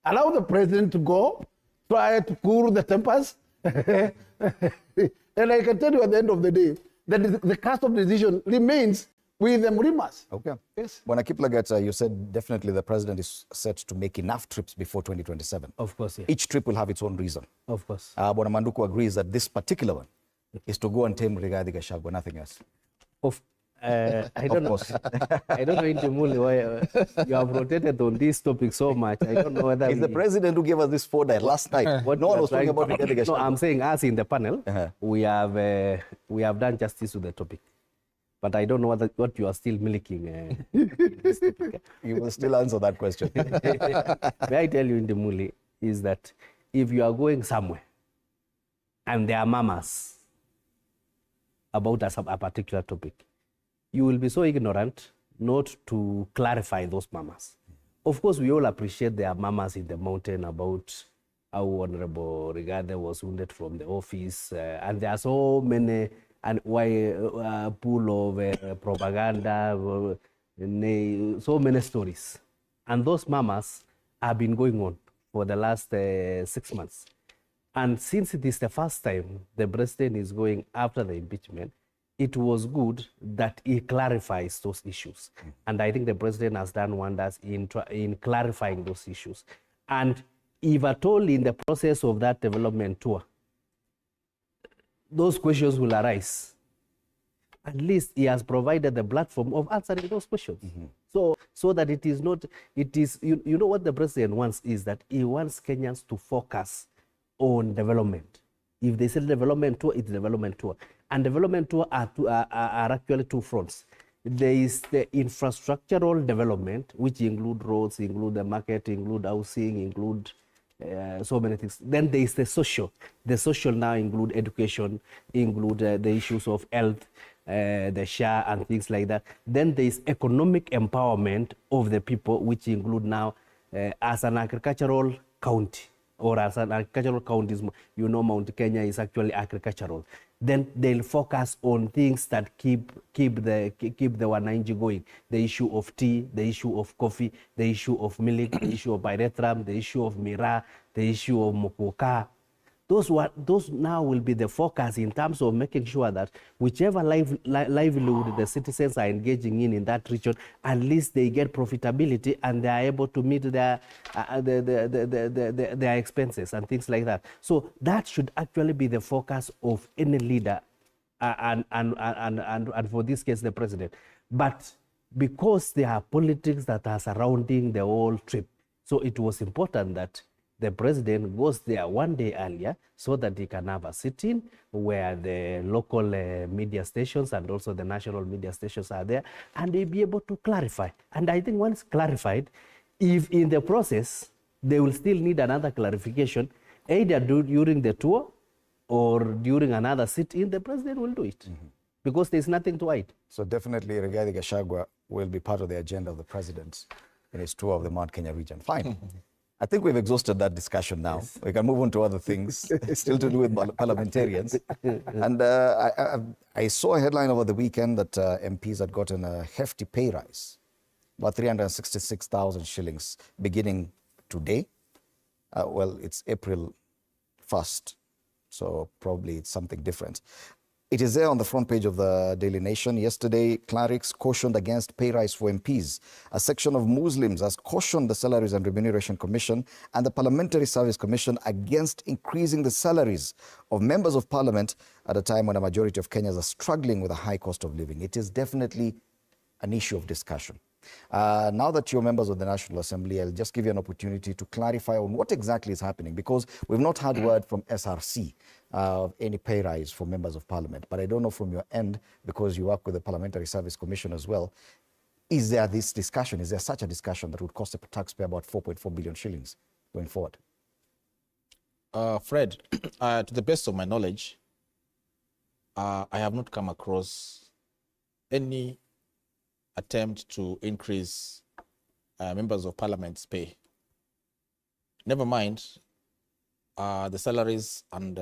Allow the president to go, try to cool the tempers. And I can tell you at the end of the day that the cast of decision remains with the Mulimas. Okay. Yes. Bwana Kiplagat, you said definitely the president is set to make enough trips before 2027. Of course, yeah. Each trip will have its own reason. Of course. Bwana Manduku agrees that this particular one is to go and tame Rigathi Gachagua, nothing else. I don't know. I don't know, Intimuli, why you have rotated on this topic so much. I don't know whether it's the president who gave us this fortnight last night. No one was talking about Rigathi Gachagua. No, I'm saying us in the panel, we have done justice to the topic. But I don't know what you are still milking. This topic. You will still answer that question. May I tell you, Intimuli, is that if you are going somewhere and there are mamas about a particular topic, you will be so ignorant not to clarify those mamas. Of course, we all appreciate there are mamas in the mountain about how Honorable Rigathi was wounded from the office, and there are so many, and why pool of propaganda, so many stories. And those mamas have been going on for the last 6 months. And since it is the first time the president is going after the impeachment, it was good that he clarifies those issues. And I think the president has done wonders in clarifying those issues. And if at all in the process of that development tour, those questions will arise, at least he has provided the platform of answering those questions. So that it is not, you know what the president wants is that he wants Kenyans to focus on development. If they say development tour, it's development tour. And development tour are actually two fronts. There is the infrastructural development, which include roads, include the market, include housing, include so many things. Then there is the social. The social now include education, include the issues of health, the SHA and things like that. Then there is economic empowerment of the people, which include now as an agricultural county, or as an agricultural county, you know, Mount Kenya is actually agricultural. Then they'll focus on things that keep the wananchi going. The issue of tea, the issue of coffee, the issue of milk, the issue of pyrethrum, the issue of miraa, the issue of mokoka. Those now will be the focus in terms of making sure that whichever livelihood the citizens are engaging in that region, at least they get profitability and they are able to meet their expenses and things like that. So that should actually be the focus of any leader, and for this case, the president. But because there are politics that are surrounding the whole trip, so it was important that the president goes there 1 day earlier so that he can have a sit-in where the local media stations and also the national media stations are there, and they'll be able to clarify. And I think once clarified, if in the process they will still need another clarification, either during the tour or during another sit-in, the president will do it. Because there's nothing to hide. So definitely Rigathi Gachagua will be part of the agenda of the president in his tour of the Mount Kenya region. Fine. I think we've exhausted that discussion now. Yes. We can move on to other things, still to do with parliamentarians. And I saw a headline over the weekend that MPs had gotten a hefty pay rise, about 366,000 shillings, beginning today. Well, it's April 1st, so probably it's something different. It is there on the front page of the Daily Nation. Yesterday, clerics cautioned against pay rise for MPs. A section of Muslims has cautioned the Salaries and Remuneration Commission and the Parliamentary Service Commission against increasing the salaries of members of parliament at a time when a majority of Kenyans are struggling with a high cost of living. It is definitely an issue of discussion. Now that you're members of the National Assembly, I'll just give you an opportunity to clarify on what exactly is happening, because we've not had word from SRC of any pay rise for members of parliament. But I don't know from your end, because you work with the Parliamentary Service Commission as well, is there this discussion, is there such a discussion that would cost the taxpayer about 4.4 billion shillings going forward? Fred, to the best of my knowledge, I have not come across any attempt to increase members of parliament's pay. Never mind the Salaries and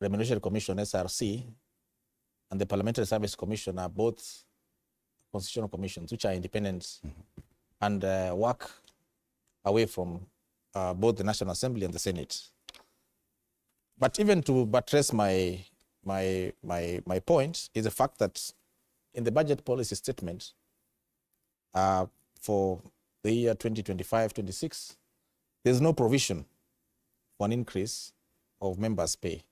Remuneration Commission, SRC, and the Parliamentary Service Commission are both constitutional commissions, which are independent and work away from both the National Assembly and the Senate. But even to buttress my point is the fact that in the budget policy statement for the year 2025-26, there's no provision for an increase of members' pay.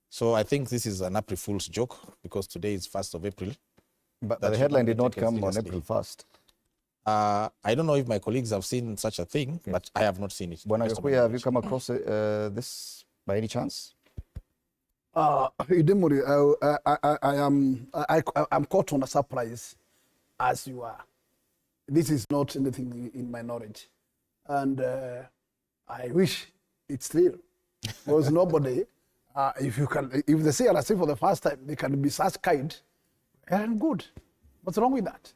So I think this is an April Fool's joke, because today is 1st of April. But the headline did not come on April 1st. I don't know if my colleagues have seen such a thing, but I have not seen it. Bwana Gachagua, have you come across this by any chance? Idemuri, I'm caught on a surprise, as you are. This is not anything in my knowledge. And I wish it's real. Because nobody, if they say RSC for the first time, they can be such kind and good. What's wrong with that?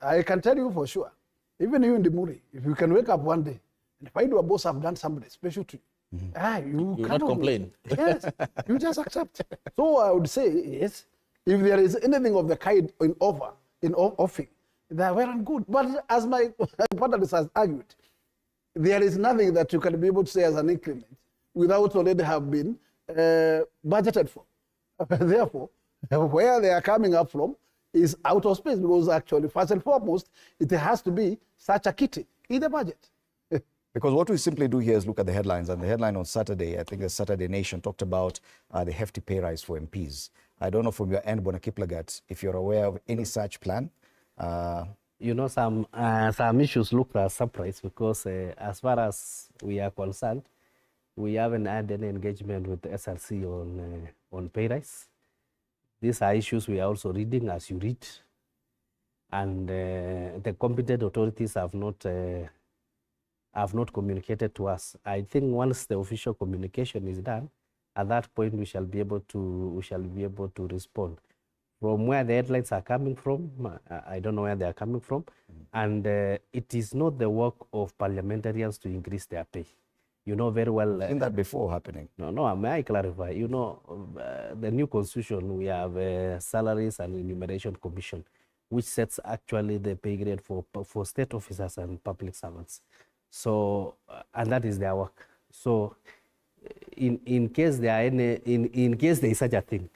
I can tell you for sure, even you in the Muri, if you can wake up one day and find your boss have done something special to you, you not complain. Yes, you just accept. So I would say, yes, if there is anything of the kind in offering, they are well and good. But as my partner has argued, there is nothing that you can be able to say as an increment without already have been budgeted for. Therefore, where they are coming up from is out of space, because actually, first and foremost, it has to be such a kitty in the budget. Because what we simply do here is look at the headlines, and the headline on Saturday, I think the Saturday Nation talked about the hefty pay rise for MPs. I don't know from your end, Bwana Kiplagat, if you're aware of any such plan. You know, some issues look as surprise, because as far as we are concerned, we haven't had any engagement with the SRC on pay rise. These are issues we are also reading as you read, and the competent authorities have not communicated to us. I think once the official communication is done, at that point we shall be able to respond. From where the headlines are coming from, I don't know where they are coming from, and it is not the work of parliamentarians to increase their pay. You know very well. Isn't that before happening? No, may I clarify? You know, the new constitution, we have a Salaries and Remuneration Commission, which sets actually the pay grade for state officers and public servants. So, and that is their work. So, in case there are in case there is such a thing,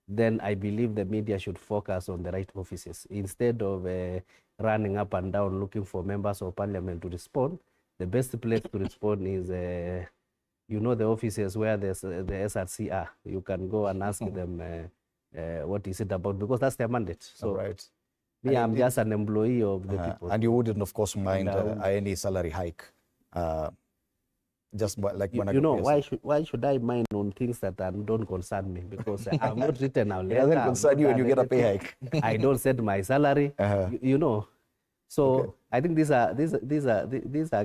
then I believe the media should focus on the right offices instead of running up and down looking for members of parliament to respond. The best place to respond is, you know, the offices where the SRC are. You can go and ask them what is it about, because that's their mandate. So, right. Me, I'm just an employee of the people. And you wouldn't, of course, mind any salary hike Just like you know, why should I mind on things that don't concern me? Because I've not written a letter. It doesn't concern you when you get a pay hike. I don't set my salary. You know, so I think these are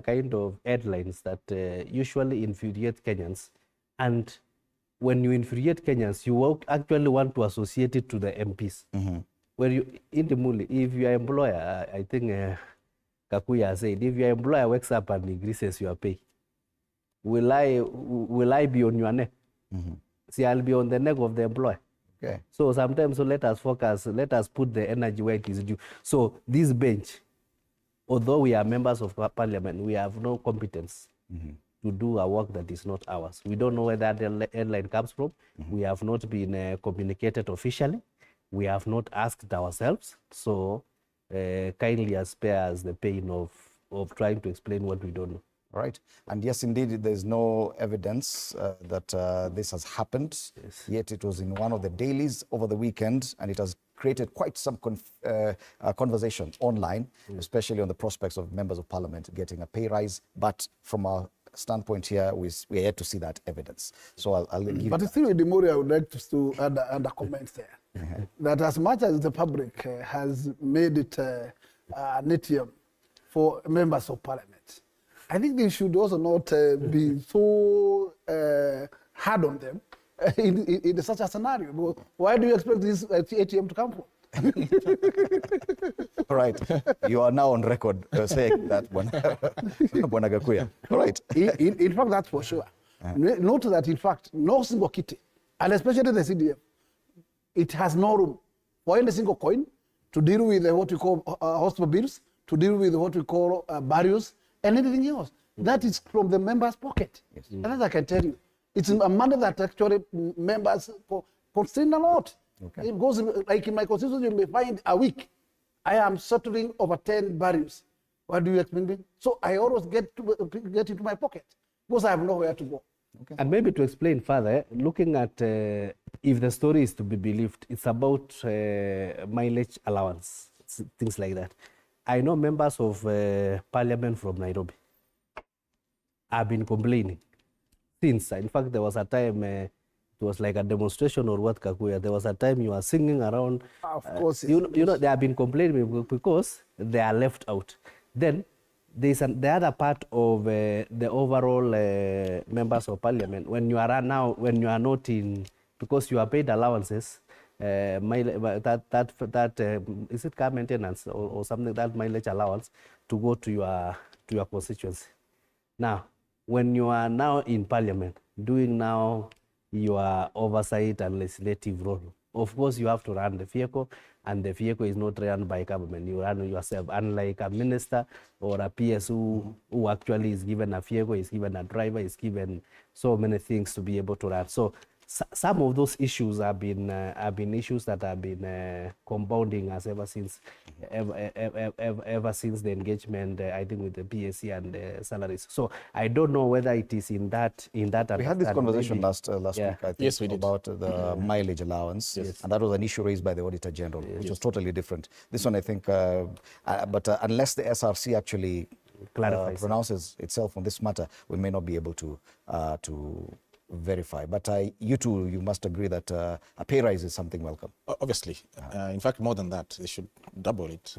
kind of headlines that usually infuriate Kenyans, and when you infuriate Kenyans, you actually want to associate it to the MPs. Where you in the Muli, if your employer, I think Kakuya said, if your employer wakes up and increases your pay, will I be on your neck? See, I'll be on the neck of the employer. Okay. So sometimes, let us focus, let us put the energy where it is due. So this bench, although we are members of parliament, we have no competence to do a work that is not ours. We don't know where that headline comes from. We have not been communicated officially. We have not asked ourselves. So kindly spare us the pain of trying to explain what we don't know. Right. And yes, indeed, there's no evidence that this has happened. Yes. Yet it was in one of the dailies over the weekend, and it has created quite some conversation online, especially on the prospects of members of parliament getting a pay rise. But from our standpoint here, we are yet to see that evidence. So I'll give But still, with the Mori, I would like to add a comment there. That as much as the public has made it an ATM for members of parliament, I think they should also not be so hard on them in such a scenario. Why do you expect this ATM to come from? All right. You are now on record saying that, Bwana Gakuya. All right. In fact, that's for sure. Note that, in fact, no single kitty, and especially the CDF, it has no room for any single coin to deal with what we call hospital bills, to deal with what we call barriers, and anything else. That is from the members' pocket. Yes. And as I can tell you, it's a money that actually members constrain a lot. Okay. It goes, like in my constituency, you may find a week, I am settling over 10 barriers. What do you expect me? So I always get into my pocket because I have nowhere to go. Okay. And maybe to explain further, looking at if the story is to be believed, it's about mileage allowance, things like that. I know members of parliament from Nairobi have been complaining since. In fact, there was a time, it was like a demonstration or what, Kakuya. There was a time you were singing around. Of course. You know, they have been complaining because they are left out. Then there's the other part of the overall members of parliament. When you are not in, because you are paid allowances, is it car maintenance or something, that mileage allowance to go to your constituency. Now, when you are now in parliament, doing now your oversight and legislative role, of course you have to run the vehicle, and the vehicle is not run by government. You run yourself, unlike a minister or a PS who actually is given a vehicle, is given a driver, is given so many things to be able to run. So some of those issues have been issues that have been compounding us ever since the engagement, I think, with the PSC and the salaries. So I don't know whether it is in that. We had this conversation last week, I think, yes, we did, about the mileage allowance, and that was an issue raised by the Auditor General, which was totally different. This one, I think, but unless the SRC actually pronounces itself on this matter, we may not be able to verify. But you two, you must agree that a pay rise is something welcome. Obviously. In fact, more than that, they should double it.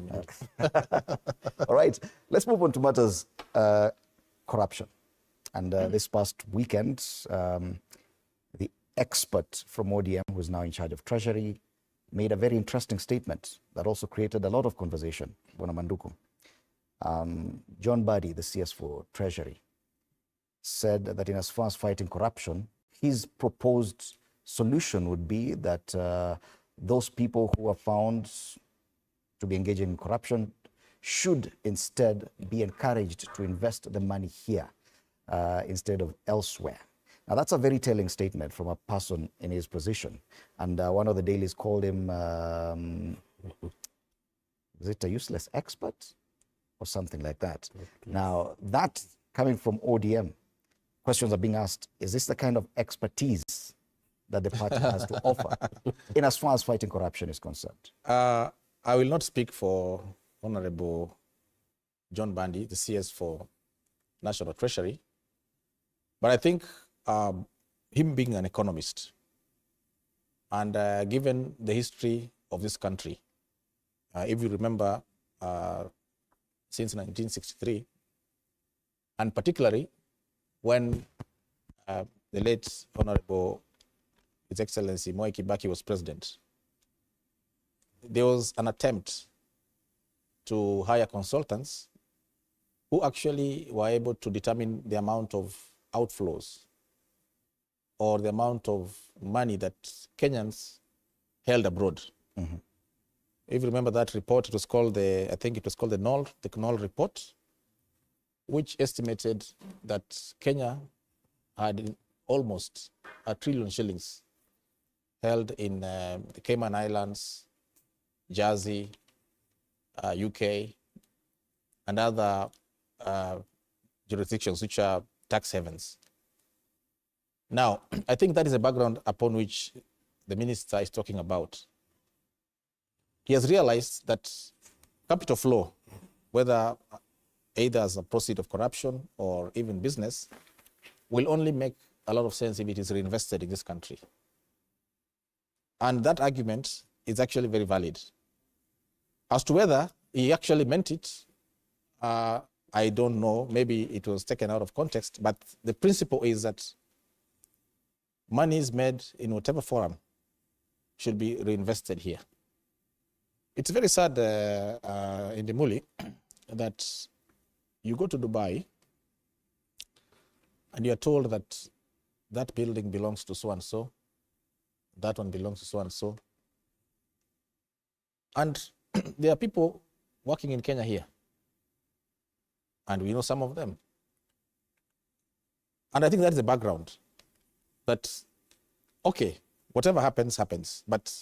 All right. Let's move on to matters corruption. And this past weekend, the expert from ODM, who is now in charge of Treasury, made a very interesting statement that also created a lot of conversation. Bwana Manduku. John Badi, the CS for Treasury, said that in as far as fighting corruption, his proposed solution would be that those people who are found to be engaging in corruption should instead be encouraged to invest the money here instead of elsewhere. Now, that's a very telling statement from a person in his position. And one of the dailies called him, is it a useless expert or something like that? Now, that coming from ODM, questions are being asked, is this the kind of expertise that the party has to offer in as far as fighting corruption is concerned? I will not speak for Honorable John Bandi, the CS for national treasury. But I think him being an economist, and given the history of this country, if you remember, since 1963, and particularly when the late Honorable His Excellency Mwai Kibaki was president, there was an attempt to hire consultants who actually were able to determine the amount of outflows or the amount of money that Kenyans held abroad. Mm-hmm. If you remember that report, it was called I think it was called the Knoll report, which estimated that Kenya had almost $1 trillion shillings held in the Cayman Islands, Jersey, UK, and other jurisdictions which are tax havens. Now, I think that is a background upon which the minister is talking about. He has realized that capital flow, whether either as a proceed of corruption or even business, will only make a lot of sense if it is reinvested in this country. And that argument is actually very valid. As to whether he actually meant it, I don't know. Maybe it was taken out of context, but the principle is that money is made in whatever forum should be reinvested here. It's very sad in the Muli that you go to Dubai and you're told that that building belongs to so-and-so, that one belongs to so-and-so. And there are people working in Kenya here, and we know some of them. And I think that's the background, that, okay, whatever happens, happens, but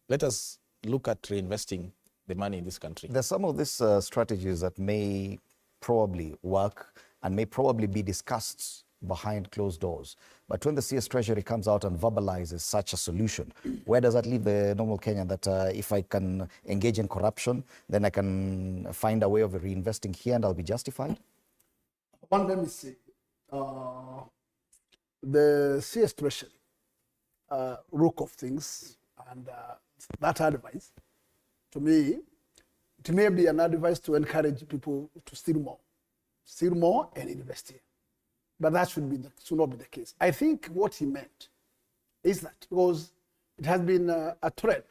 let us look at reinvesting the money in this country. There's some of these strategies that may probably work and may probably be discussed behind closed doors. But when the CS Treasury comes out and verbalizes such a solution, where does that leave the normal Kenyan that if I can engage in corruption, then I can find a way of reinvesting here and I'll be justified? One, let me see. The CS Treasury look of things and that advice, to me, it may be an advice to encourage people to steal more and invest here. But that should not be the case. I think what he meant is that, because it has been a thread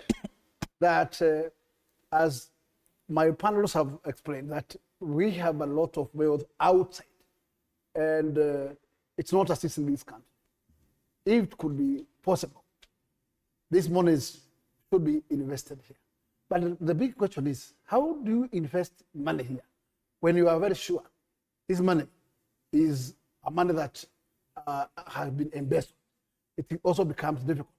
that, as my panelists have explained, that we have a lot of wealth outside, and it's not assisting this country. If it could be possible, these monies should be invested here. But the big question is, how do you invest money here when you are very sure this money is a money that has been embezzled? It also becomes difficult.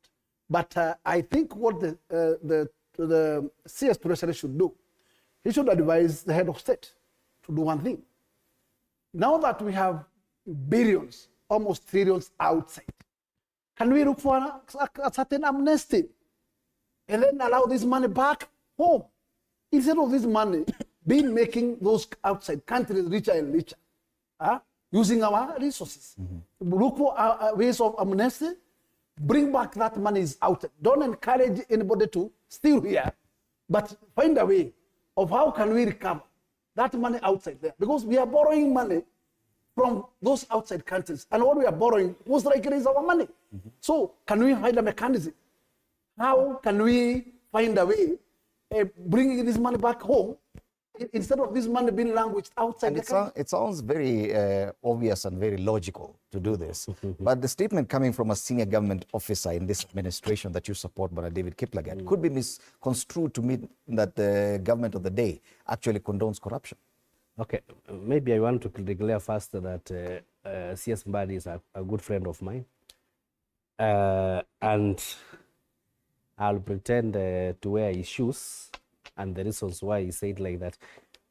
But I think what the CS Treasury should do, he should advise the head of state to do one thing. Now that we have billions, almost trillions outside, can we look for a certain amnesty and then allow this money back home? Instead of this money being making those outside countries richer and richer, using our resources. Mm-hmm. Look for ways of amnesty, bring back that money is outside. Don't encourage anybody to steal here, but find a way of how can we recover that money outside there. Because we are borrowing money from those outside countries, and what we are borrowing most likely is our money. Mm-hmm. So can we find a mechanism? How can we find a way bringing this money back home instead of this money being languished outside the country? It sounds very obvious and very logical to do this. But the statement coming from a senior government officer in this administration that you support, Bwana David Kiplagat, could be misconstrued to mean that the government of the day actually condones corruption. Okay, maybe I want to declare first that CS Mbadi is a good friend of mine. And I'll pretend to wear his shoes, and the reasons why he said like that.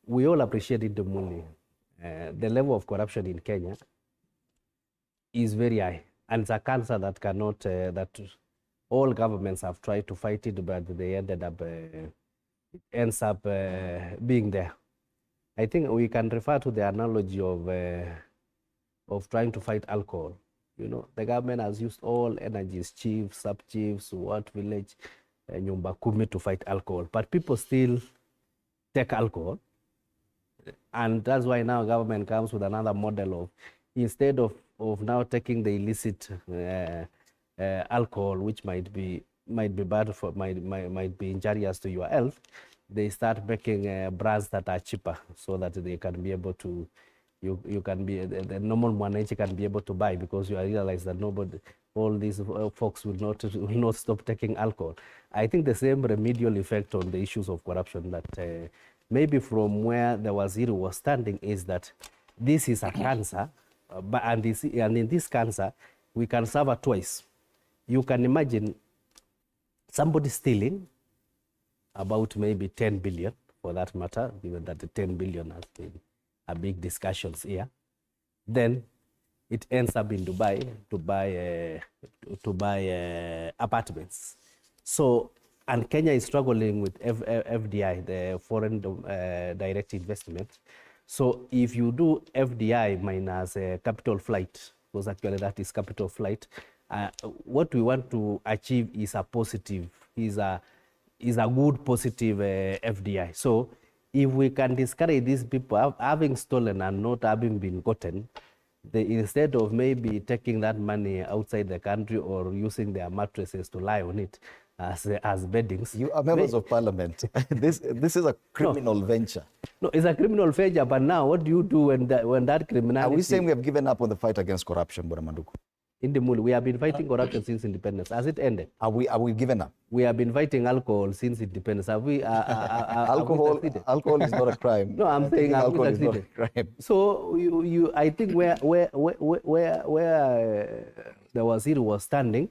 We all appreciate it, the level of corruption in Kenya is very high, and it's a cancer that cannot, that all governments have tried to fight it, but they ended up, it ends up being there. I think we can refer to the analogy of trying to fight alcohol. You know, the government has used all energies, chiefs, sub-chiefs, what village, Nyumba Kumi to fight alcohol. But people still take alcohol. And that's why now government comes with another model of, instead of now taking the illicit alcohol, which might be bad for, might be injurious to your health, they start making brands that are cheaper so that they can be able to, you can be, the normal mwananchi can be able to buy, because you realize that all these folks will not stop taking alcohol. I think the same remedial effect on the issues of corruption that maybe from where the Waziri was standing is that this is a cancer, and in this cancer, we can suffer twice. You can imagine somebody stealing about maybe 10 billion, for that matter, given that the 10 billion has been a big discussions here. Then it ends up in Dubai to buy apartments. So, and Kenya is struggling with FDI, the foreign direct investment. So if you do FDI minus capital flight, because actually that is capital flight, what we want to achieve is a positive, is a good positive FDI. So if we can discourage these people having stolen and not having been gotten, instead of maybe taking that money outside the country or using their mattresses to lie on it as beddings. You are members of parliament. This is a criminal venture. No, it's a criminal venture, but now what do you do when that criminality... Are we saying we have given up on the fight against corruption, Bwana Manduku? In the mood, we have been fighting corruption since independence. Has it ended? Are we given up? We have been fighting alcohol since independence. Have we? Alcohol is not a crime. No, I'm saying alcohol is not a crime. So I think where the Waziri was standing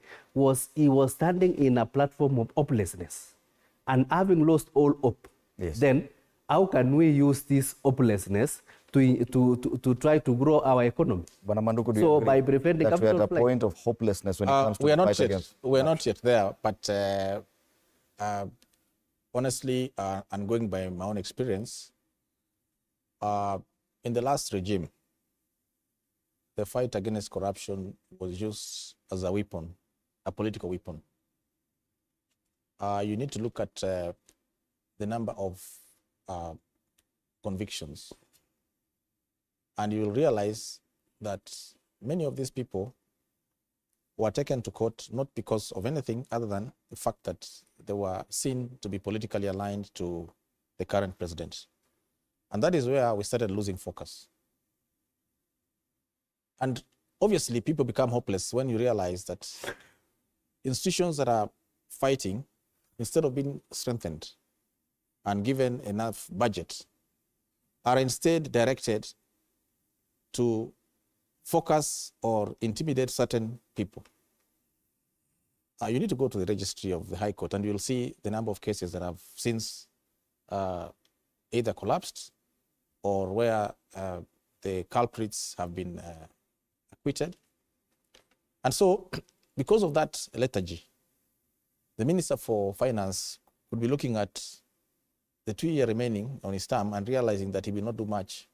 he was standing in a platform of hopelessness, and having lost all hope. Yes. Then how can we use this hopelessness to try to grow our economy? Manduku, so by preventing that we're at a point of hopelessness when it comes to the fight against... We are not yet there, but honestly, and going by my own experience, in the last regime, the fight against corruption was used as a weapon, a political weapon. You need to look at the number of convictions, and you will realize that many of these people were taken to court not because of anything other than the fact that they were seen to be politically aligned to the current president. And that is where we started losing focus. And obviously, people become hopeless when you realize that institutions that are fighting, instead of being strengthened and given enough budget, are instead directed to focus or intimidate certain people. You need to go to the registry of the High Court and you'll see the number of cases that have since either collapsed or where the culprits have been acquitted. And so, because of that lethargy, the Minister for Finance could be looking at the 2 year remaining on his term and realizing that he will not do much.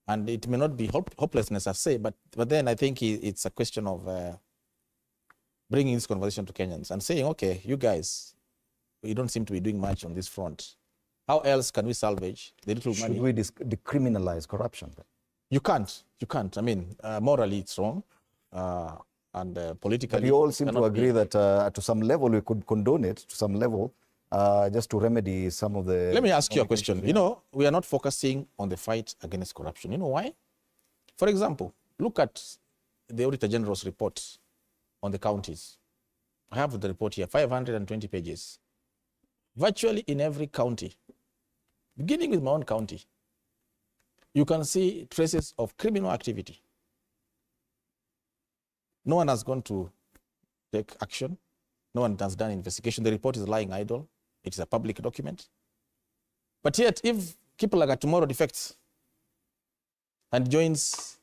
And it may not be hopelessness, I say, but then I think it's a question of bringing this conversation to Kenyans and saying, okay, you guys, you don't seem to be doing much on this front. How else can we salvage the little money? Should we decriminalize corruption? You can't. I mean, morally it's wrong, and politically... But you all seem to agree that to some level we could condone it, to some level, just to remedy some of the... Let me ask you a question. You know, we are not focusing on the fight against corruption. You know why? For example, look at the Auditor General's report on the counties. I have the report here, 520 pages. Virtually in every county, beginning with my own county, you can see traces of criminal activity. No one has gone to take action. No one has done investigation. The report is lying idle. It is a public document. But yet, if Kipulaga tomorrow defects and joins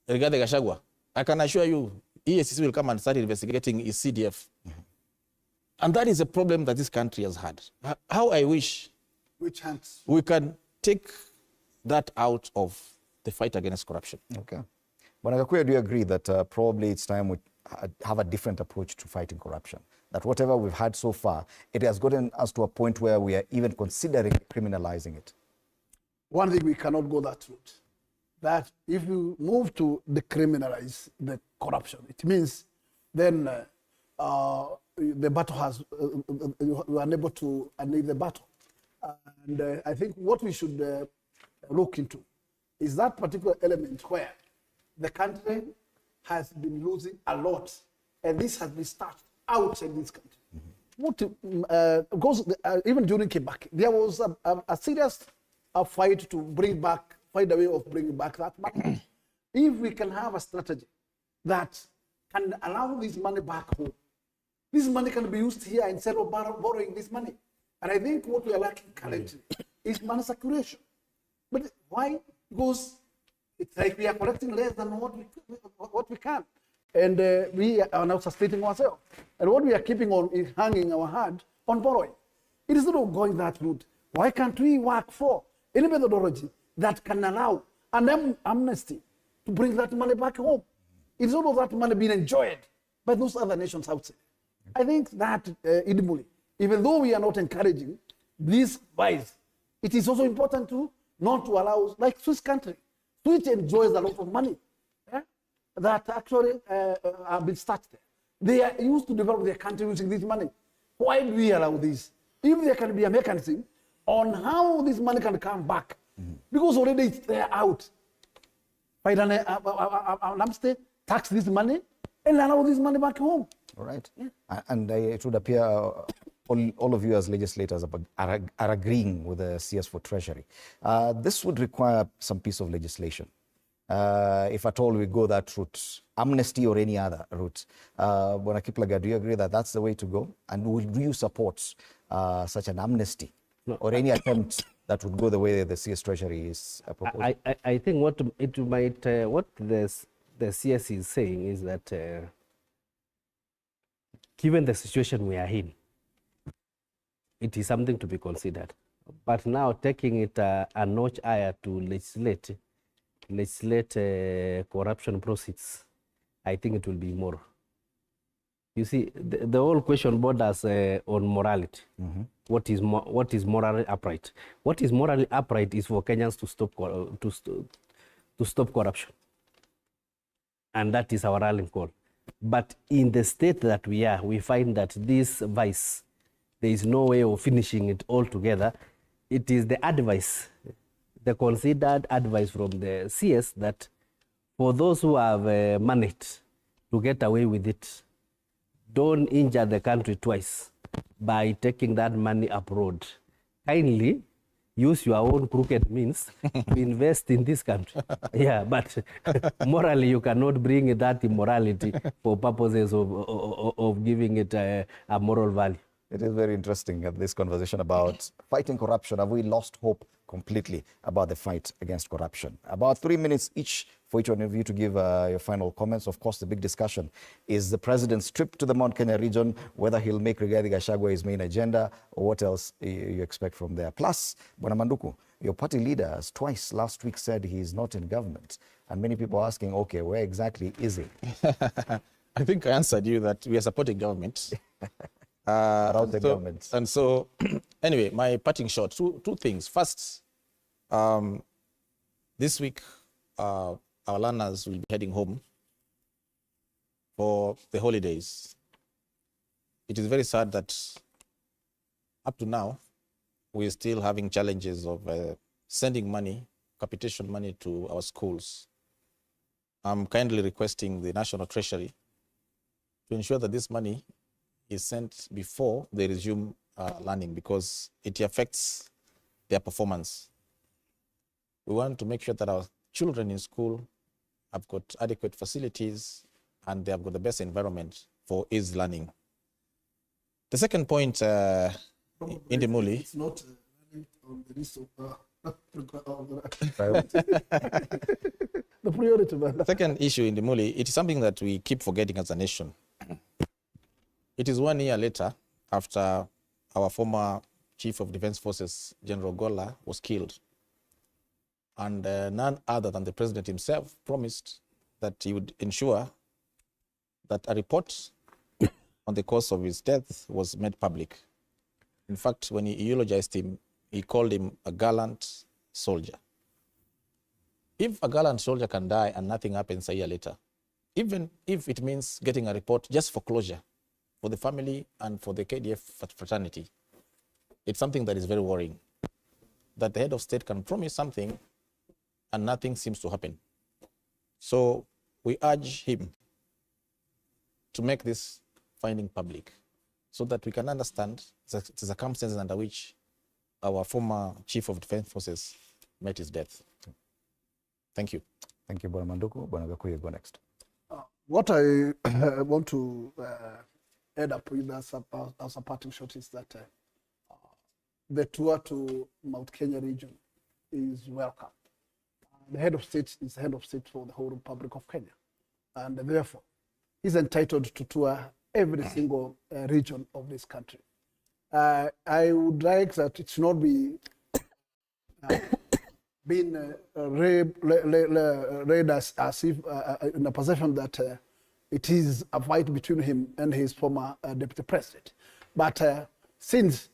Rigathi Gachagua, I can assure you, EACC will come and start investigating his CDF. Mm-hmm. And that is a problem that this country has had. How I wish we can take that out of the fight against corruption. Okay. But Gakuya, do you agree that probably it's time we have a different approach to fighting corruption? That whatever we've had so far, it has gotten us to a point where we are even considering criminalizing it? One thing, we cannot go that route. That if you move to decriminalize the corruption, it means then the battle has, we are unable to end the battle. And I think what we should look into is that particular element where the country has been losing a lot, and this has been started outside this country. Because even during Kibaki, there was a serious fight to find a way of bringing back that money. If we can have a strategy that can allow this money back home, this money can be used here instead of borrowing this money. And I think what we are lacking currently is money circulation. But why? Because it's like we are collecting less than what we can. And we are now sustaining ourselves. And what we are keeping on is hanging our hand on borrowing. It is not going that route. Why can't we work for any methodology that can allow an amnesty to bring that money back home? It's not all that money being enjoyed by those other nations outside. I think that, Idimuli, even though we are not encouraging this vice, it is also important to not to allow, like Swiss country, which enjoys a lot of money, that actually have been started there. They are used to develop their country using this money. Why do we allow this? If there can be a mechanism on how this money can come back, because already it's there out. Find an amnesty, tax this money, and allow this money back home. All right. Yeah. And it would appear all of you as legislators are agreeing with the CS for Treasury. This would require some piece of legislation. If at all we go that route, amnesty or any other route. Bwana Kiplagat, do you agree that that's the way to go? And will you support such an amnesty or any attempt that would go the way the CS Treasury is proposing? I think what the CS is saying is that given the situation we are in, it is something to be considered. But now taking it a notch higher to legislate corruption proceeds, I think it will be more. You see, the whole question borders on morality. What is morally upright? What is morally upright is for Kenyans to stop corruption, and that is our rallying call. But in the state that we are, we find that this vice, there is no way of finishing it all together. It is the advice, the considered advice from the CS that for those who have managed to get away with it, don't injure the country twice by taking that money abroad. Kindly use your own crooked means to invest in this country. Yeah, but morally you cannot bring that immorality for purposes of giving it a moral value. It is very interesting, this conversation about fighting corruption. Have we lost hope completely about the fight against corruption? About 3 minutes each for each one of you to give your final comments. Of course, the big discussion is the president's trip to the Mount Kenya region, whether he'll make Rigathi Gachagua his main agenda or what else you expect from there. Plus, Bwana Manduku, your party leader has twice last week said he's not in government. And many people are asking, okay, where exactly is he? I think I answered you that we are supporting government. Around the government. And so, anyway, my parting shot, two things. First, this week, our learners will be heading home for the holidays. It is very sad that up to now, we're still having challenges of sending money, capitation money to our schools. I'm kindly requesting the National Treasury to ensure that this money is sent before they resume learning, because it affects their performance. We want to make sure that our children in school have got adequate facilities and they have got the best environment for easy learning. The second point, in the Muli. It's not on the list of the priority. The second issue in the Muli, it is something that we keep forgetting as a nation. It is 1 year later after our former Chief of Defense Forces, General Gola, was killed. And none other than the president himself promised that he would ensure that a report on the cause of his death was made public. In fact, when he eulogized him, he called him a gallant soldier. If a gallant soldier can die and nothing happens a year later, even if it means getting a report just for closure, for the family and for the KDF fraternity, it's something that is very worrying, that the head of state can promise something and nothing seems to happen. So we urge him to make this finding public so that we can understand the circumstances under which our former Chief of Defense Forces met his death. Thank you. Thank you, Bwana Manduku. Bwana Gakuya, go next. What I want to add up with as a parting shot is that the tour to Mount Kenya region is welcome. The head of state is the head of state for the whole Republic of Kenya. And therefore, he's entitled to tour every single region of this country. I would like that it should not be being read as if in a perception that it is a fight between him and his former deputy president. But since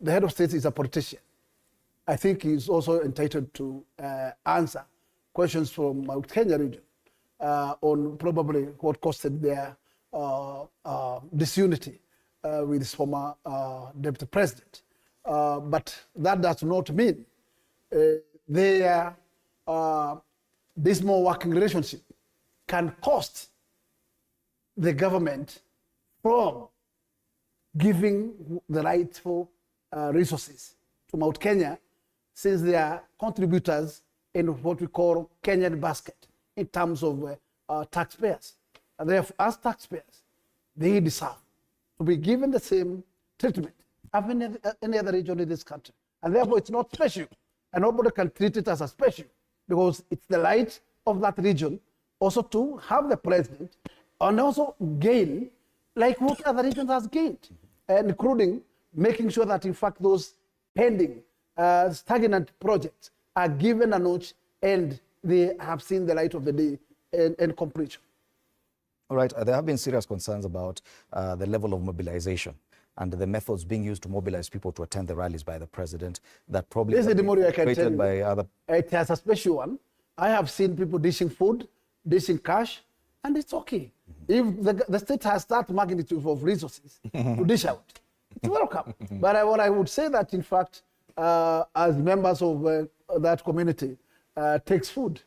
the head of state is a politician, I think he's also entitled to answer questions from Mount Kenya region on probably what costed their disunity with his former deputy president. But that does not mean their dismal working relationship can cost the government from giving the rightful resources to Mount Kenya, since they are contributors in what we call Kenyan basket in terms of taxpayers. And therefore, as taxpayers, they deserve to be given the same treatment as any other region in this country. And therefore, it's not special. And nobody can treat it as a special, because it's the right of that region also to have the president and also gain like what other regions has gained, including making sure that, in fact, those pending stagnant projects are given a notch and they have seen the light of the day and completion. All right, there have been serious concerns about the level of mobilization and the methods being used to mobilize people to attend the rallies by the president that probably This is the more I can tell you. by other. It has a special one. I have seen people dishing food, dishing cash, and it's okay. If the state has that magnitude of resources to dish out, it's welcome. But what I would say that, in fact, as members of that community, takes food,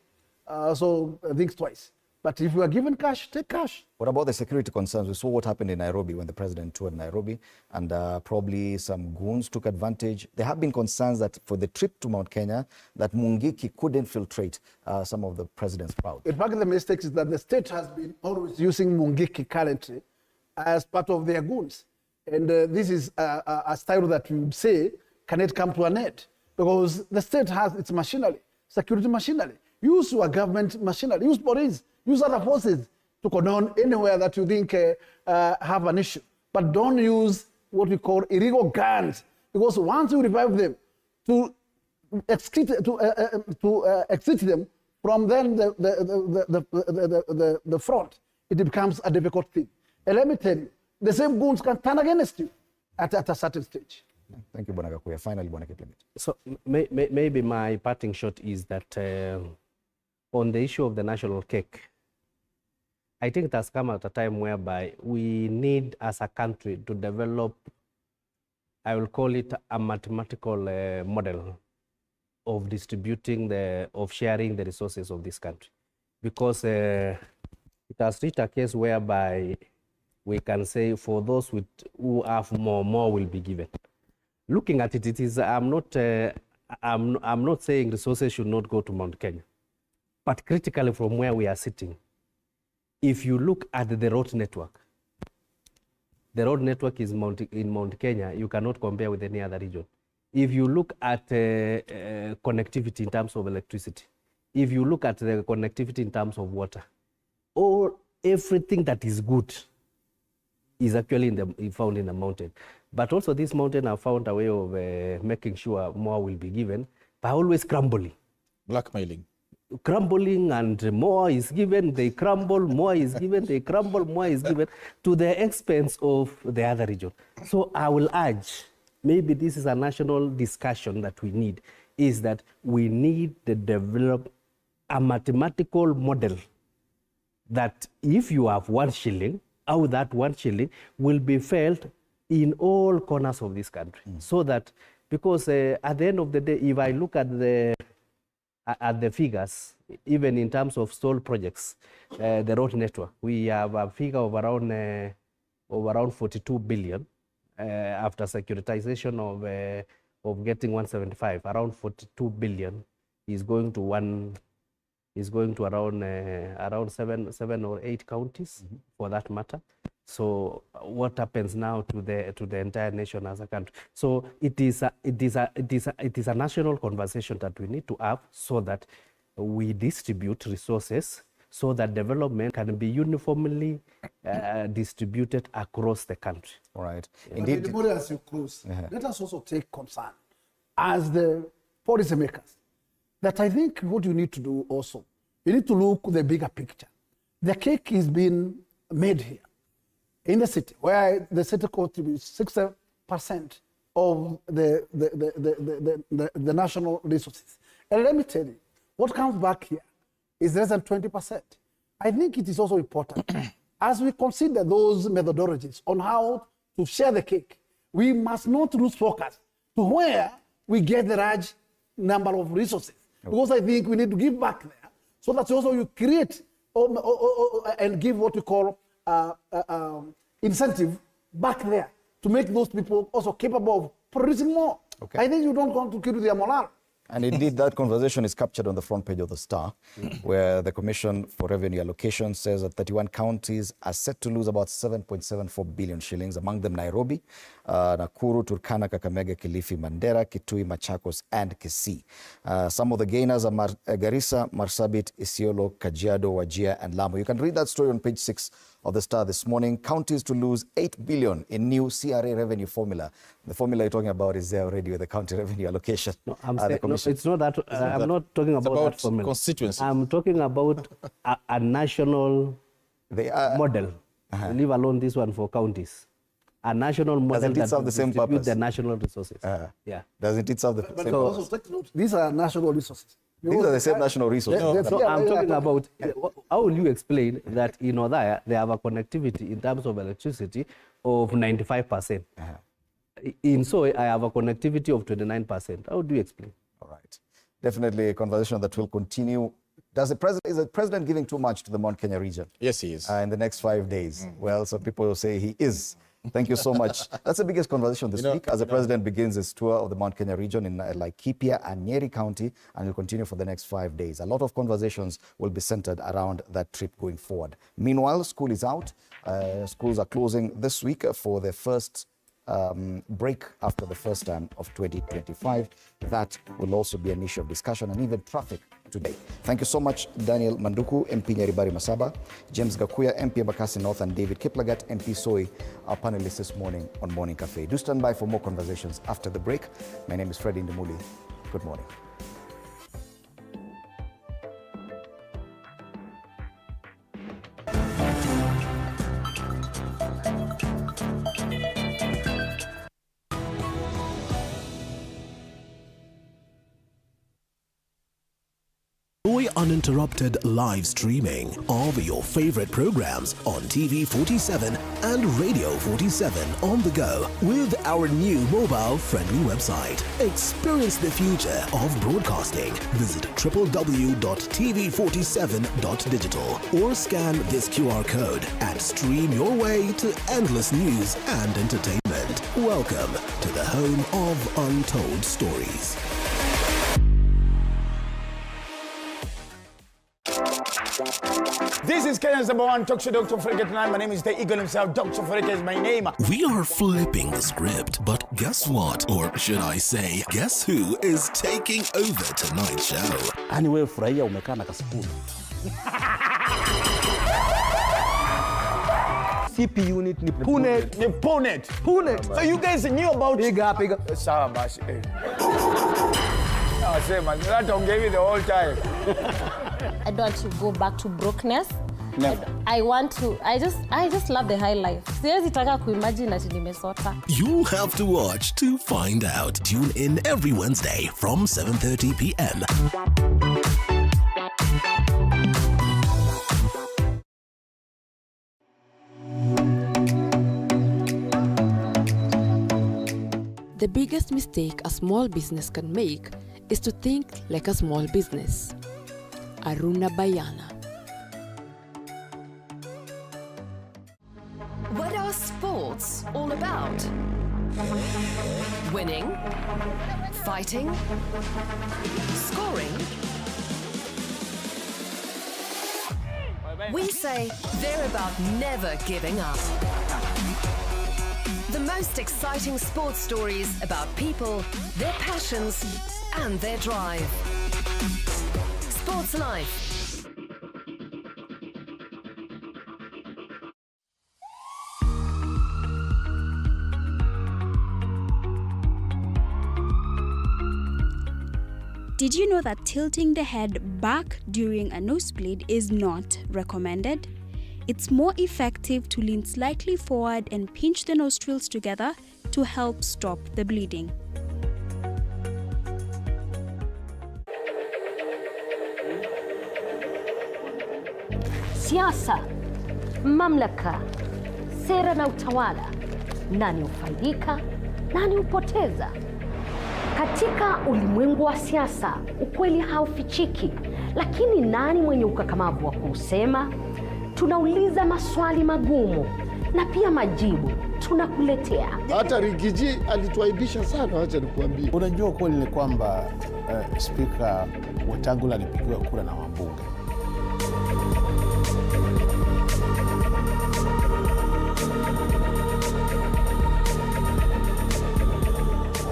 so think twice. But if you are given cash, take cash. What about the security concerns? We saw what happened in Nairobi when the president toured Nairobi, and probably some goons took advantage. There have been concerns that for the trip to Mount Kenya, that Mungiki could infiltrate some of the president's crowd. In fact, the mistake is that the state has been always using Mungiki currently as part of their goons. And this is a style that we would say, can it come to an end? Because the state has its machinery, security machinery. Use your government machinery, use police, use other forces to condone anywhere that you think have an issue. But don't use what we call illegal guns, because once you revive them, to exit them from then the front, it becomes a difficult thing. And let me tell you, the same goons can turn against you at a certain stage. Thank you, Bwana Gakuya. Finally, Bwana Kiplimit. So maybe my parting shot is that on the issue of the national cake, I think it has come at a time whereby we need, as a country, to develop, I will call it a mathematical model of distributing of sharing the resources of this country. Because it has reached a case whereby we can say for those who have more will be given. Looking at it, I'm not saying resources should not go to Mount Kenya, but critically from where we are sitting, if you look at the road network is in Mount Kenya, you cannot compare with any other region. If you look at connectivity in terms of electricity, if you look at the connectivity in terms of water, everything that is good is actually found in the mountain. But also this mountain have found a way of making sure more will be given by always crumbling. Blackmailing. Crumbling, and more is given, they crumble, more is given, they crumble, more is given, to the expense of the other region. So I will urge, maybe this is a national discussion that we need, is that we need to develop a mathematical model that if you have 1 shilling, how that 1 shilling will be felt in all corners of this country. So that, because at the end of the day, if I look at the figures, even in terms of stalled projects, the road network, we have a figure of around 42 billion after securitization of getting 175. Around 42 billion is going to around seven or 8 counties, for that matter. So what happens now to the entire nation as a country? So it is a national conversation that we need to have, so that we distribute resources, so that development can be uniformly distributed across the country. All right. Indeed. As you close, let us also take concern as the policymakers that I think what you need to do also, you need to look at the bigger picture. The cake is being made here in the city, where the city contributes 60% of the national resources. And let me tell you, what comes back here is less than 20%. I think it is also important, as we consider those methodologies on how to share the cake, we must not lose focus to where we get the large number of resources. Because I think we need to give back there, so that also you create and give what we call incentive back there to make those people also capable of producing more. Okay. I think you don't want to kill their morale. And indeed, that conversation is captured on the front page of the Star, where the Commission for Revenue Allocation says that 31 counties are set to lose about 7.74 billion shillings, among them Nairobi, Nakuru, Turkana, Kakamega, Kilifi, Mandera, Kitui, Machakos, and Kisii. Some of the gainers are Garissa, Marsabit, Isiolo, Kajiado, Wajir, and Lamu. You can read that story on page 6 of the Star this morning. Counties to lose 8 billion in new CRA revenue formula. The formula you're talking about is there already with the county revenue allocation. No, it's not that. I'm not talking about that formula. Constituency. I'm talking about a national model. Leave alone this one for counties. A national model that serve the same purpose? The national resources. Yeah. Doesn't it serve the same purpose? These are national resources. These are the same national resources. No, I'm talking about, how will you explain that in Odaya, they have a connectivity in terms of electricity of 95%. In Soy, I have a connectivity of 29%. How do you explain? All right. Definitely a conversation that will continue. Is the president giving too much to the Mount Kenya region? Yes, he is. In the next 5 days. Well, some people will say he is. Thank you so much. That's the biggest conversation this week as the president begins his tour of the Mount Kenya region in Laikipia and Nyeri County, and will continue for the next 5 days. A lot of conversations will be centered around that trip going forward. Meanwhile, school is out. Schools are closing this week for their first break after the first term of 2025. That will also be an issue of discussion, and even traffic today. Thank you so much, Daniel Manduku, MP Nyaribari Masaba, James Gakuya, MP Embakasi North, and David Kiplagat, MP Soy, our panelists this morning on Morning Cafe. Do stand by for more conversations after the break. My name is Freddie Ndimuli. Good morning. Enjoy uninterrupted live streaming of your favorite programs on TV 47 and Radio 47 on the go with our new mobile-friendly website. Experience the future of broadcasting. Visit www.tv47.digital or scan this QR code and stream your way to endless news and entertainment. Welcome to the home of untold stories. This is Kenya's #1 talk show, Dr. Frederick tonight. My name is the Eagle himself. Dr. Frederick is my name. We are flipping the script, but guess what? Or should I say, guess who is taking over tonight's show? Anyway, furahia umekaa na kasipuni. CP unit ni Punet. Ni Punet. Punet. So you guys knew about... Piga. Sawa basi. wasema. That don't give you the whole time. I don't want to go back to brokenness. Never. I just love the high life. Siwezi taka kuimagine ati nimesota. You'll have to watch to find out. Tune in every Wednesday from 7:30 p.m. The biggest mistake a small business can make is to think like a small business. Aruna Bayana. What are sports all about? Winning? Fighting? Scoring? We say they're about never giving up. The most exciting sports stories about people, their passions, and their drive. Sports Life. Did you know that tilting the head back during a nosebleed is not recommended? It's more effective to lean slightly forward and pinch the nostrils together to help stop the bleeding. Siasa, mamlaka, sera na utawala. Nani hufaidika, nani hupoteza? Katika ulimwengu wa siasa, ukweli haufichiki, lakini nani mwenye ukakamavu wa kusema? Tunauliza maswali magumu na pia majibu tunakuletea. Hata Rigiji alituaibisha sana, acha nikuambie. Unajua kweli ni kwamba Spika Wetangula alipigiwa kura na wabunge.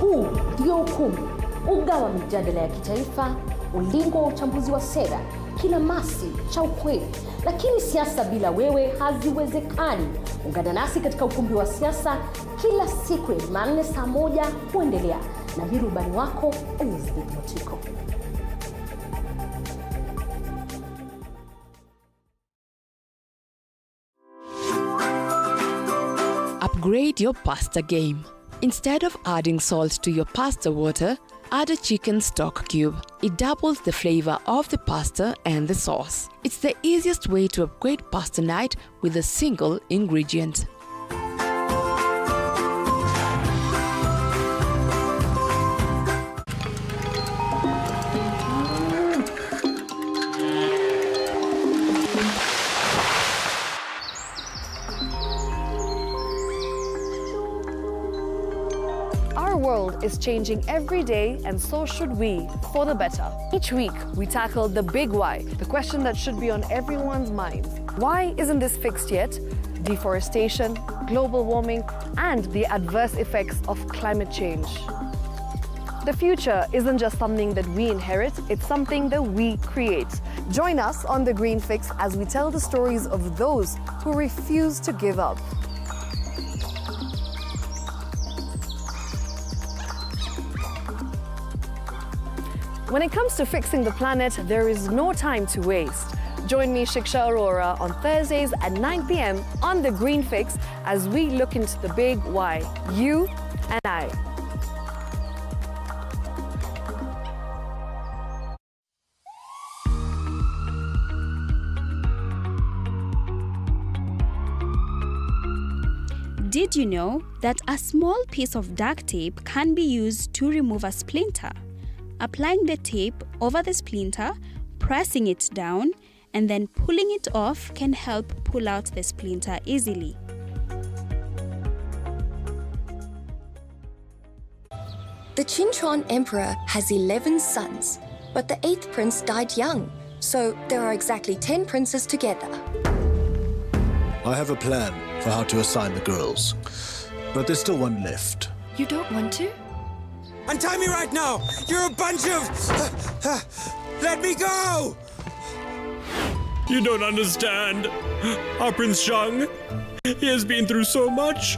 Huu ndio ukumbi, uga wa mijadala ya kitaifa, ulingo wa uchambuzi wa sera, kinamasi cha ukweli. Lakini siasa bila wewe haziwezekani. Ungana nasi katika ukumbi wa siasa kila siku ya Jumanne saa 1 kuendelea. Na mimi rubani wako Elizabeth Motiko. Upgrade your pasta game. Instead of adding salt to your pasta water, add a chicken stock cube. It doubles the flavor of the pasta and the sauce. It's the easiest way to upgrade pasta night with a single ingredient. Our world is changing every day, and so should we, for the better. Each week, we tackle the big why, the question that should be on everyone's mind. Why isn't this fixed yet? Deforestation, global warming, and the adverse effects of climate change. The future isn't just something that we inherit, it's something that we create. Join us on The Green Fix as we tell the stories of those who refuse to give up. When it comes to fixing the planet, there is no time to waste. Join me, Shiksha Arora, on Thursdays at 9 p.m. on The Green Fix as we look into the big why, you and I. Did you know that a small piece of duct tape can be used to remove a splinter? Applying the tape over the splinter, pressing it down, and then pulling it off can help pull out the splinter easily. The Chinchon Emperor has 11 sons, but the 8th prince died young, so there are exactly 10 princes together. I have a plan for how to assign the girls, but there's still one left. You don't want to? Untie me right now! You're a bunch of... Let me go! You don't understand. Our Prince Zhang, he has been through so much.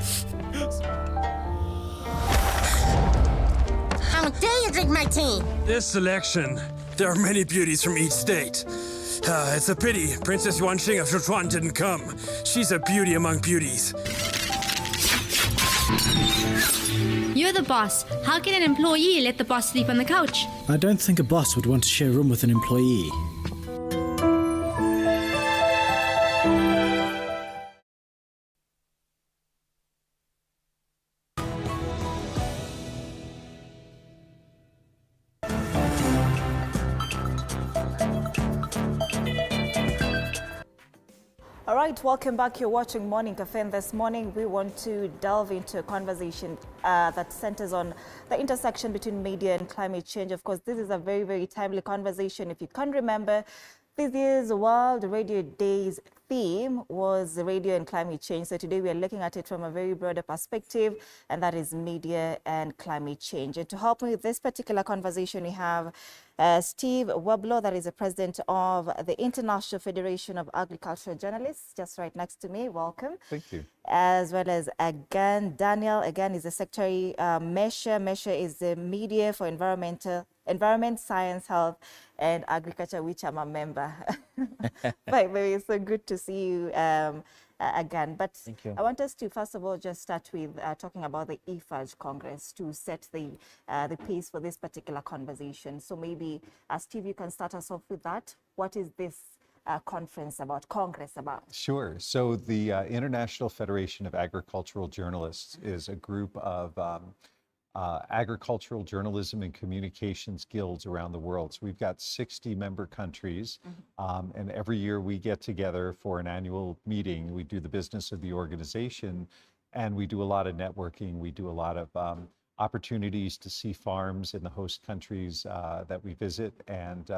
dare you drink my tea? This selection, there are many beauties from each state. It's a pity Princess Yuanxing of Sichuan didn't come. She's a beauty among beauties. You're the boss. How can an employee let the boss sleep on the couch? I don't think a boss would want to share a room with an employee. All right, welcome back. You're watching Morning Cafe, and this morning we want to delve into a conversation that centers on the intersection between media and climate change. Of course, this is a very, very timely conversation. If you can remember, this year's World Radio Day's theme was radio and climate change. So today we are looking at it from a very broader perspective, and that is media and climate change. And to help me with this particular conversation, we have Steve Weblo, that is the president of the International Federation of Agricultural Journalists, just right next to me. Welcome. Thank you. As well as Daniel, is the secretary. MESHA is the Media for Environment, Science, Health, and Agriculture, which I'm a member. But very so good to see you again. But Thank you. I want us to first of all just start with talking about the IFAJ Congress to set the pace for this particular conversation. So maybe, Steve, you can start us off with that. What is this congress about? Sure. So the International Federation of Agricultural Journalists is a group of agricultural journalism and communications guilds around the world. So we've got 60 member countries, and every year we get together for an annual meeting. We do the business of the organization, and we do a lot of networking. We do a lot of opportunities to see farms in the host countries that we visit, and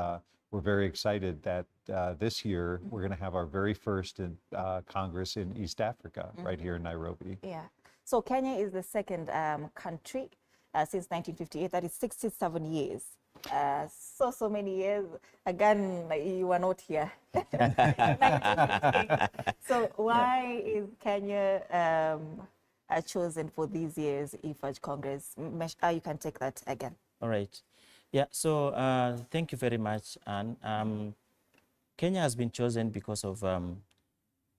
we're very excited that this year we're going to have our very first Congress in East Africa, right here in Nairobi. Yeah. So Kenya is the second country since 1958. That is 67 years. So many years. Again, you were not here. So why is Kenya chosen for these years IFAJ Congress? You can take that again. All right. Yeah, so thank you very much. And Kenya has been chosen because of,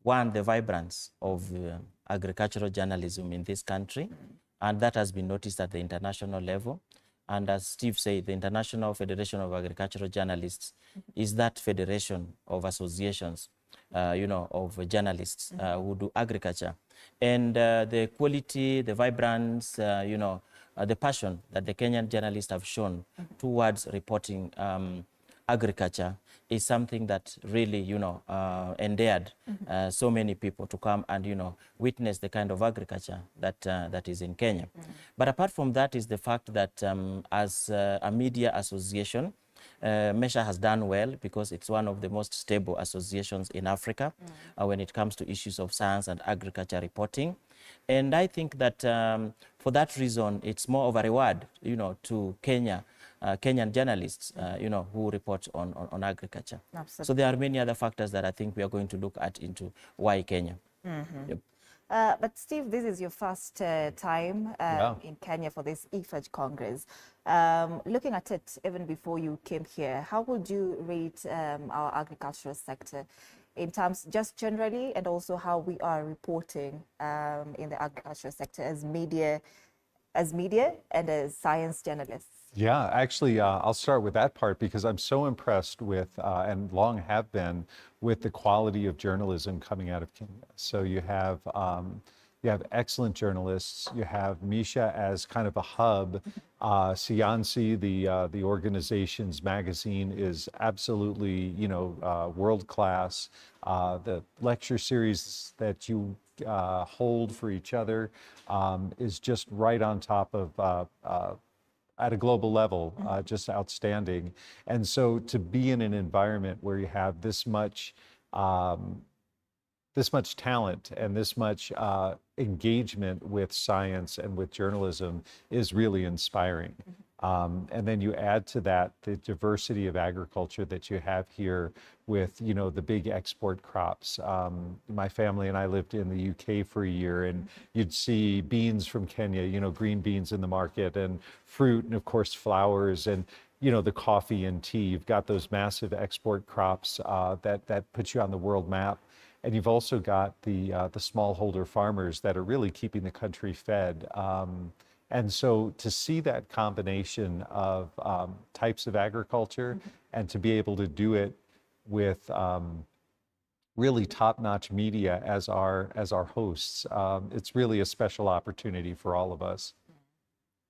one, the vibrance of agricultural journalism in this country, and that has been noticed at the international level. And as Steve said, the International Federation of Agricultural Journalists is that federation of associations, of journalists who do agriculture. And the quality, the vibrance, the passion that the Kenyan journalists have shown towards reporting agriculture is something that really, endeared so many people to come and, witness the kind of agriculture that is in Kenya. But apart from that is the fact that as a media association, MESHA has done well because it's one of the most stable associations in Africa when it comes to issues of science and agriculture reporting. And I think that for that reason, it's more of a reward, to Kenyan journalists, who report on agriculture. Absolutely. So there are many other factors that I think we are going to look at into why Kenya. Yep. But Steve, this is your first time in Kenya for this IFAJ Congress. Looking at it even before you came here, how would you rate our agricultural sector in terms just generally, and also how we are reporting in the agricultural sector as media and as science journalists? Yeah, actually, I'll start with that part because I'm so impressed with, and long have been, with the quality of journalism coming out of Kenya. So you have excellent journalists. You have Misha as kind of a hub. Siansi, the organization's magazine, is absolutely, world class. The lecture series that you hold for each other is just right on top of. At a global level, just outstanding. And so to be in an environment where you have this much talent and this much engagement with science and with journalism is really inspiring. And then you add to that the diversity of agriculture that you have here with, you know, the big export crops. My family and I lived in the UK for a year, and you'd see beans from Kenya, you know, green beans in the market, and fruit, and of course flowers, and you know, the coffee and tea. You've got those massive export crops that put you on the world map. And you've also got the smallholder farmers that are really keeping the country fed. And so to see that combination of types of agriculture and to be able to do it with really top-notch media as our hosts, it's really a special opportunity for all of us.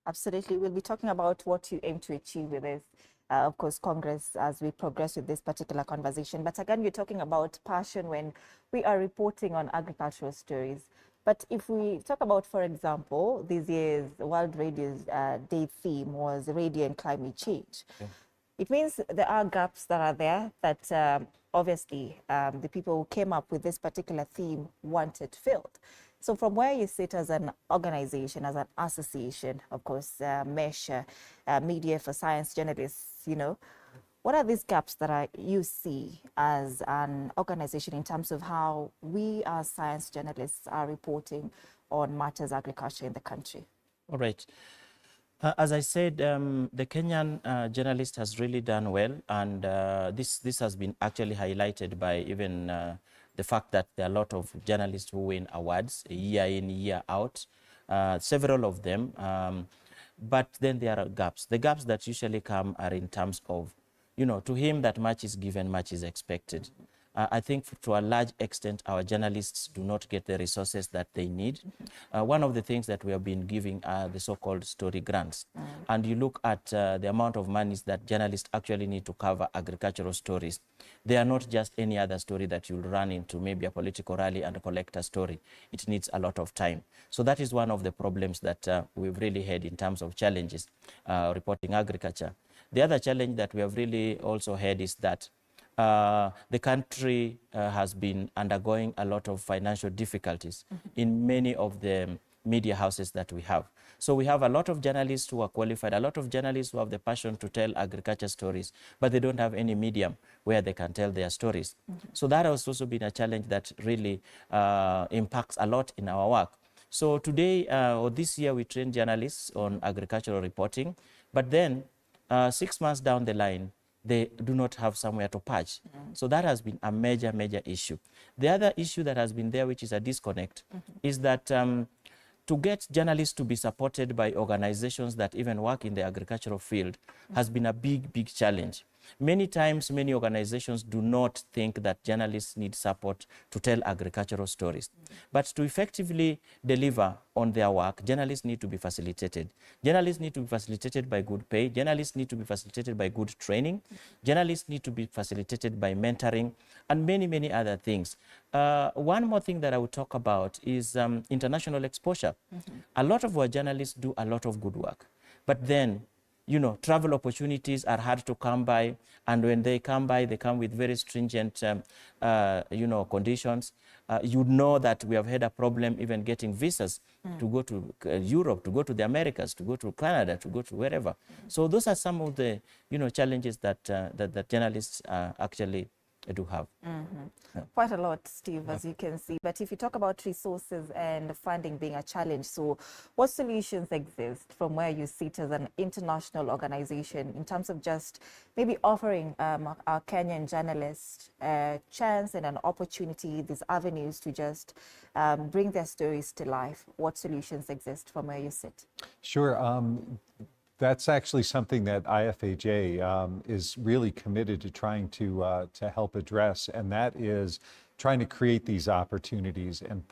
Absolutely. We'll be talking about what you aim to achieve with this, of course, Congress, as we progress with this particular conversation. But again, you're talking about passion when we are reporting on agricultural stories. But if we talk about, for example, this year's World Radio's Day theme was radio and climate change. Yeah. It means there are gaps that are there that obviously the people who came up with this particular theme wanted filled. So from where you sit as an organization, as an association, of course, MESH, Media for Science Journalists, you know, what are these gaps that you see as an organization in terms of how we as science journalists are reporting on matters agriculture in the country? All right. As I said, the Kenyan journalist has really done well, and this has been actually highlighted by even the fact that there are a lot of journalists who win awards year in, year out, several of them. But then there are gaps. The gaps that usually come are in terms of, you know, to him that much is given, much is expected. I think to a large extent, our journalists do not get the resources that they need. One of the things that we have been giving are the so-called story grants. And you look at the amount of monies that journalists actually need to cover agricultural stories. They are not just any other story that you'll run into, maybe a political rally and collect a story. It needs a lot of time. So that is one of the problems that we've really had in terms of challenges reporting agriculture. The other challenge that we have really also had is that the country has been undergoing a lot of financial difficulties in many of the media houses that we have. So we have a lot of journalists who are qualified, a lot of journalists who have the passion to tell agriculture stories, but they don't have any medium where they can tell their stories. So that has also been a challenge that really impacts a lot in our work. So today, or this year, we train journalists on agricultural reporting, but then 6 months down the line, they do not have somewhere to patch. So that has been a major, major issue. The other issue that has been there, which is a disconnect, is that to get journalists to be supported by organizations that even work in the agricultural field has been a big, big challenge. Many times, many organizations do not think that journalists need support to tell agricultural stories. But to effectively deliver on their work, journalists need to be facilitated. Journalists need to be facilitated by good pay. Journalists need to be facilitated by good training. Journalists need to be facilitated by mentoring and many, many other things. One more thing that I would talk about is international exposure. A lot of our journalists do a lot of good work, but then you know, travel opportunities are hard to come by, and when they come by, they come with very stringent, you know, conditions. You know that we have had a problem even getting visas to go to Europe, to go to the Americas, to go to Canada, to go to wherever. So those are some of the, you know, challenges that that journalists actually do have. Quite a lot, Steve, as you can see. But if you talk about resources and funding being a challenge, so what solutions exist from where you sit as an international organization in terms of just maybe offering our Kenyan journalists a chance and an opportunity, these avenues to just bring their stories to life? What solutions exist from where you sit? Sure. That's actually something that IFAJ is really committed to trying to help address, and that is trying to create these opportunities and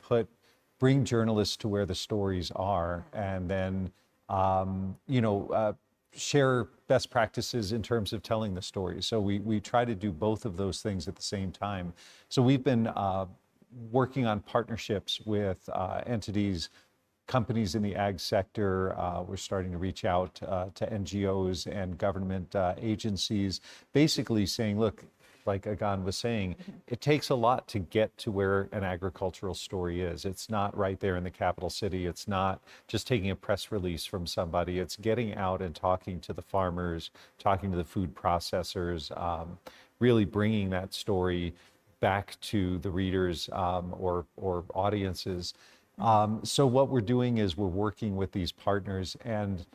bring journalists to where the stories are, and then you know, share best practices in terms of telling the story. So we try to do both of those things at the same time. So we've been working on partnerships with entities, companies in the ag sector. We're starting to reach out to NGOs and government agencies, basically saying, look, like Agan was saying, it takes a lot to get to where an agricultural story is. It's not right there in the capital city. It's not just taking a press release from somebody. It's getting out and talking to the farmers, talking to the food processors, really bringing that story back to the readers or audiences. So what we're doing is we're working with these partners, and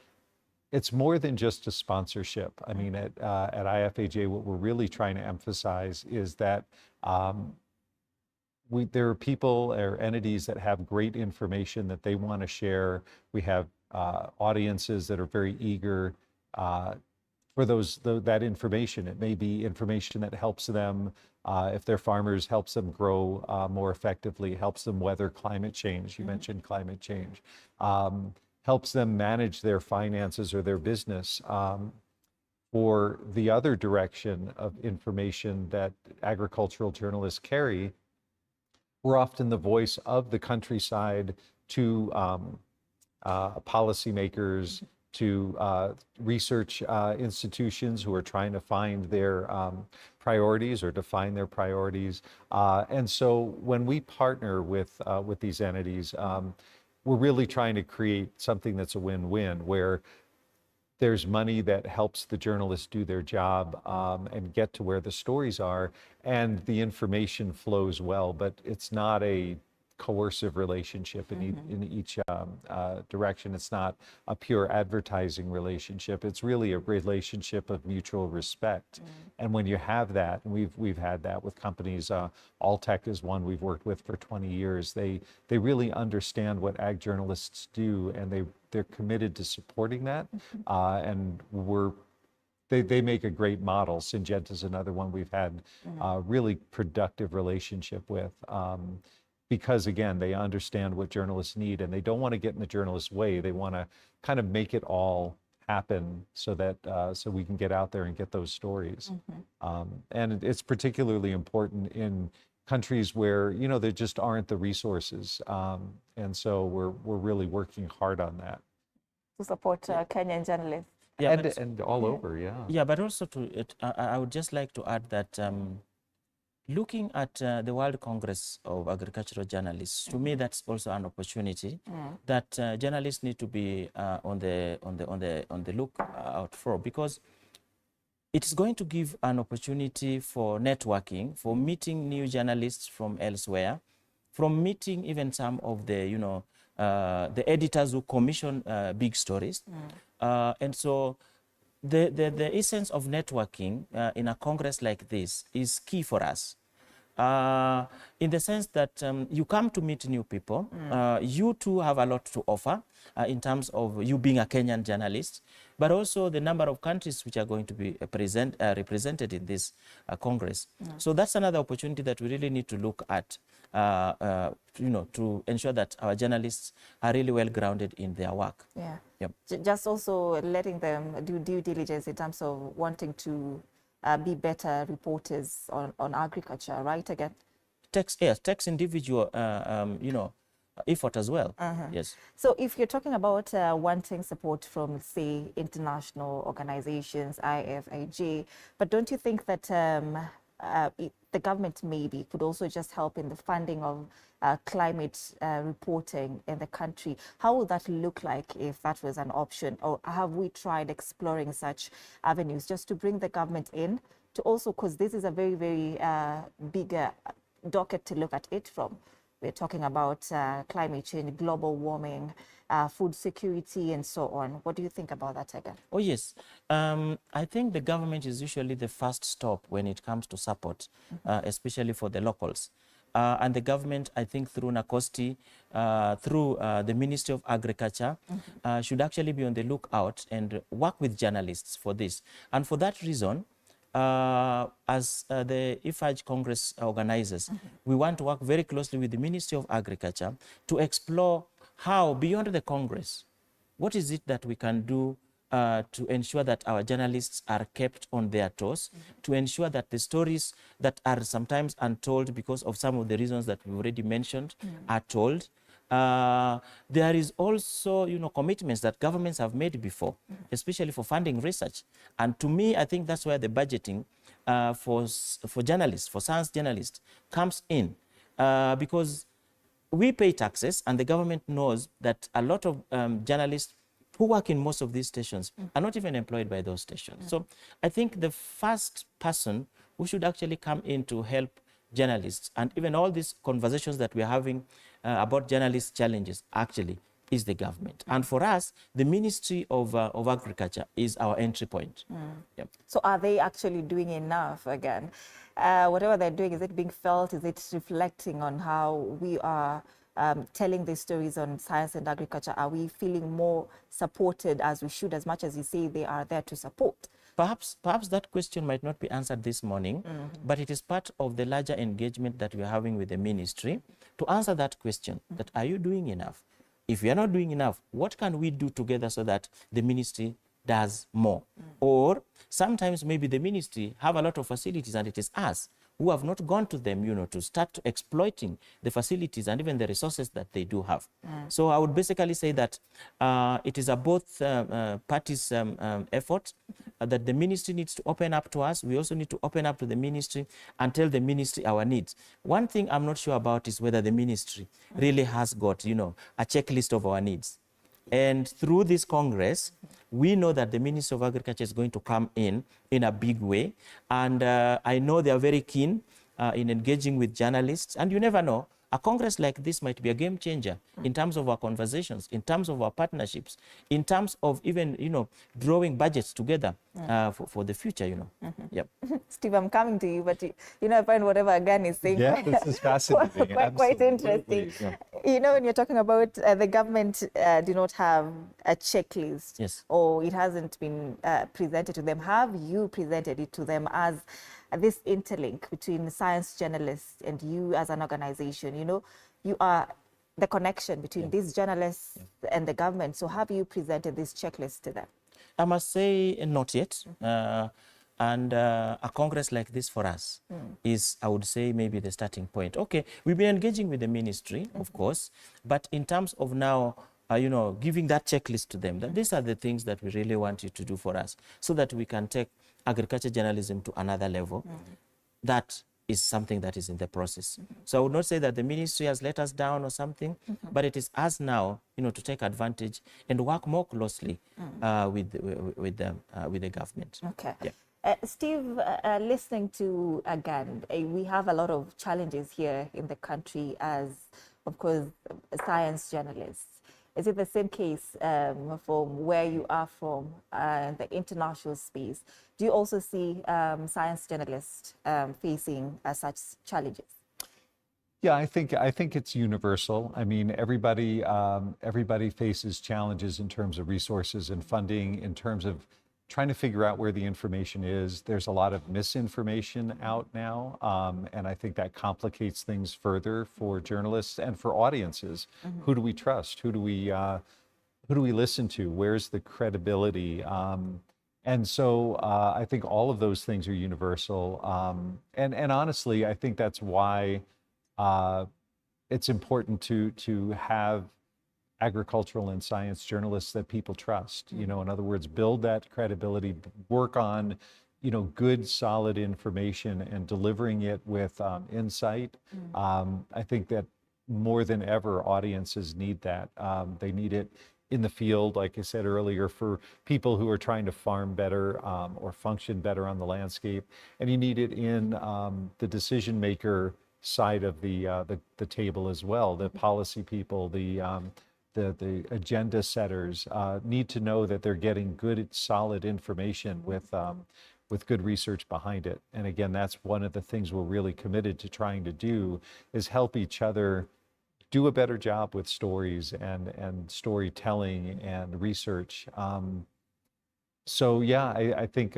it's more than just a sponsorship. I mean, at IFAJ, what we're really trying to emphasize is that there are people or entities that have great information that they want to share. We have audiences that are very eager for that information. It may be information that helps them, if they're farmers, helps them grow more effectively, helps them weather climate change. You mentioned climate change. Helps them manage their finances or their business. For the other direction of information that agricultural journalists carry, we're often the voice of the countryside to policymakers, to research institutions who are trying to find their priorities or define their priorities. And so when we partner with these entities, we're really trying to create something that's a win-win, where there's money that helps the journalists do their job and get to where the stories are, and the information flows well, but it's not a coercive relationship in each direction. It's not a pure advertising relationship. It's really a relationship of mutual respect. And when you have that, and we've had that with companies, Alltech is one we've worked with for 20 years. They really understand what ag journalists do, and they're committed to supporting that. And they make a great model. Syngenta is another one we've had a really productive relationship with. Because again, they understand what journalists need, and they don't want to get in the journalist's way. They want to kind of make it all happen so that so we can get out there and get those stories. And it's particularly important in countries where there just aren't the resources, and so we're really working hard on that to support Kenyan journalists. Yeah, and all over, Yeah, but also I would just like to add that. Looking at the World Congress of Agricultural Journalists, to me that's also an opportunity that journalists need to be on the lookout for, because it is going to give an opportunity for networking, for meeting new journalists from elsewhere, from meeting even some of the the editors who commission big stories, and so. The essence of networking in a congress like this is key for us, in the sense that you come to meet new people. You too have a lot to offer in terms of you being a Kenyan journalist, but also the number of countries which are going to be represented in this congress. So that's another opportunity that we really need to look at, to ensure that our journalists are really well grounded in their work. Yeah. Just also letting them do due diligence in terms of wanting to be better reporters on agriculture, right? Again, takes individual, effort as well. Yes. So if you're talking about wanting support from, say, international organizations, IFAJ, but don't you think that the government maybe could also just help in the funding of climate reporting in the country? How would that look like if that was an option? Or have we tried exploring such avenues just to bring the government in to also, because this is a very, very big docket to look at it from. We're talking about climate change, global warming, food security, and so on. What do you think about that, again? Oh, yes. I think the government is usually the first stop when it comes to support, especially for the locals. And the government, I think through NACOSTI, through the Ministry of Agriculture, should actually be on the lookout and work with journalists for this. And for that reason, as the IFAJ Congress organizers, we want to work very closely with the Ministry of Agriculture to explore how, beyond the Congress, what is it that we can do to ensure that our journalists are kept on their toes, to ensure that the stories that are sometimes untold because of some of the reasons that we already mentioned are told. There is also, commitments that governments have made before, especially for funding research. And to me, I think that's where the budgeting for journalists, for science journalists, comes in because we pay taxes, and the government knows that a lot of journalists who work in most of these stations are not even employed by those stations. So I think the first person who should actually come in to help journalists, and even all these conversations that we're having about journalists' challenges, actually is the government. And for us, the Ministry of Agriculture is our entry point. Yep. So are they actually doing enough again? Whatever they're doing, is it being felt? Is it reflecting on how we are telling these stories on science and agriculture? Are we feeling more supported as we should, as much as you say they are there to support? Perhaps that question might not be answered this morning, but it is part of the larger engagement that we're having with the ministry to answer that question, that are you doing enough? If we are not doing enough, what can we do together so that the ministry does more? Or sometimes maybe the ministry have a lot of facilities and it is us who have not gone to them, you know, to start exploiting the facilities and even the resources that they do have. So I would basically say that it is a both parties' effort that the ministry needs to open up to us. We also need to open up to the ministry and tell the ministry our needs. One thing I'm not sure about is whether the ministry really has got, you know, a checklist of our needs. And through this Congress, we know that the Ministry of Agriculture is going to come in a big way. And I know they are very keen in engaging with journalists. And you never know, a Congress like this might be a game changer in terms of our conversations, in terms of our partnerships, in terms of even, you know, drawing budgets together for the future, you know. Yep. Steve, I'm coming to you, but you know, I find whatever Agan is saying this is fascinating. quite interesting. Yeah. You know, when you're talking about the government do not have a checklist, yes, or it hasn't been presented to them, have you presented it to them as this interlink between science journalists and you as an organization? You know, you are the connection between these journalists and the government. So have you presented this checklist to them? I must say not yet. And a Congress like this for us is, I would say, maybe the starting point. Okay, we've been engaging with the ministry, of course, but in terms of now, you know, giving that checklist to them, that these are the things that we really want you to do for us so that we can take agriculture journalism to another level. That is something that is in the process. So I would not say that the ministry has let us down or something, but it is us now, you know, to take advantage and work more closely with the government. Okay. Yeah. Steve, listening to Agan, we have a lot of challenges here in the country as, of course, science journalists. Is it the same case from where you are from, the international space? Do you also see science journalists facing such challenges? Yeah, I think it's universal. I mean, everybody faces challenges in terms of resources and funding, in terms of trying to figure out where the information is. There's a lot of misinformation out now, and I think that complicates things further for journalists and for audiences. Who do we trust? Who do we listen to? Where's the credibility? And so I think all of those things are universal. And honestly, I think that's why it's important to have agricultural and science journalists that people trust. You know, in other words, build that credibility, work on, you know, good, solid information and delivering it with insight. I think that more than ever, audiences need that. They need it in the field, like I said earlier, for people who are trying to farm better or function better on the landscape. And you need it in the decision maker side of the table as well. The policy people, the agenda setters need to know that they're getting good, solid information with good research behind it. And again, that's one of the things we're really committed to trying to do, is help each other do a better job with stories and storytelling and research. So yeah, I think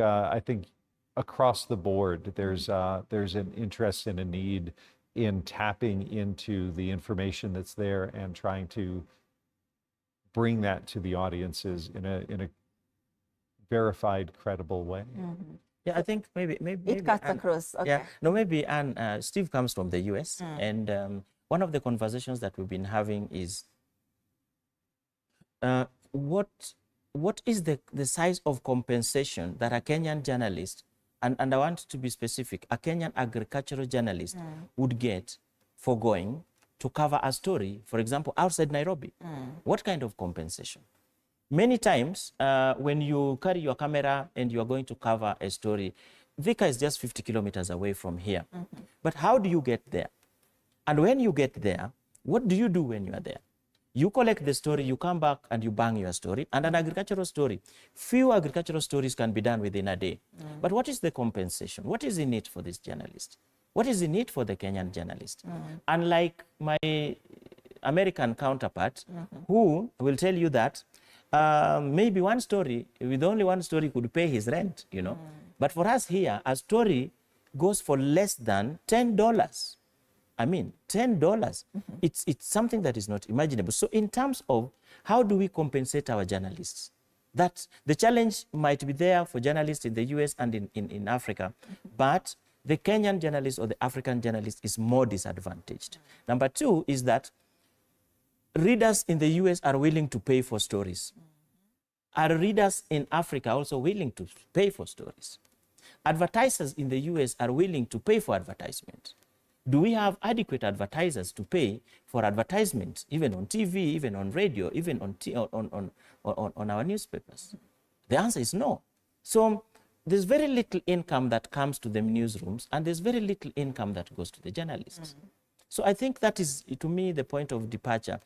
across the board there's an interest and a need in tapping into the information that's there and trying to bring that to the audiences in a verified, credible way. Yeah, I think maybe it cuts across. Okay. Yeah, no, maybe Steve comes from the US, and one of the conversations that we've been having is what is the size of compensation that a Kenyan journalist and I want to be specific, a Kenyan agricultural journalist would get for going to cover a story, for example, outside Nairobi? What kind of compensation? Many times, when you carry your camera and you are going to cover a story, Thika is just 50 kilometers away from here. But how do you get there? And when you get there, what do you do when you are there? You collect the story, you come back and you bang your story. And an agricultural story, few agricultural stories can be done within a day. But what is the compensation? What is in it for this journalist? What is in it for the Kenyan journalist? Unlike my American counterpart, who will tell you that maybe one story, with only one story, could pay his rent, you know. But for us here, a story goes for less than $10. I mean, $10. It's something that is not imaginable. So in terms of how do we compensate our journalists, that the challenge might be there for journalists in the US and in Africa, but the Kenyan journalist or the African journalist is more disadvantaged. Number two is that readers in the US are willing to pay for stories. Are readers in Africa also willing to pay for stories? Advertisers in the US are willing to pay for advertisement. Do we have adequate advertisers to pay for advertisement, even on TV, even on radio, even on our newspapers? The answer is no. So there's very little income that comes to the newsrooms, and there's very little income that goes to the journalists. So I think that is, to me, the point of departure.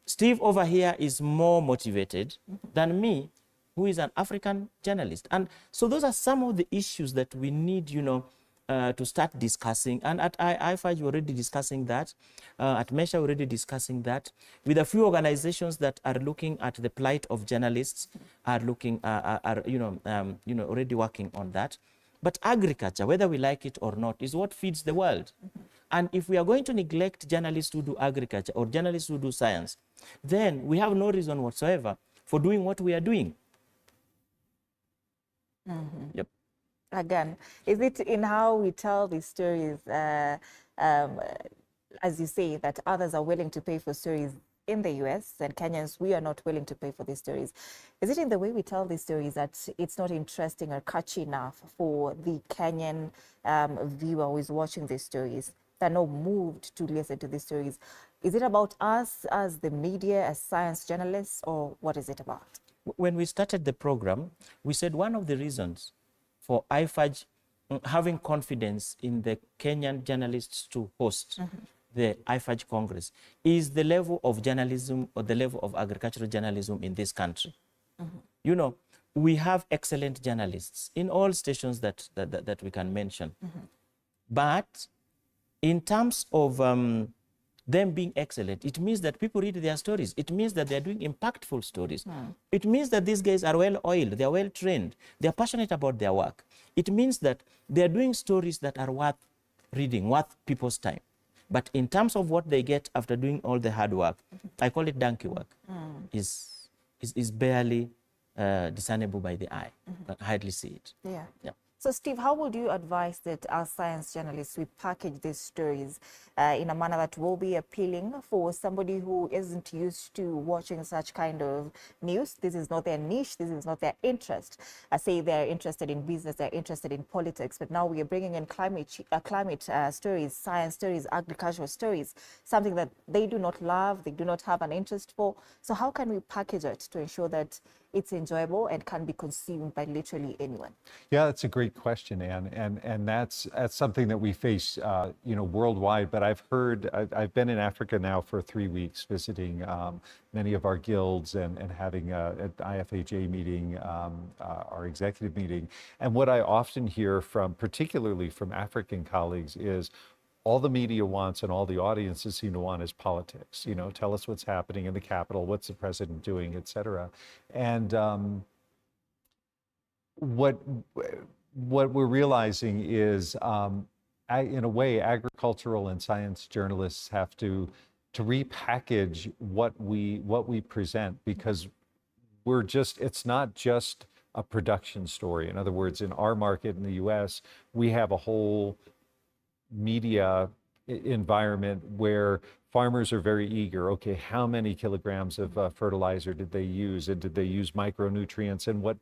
Steve over here is more motivated than me, who is an African journalist. And so those are some of the issues that we need, you know, to start discussing. And at IFAG, we're already discussing that. At MESHA, we're already discussing that. With a few organizations that are looking at the plight of journalists, are already working on that. But agriculture, whether we like it or not, is what feeds the world. And if we are going to neglect journalists who do agriculture or journalists who do science, then we have no reason whatsoever for doing what we are doing. Yep. Again, is it in how we tell these stories, as you say, that others are willing to pay for stories in the US and Kenyans, we are not willing to pay for these stories? Is it in the way we tell these stories that it's not interesting or catchy enough for the Kenyan viewer who is watching these stories? They're not moved to listen to these stories. Is it about us as the media, as science journalists, or what is it about? When we started the program, we said one of the reasons for IFAG having confidence in the Kenyan journalists to host the IFAG Congress is the level of journalism or the level of agricultural journalism in this country. You know, we have excellent journalists in all stations that we can mention. But in terms of them being excellent, it means that people read their stories. It means that they're doing impactful stories. It means that these guys are well-oiled, they're well-trained, they're passionate about their work. It means that they're doing stories that are worth reading, worth people's time. But in terms of what they get after doing all the hard work, I call it donkey work, is barely discernible by the eye. I hardly see it. Yeah. So, Steve, how would you advise that as science journalists, we package these stories in a manner that will be appealing for somebody who isn't used to watching such kind of news? This is not their niche. This is not their interest. I say they're interested in business, they're interested in politics, but now we are bringing in climate stories, science stories, agricultural stories, something that they do not love, they do not have an interest for. So how can we package it to ensure that it's enjoyable and can be consumed by literally anyone? Yeah, that's a great question, Anne, and that's something that we face, worldwide. But I've been in Africa now for 3 weeks, visiting many of our guilds and having an IFAJ meeting, our executive meeting. And what I often hear particularly from African colleagues, is all the media wants and all the audiences seem to want is politics. You know, tell us what's happening in the Capitol, what's the president doing, et cetera. And what we're realizing is, in a way, agricultural and science journalists have to repackage what we present, because it's not just a production story. In other words, in our market in the US, we have a whole media environment where farmers are very eager. Okay, how many kilograms of fertilizer did they use, and did they use micronutrients, and what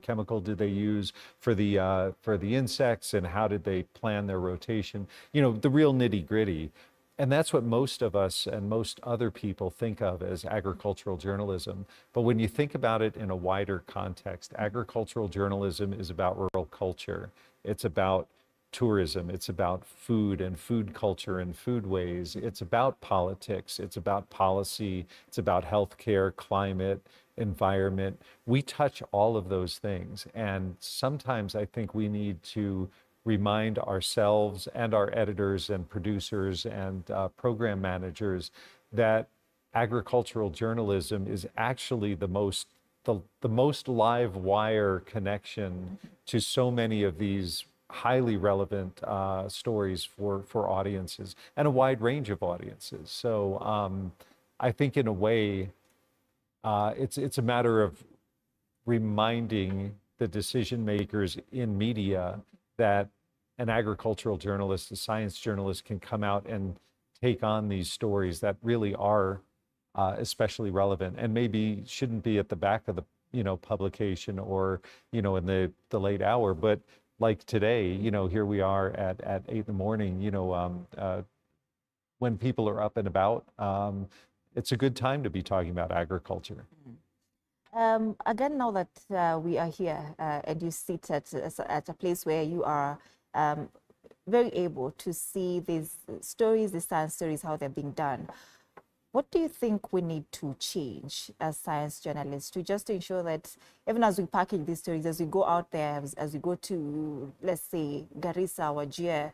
chemical did they use for the insects, and how did they plan their rotation? The real nitty gritty. And that's what most of us and most other people think of as agricultural journalism. But when you think about it in a wider context, agricultural journalism is about rural culture. It's about tourism. It's about food and food culture and foodways. It's about politics. It's about policy. It's about healthcare, climate, environment. We touch all of those things. And sometimes I think we need to remind ourselves and our editors and producers and program managers that agricultural journalism is actually the most live wire connection to so many of these highly relevant stories for audiences and a wide range of audiences. So I think in a way, it's a matter of reminding the decision makers in media that an agricultural journalist, a science journalist, can come out and take on these stories that really are especially relevant and maybe shouldn't be at the back of the publication or in the late hour, but like today, here we are at 8 in the morning, when people are up and about, it's a good time to be talking about agriculture. Again, now that we are here and you sit at a place where you are very able to see these stories, the science stories, how they're being done, what do you think we need to change as science journalists to just ensure that even as we package these stories, as we go out there, as we go to, let's say, Garissa, Wajir,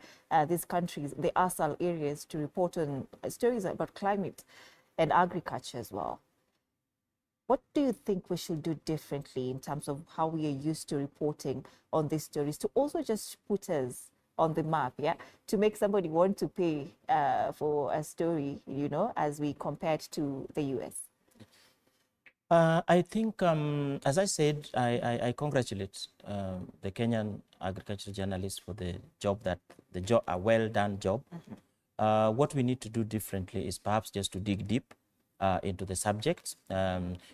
these countries, the ASAL areas, to report on stories about climate and agriculture as well? What do you think we should do differently in terms of how we are used to reporting on these stories to also just put us on the map, to make somebody want to pay for a story, as we compare it to the US? I think, as I said, I congratulate the Kenyan agricultural journalists for the job a well-done job. What we need to do differently is perhaps just to dig deep into the subject,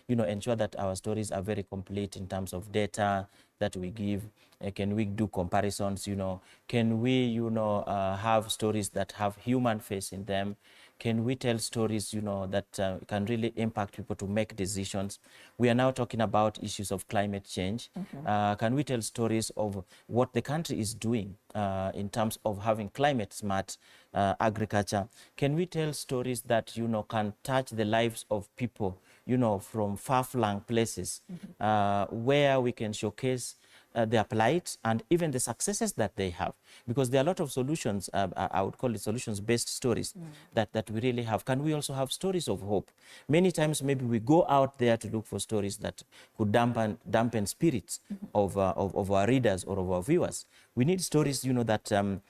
ensure that our stories are very complete in terms of data that we give. Can we do comparisons? Can we, have stories that have human face in them? Can we tell stories, that can really impact people to make decisions? We are now talking about issues of climate change. Can we tell stories of what the country is doing in terms of having climate smart agriculture? Can we tell stories that, can touch the lives of people, from far-flung places, where we can showcase their plight and even the successes that they have? Because there are a lot of solutions, I would call it solutions-based stories that we really have. Can we also have stories of hope? Many times maybe we go out there to look for stories that could dampen spirits of our readers or of our viewers. We need stories, that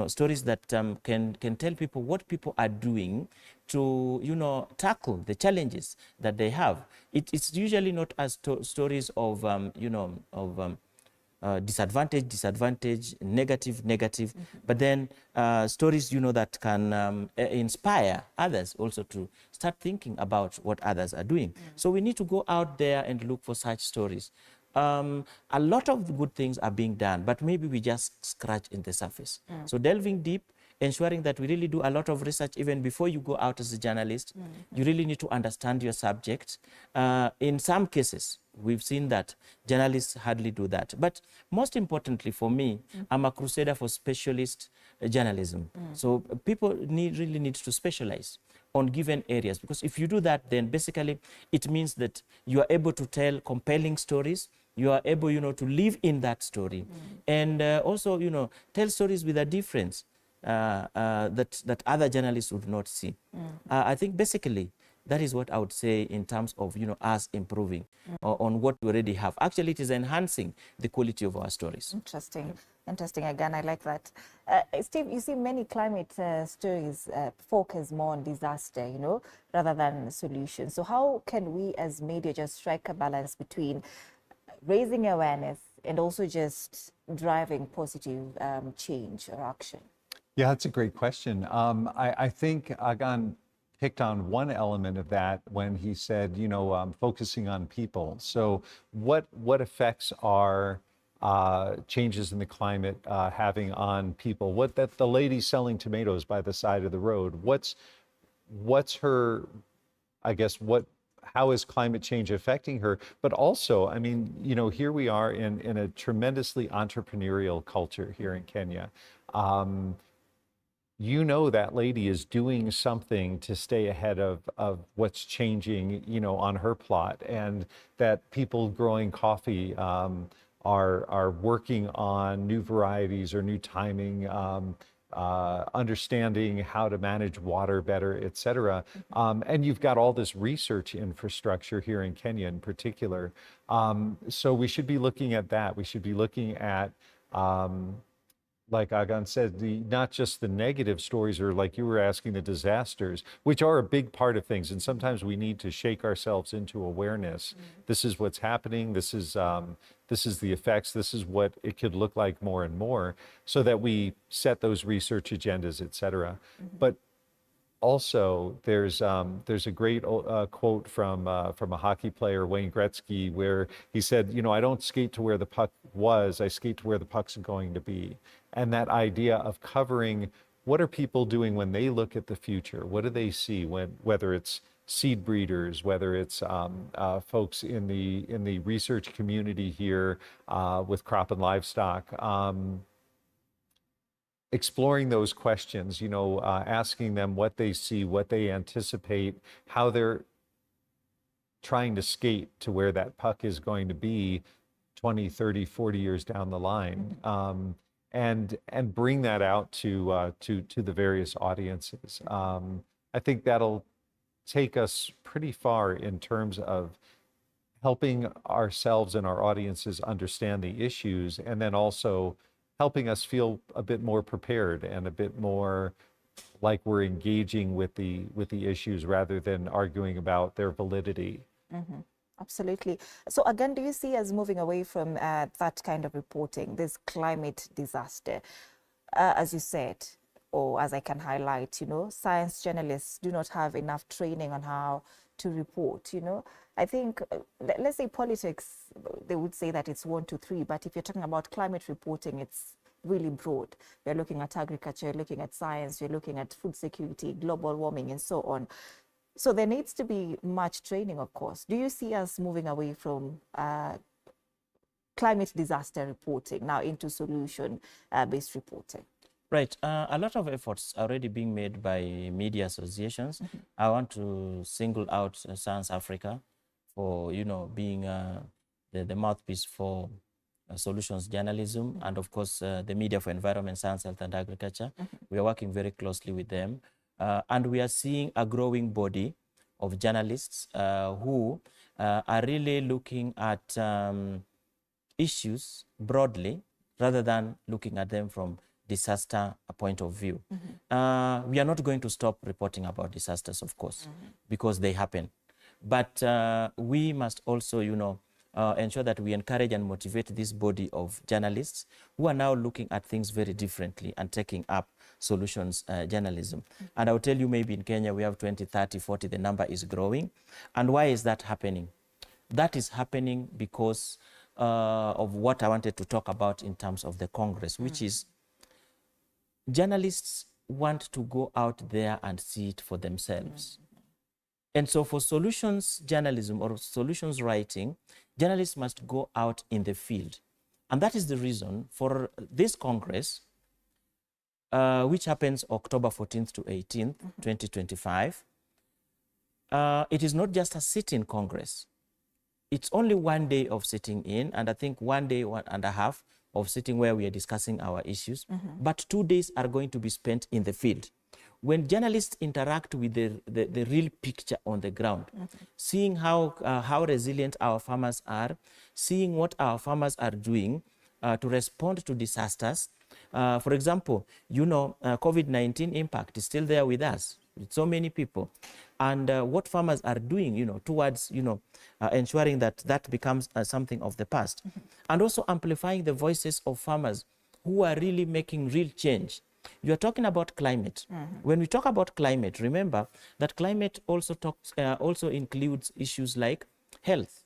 stories that can tell people what people are doing to, tackle the challenges that they have. It's usually not as stories of, disadvantage, negative, but then stories, that can inspire others also to start thinking about what others are doing. So we need to go out there and look for such stories. A lot of good things are being done, but maybe we just scratch in the surface. So delving deep, ensuring that we really do a lot of research even before you go out as a journalist. You really need to understand your subject. In some cases, we've seen that journalists hardly do that. But most importantly for me, I'm a crusader for specialist journalism. So people really need to specialize on given areas, because if you do that, then basically it means that you are able to tell compelling stories. You are able, to live in that story, and also, tell stories with a difference that other journalists would not see. I think basically that is what I would say in terms of, us improving on what we already have. Actually, it is enhancing the quality of our stories. Interesting. Again, I like that. Steve, you see many climate stories focus more on disaster, rather than solutions. So how can we as media just strike a balance between raising awareness and also just driving positive change or action? Yeah, that's a great question. I think Agan picked on one element of that when he said, you know, focusing on people. So what effects are changes in the climate having on people? What that the lady selling tomatoes by the side of the road, what's her, I guess, how is climate change affecting her? But also, I mean, you know, here we are in a tremendously entrepreneurial culture here in Kenya. You know, that lady is doing something to stay ahead of what's changing, you know, on her plot, and that people growing coffee are working on new varieties or new timing, understanding how to manage water better, et cetera. And you've got all this research infrastructure here in Kenya in particular. So we should be looking at that. We should be looking at, like Agan said, not just the negative stories, or like you were asking, the disasters, which are a big part of things. And sometimes we need to shake ourselves into awareness. This is what's happening. This is the effects. This is what it could look like more and more, so that we set those research agendas, et cetera. But also, there's a great quote from a hockey player, Wayne Gretzky, where he said, you know, I don't skate to where the puck was, I skate to where the puck's going to be. And that idea of covering, what are people doing when they look at the future? What do they see whether it's seed breeders, whether it's folks in the research community here with crop and livestock, exploring those questions, you know, asking them what they see, what they anticipate, how they're trying to skate to where that puck is going to be 20, 30, 40 years down the line, and bring that out to the various audiences. I think that'll take us pretty far in terms of helping ourselves and our audiences understand the issues, and then also helping us feel a bit more prepared and a bit more like we're engaging with the issues rather than arguing about their validity. Absolutely. So again, do you see us moving away from that kind of reporting, this climate disaster? As you said, or as I can highlight, you know, science journalists do not have enough training on how to report, you know. I think, let's say politics, they would say that it's 1, 2, 3, but if you're talking about climate reporting, it's really broad. We're looking at agriculture, you're looking at science, you're looking at food security, global warming, and so on. So there needs to be much training, of course. Do you see us moving away from climate disaster reporting now into solution-based reporting? Right. A lot of efforts are already being made by media associations. I want to single out Science Africa for, you know, being the mouthpiece for solutions journalism, and of course the Media for Environment, Science, Health and Agriculture. We are working very closely with them. And we are seeing a growing body of journalists who are really looking at issues broadly rather than looking at them from disaster point of view. We are not going to stop reporting about disasters, of course, because they happen. But we must also, you know, ensure that we encourage and motivate this body of journalists who are now looking at things very differently and taking up solutions journalism. And I'll tell you, maybe in Kenya we have 20, 30, 40, the number is growing. And why is that happening? That is happening because of what I wanted to talk about in terms of the Congress, which is journalists want to go out there and see it for themselves. And so for solutions journalism or solutions writing, journalists must go out in the field. And that is the reason for this Congress, which happens October 14th to 18th, 2025. It is not just a sit-in Congress. It's only 1 day of sitting in, and I think 1 day, 1.5 of sitting where we are discussing our issues. But 2 days are going to be spent in the field. When journalists interact with the real picture on the ground, seeing how resilient our farmers are, seeing what our farmers are doing to respond to disasters. For example, you know, COVID-19 impact is still there with us, with so many people. And what farmers are doing, you know, towards, you know, ensuring that that becomes something of the past. And also amplifying the voices of farmers who are really making real change. You are talking about climate. When we talk about climate, remember that climate also includes issues like health.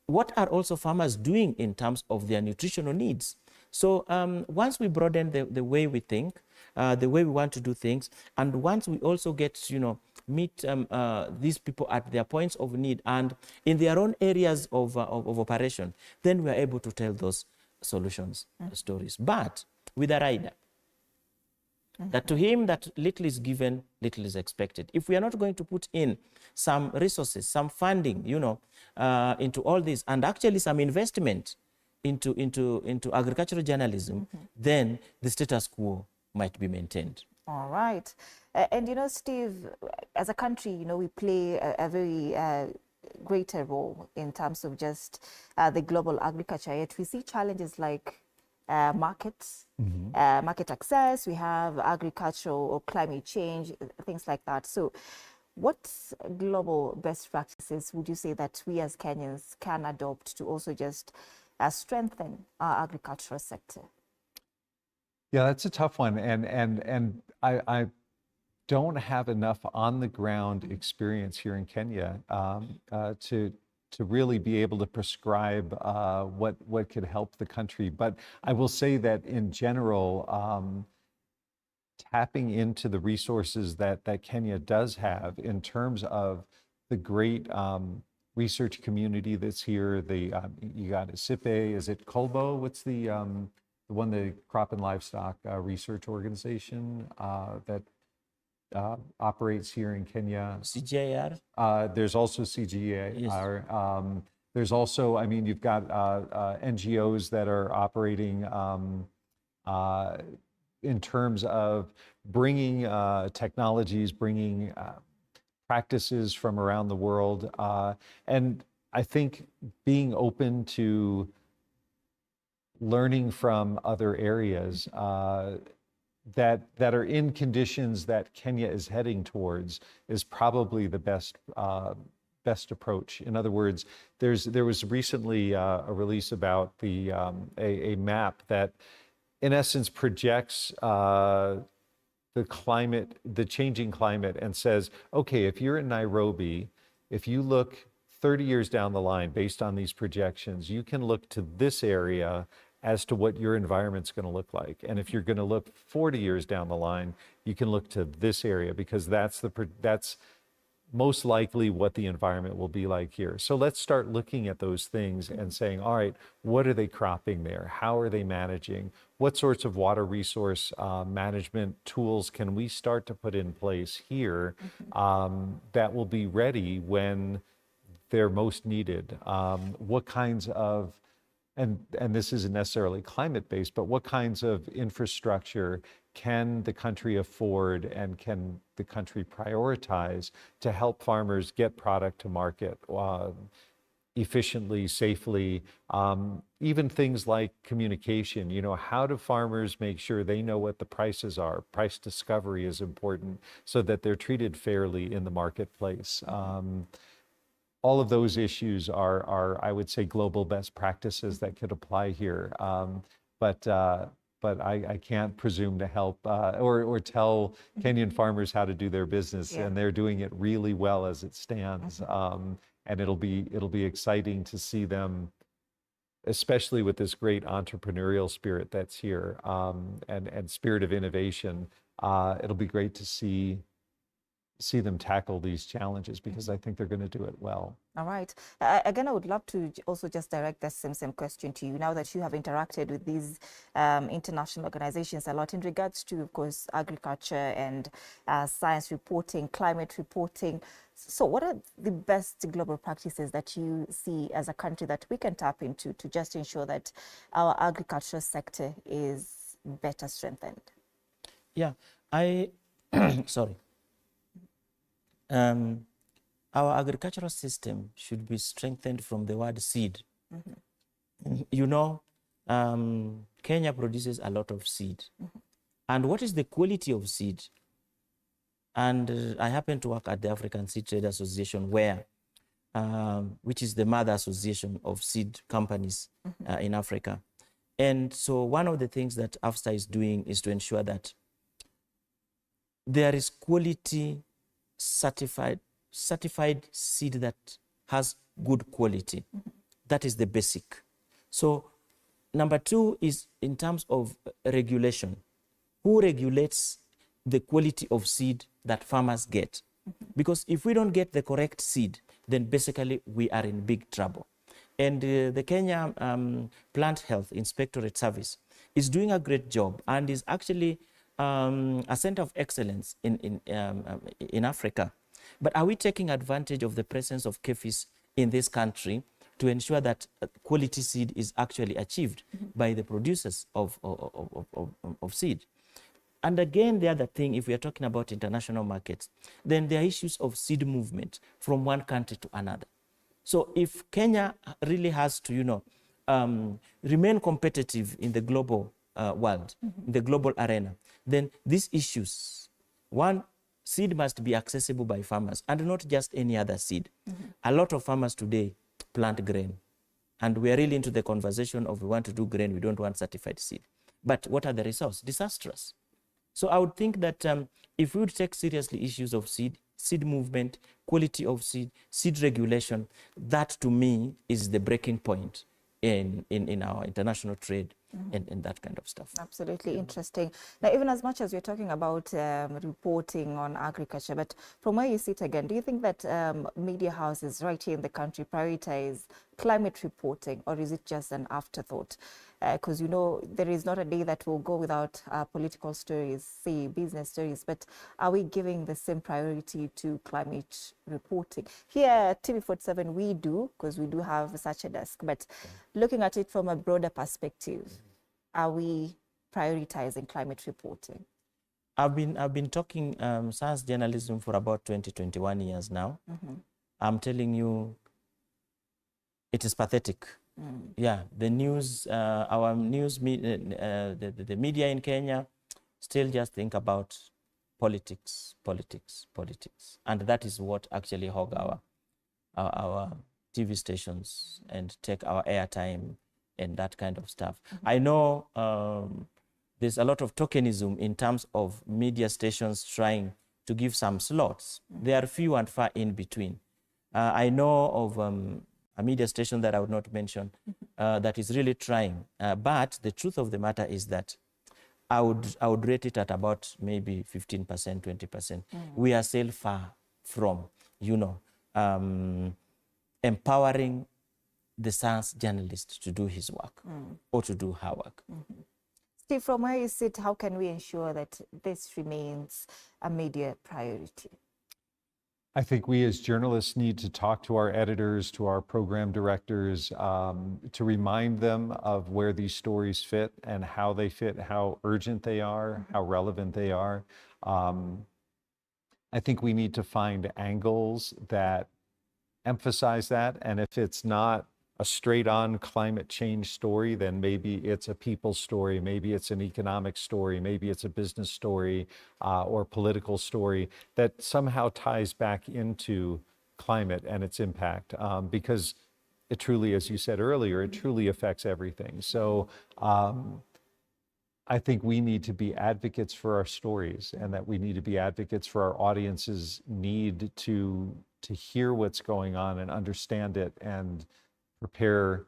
What are also farmers doing in terms of their nutritional needs? So once we broaden the way we think, the way we want to do things, and once we also get, meet these people at their points of need and in their own areas of operation, then we are able to tell those solutions, stories. But with a rider, that to him that little is given, little is expected. If we are not going to put in some resources, some funding, into all this, and actually some investment into agricultural journalism, then the status quo might be maintained. All right. And Steve, as a country, we play a very greater role in terms of just the global agriculture, yet we see challenges like markets, market access, we have agricultural or climate change, things like that. So what global best practices would you say that we as Kenyans can adopt to also just strengthen our agricultural sector? Yeah, that's a tough one. And I don't have enough on the ground experience here in Kenya to really be able to prescribe what could help the country. But I will say that in general, tapping into the resources that Kenya does have in terms of the great research community that's here, you got SIPE, is it Kolbo? What's the one, the Crop and Livestock Research Organization that operates here in Kenya? CGIAR? There's also CGIAR. Yes. There's also, you've got NGOs that are operating in terms of bringing technologies, bringing practices from around the world. And I think being open to learning from other areas that are in conditions that Kenya is heading towards is probably the best approach. In other words, there was recently a release about a map that in essence projects the changing climate and says, okay, if you're in Nairobi, if you look 30 years down the line based on these projections, you can look to this area as to what your environment's going to look like. And if you're going to look 40 years down the line, you can look to this area because that's most likely what the environment will be like here. So let's start looking at those things and saying, all right, what are they cropping there? How are they managing? What sorts of water resource management tools can we start to put in place here that will be ready when they're most needed? What kinds of, and this isn't necessarily climate-based, but what kinds of infrastructure can the country afford and can the country prioritize to help farmers get product to market efficiently, safely, even things like communication. How do farmers make sure they know what the prices are? Price discovery is important so that they're treated fairly in the marketplace. All of those issues are, I would say, global best practices that could apply here. But I can't presume to help or tell Kenyan farmers how to do their business, and they're doing it really well as it stands. And it'll be exciting to see them, especially with this great entrepreneurial spirit that's here and spirit of innovation. It'll be great to see them tackle these challenges because I think they're going to do it well. All right. Again, I would love to also just direct the same question to you now that you have interacted with these international organizations a lot in regards to, of course, agriculture and science reporting, climate reporting. So what are the best global practices that you see as a country that we can tap into to just ensure that our agricultural sector is better strengthened? Yeah, sorry. Our agricultural system should be strengthened from the word seed. Kenya produces a lot of seed. And what is the quality of seed? And I happen to work at the African Seed Trade Association, which is the mother association of seed companies in Africa. And so one of the things that AFSA is doing is to ensure that there is quality certified seed that has good quality. That is the basic. So number two is in terms of regulation. Who regulates the quality of seed that farmers get? Because if we don't get the correct seed, then basically we are in big trouble. And the Kenya Plant Health Inspectorate Service is doing a great job and is actually a center of excellence in Africa. But are we taking advantage of the presence of KEFIS in this country to ensure that quality seed is actually achieved by the producers of seed? And again, the other thing, if we are talking about international markets, then there are issues of seed movement from one country to another. So if Kenya really has to, remain competitive in the global world, in the global arena, then these issues, one, seed must be accessible by farmers and not just any other seed. A lot of farmers today plant grain, and we are really into the conversation of we want to do grain, we don't want certified seed. But what are the results? Disastrous. So I would think that if we would take seriously issues of seed movement, quality of seed, seed regulation, that to me is the breaking point in our international trade and that kind of stuff. Absolutely interesting. Now, even as much as we're talking about reporting on agriculture, but from where you sit again, do you think that media houses right here in the country prioritize climate reporting, or is it just an afterthought? Because, there is not a day that will go without political stories, say business stories, but are we giving the same priority to climate reporting? Here at TV47, we do, because we do have such a desk, but looking at it from a broader perspective, are we prioritizing climate reporting? I've been talking science journalism for about 20-21 years now. I'm telling you, it is pathetic. Yeah, the news, our news, the media in Kenya still just think about politics, and that is what actually hog our TV stations and take our airtime and that kind of stuff. I know there's a lot of tokenism in terms of media stations trying to give some slots. They are few and far in between. I know of a media station that I would not mention that is really trying. But the truth of the matter is that I would rate it at about maybe 15%, 20%. We are still far from, empowering the science journalist to do his work or to do her work. Steve, from where you sit, how can we ensure that this remains a media priority? I think we as journalists need to talk to our editors, to our program directors, to remind them of where these stories fit and how they fit, how urgent they are, how relevant they are. I think we need to find angles that emphasize that. And if it's not a straight-on climate change story, then maybe it's a people story, maybe it's an economic story, maybe it's a business story or political story that somehow ties back into climate and its impact, because it truly, as you said earlier, it truly affects everything. So I think we need to be advocates for our stories, and that we need to be advocates for our audience's need to hear what's going on and understand it and prepare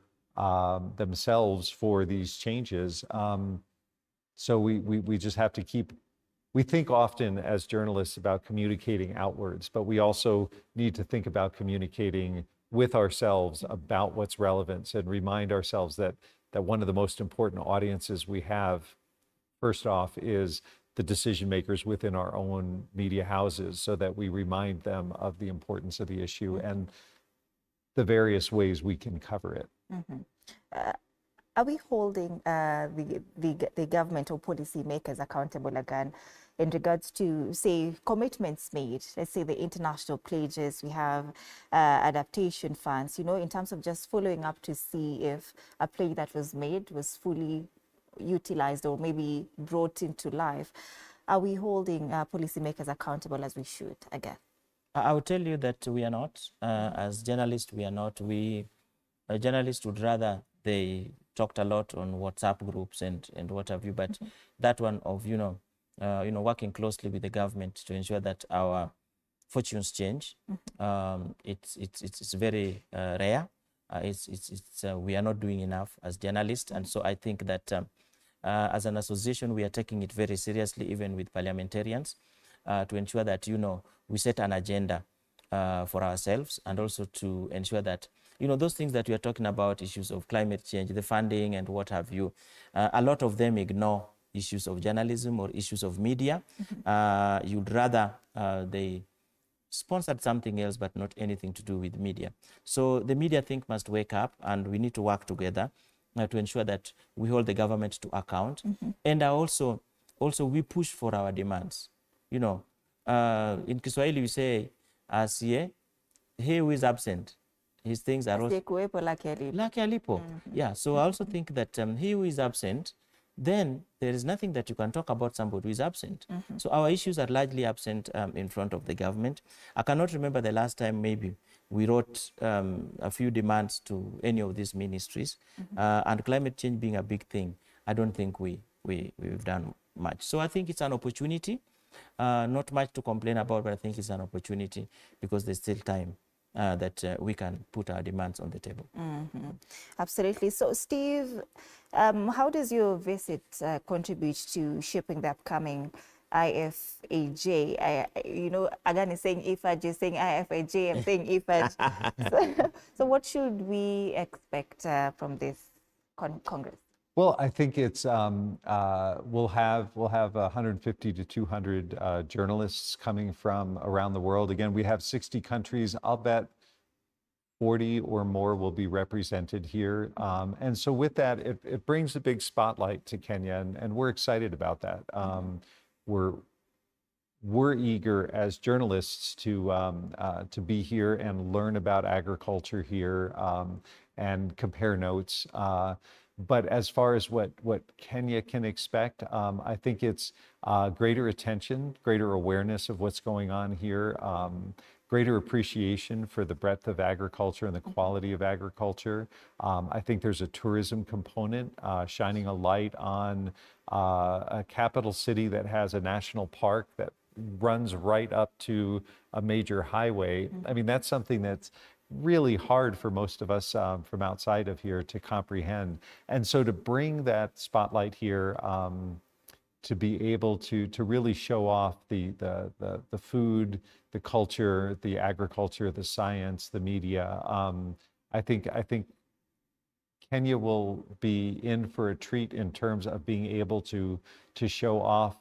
themselves for these changes. So we just have to we think often as journalists about communicating outwards, but we also need to think about communicating with ourselves about what's relevant and remind ourselves that one of the most important audiences we have, first off, is the decision makers within our own media houses, so that we remind them of the importance of the issue and the various ways we can cover it. Are we holding the government or policy makers accountable again in regards to, say, commitments made? Let's say the international pledges, we have adaptation funds, in terms of just following up to see if a pledge that was made was fully utilized or maybe brought into life. Are we holding policymakers accountable as we should again? I will tell you that we are not. As journalists, we are not. Journalists would rather they talked a lot on WhatsApp groups and what have you, but that one of, working closely with the government to ensure that our fortunes change. It's very rare. We are not doing enough as journalists, and so I think that as an association, we are taking it very seriously, even with parliamentarians, to ensure that we set an agenda for ourselves, and also to ensure that those things that we are talking about, issues of climate change, the funding, and what have you, a lot of them ignore issues of journalism or issues of media. You'd rather they sponsored something else, but not anything to do with media. So the media, I think, must wake up, and we need to work together to ensure that we hold the government to account. And also we push for our demands. In Kiswahili we say, asiye, he who is absent, his things are also lake alipo. Yeah, so I also think that he who is absent, then there is nothing that you can talk about somebody who is absent. So our issues are largely absent in front of the government. I cannot remember the last time maybe we wrote a few demands to any of these ministries, and climate change being a big thing, I don't think we've done much. So I think it's an opportunity, not much to complain about, but I think it's an opportunity because there's still time that we can put our demands on the table. Absolutely. So, Steve, how does your visit contribute to shaping the upcoming IFAJ? Again, is saying IFAJ, saying IFAJ, I'm saying IFAJ. So what should we expect from this Congress? Well, I think it's we'll have 150 to 200 journalists coming from around the world. Again, we have 60 countries. I'll bet 40 or more will be represented here. And so with that, it brings a big spotlight to Kenya, and we're excited about that. We're eager as journalists to be here and learn about agriculture here and compare notes. But as far as what Kenya can expect, I think it's greater attention, greater awareness of what's going on here, greater appreciation for the breadth of agriculture and the quality of agriculture. I think there's a tourism component, shining a light on a capital city that has a national park that runs right up to a major highway. I mean, that's something that's really hard for most of us from outside of here to comprehend. And so to bring that spotlight here, to be able to really show off the food, the culture, the agriculture, the science, the media, I think Kenya will be in for a treat in terms of being able to show off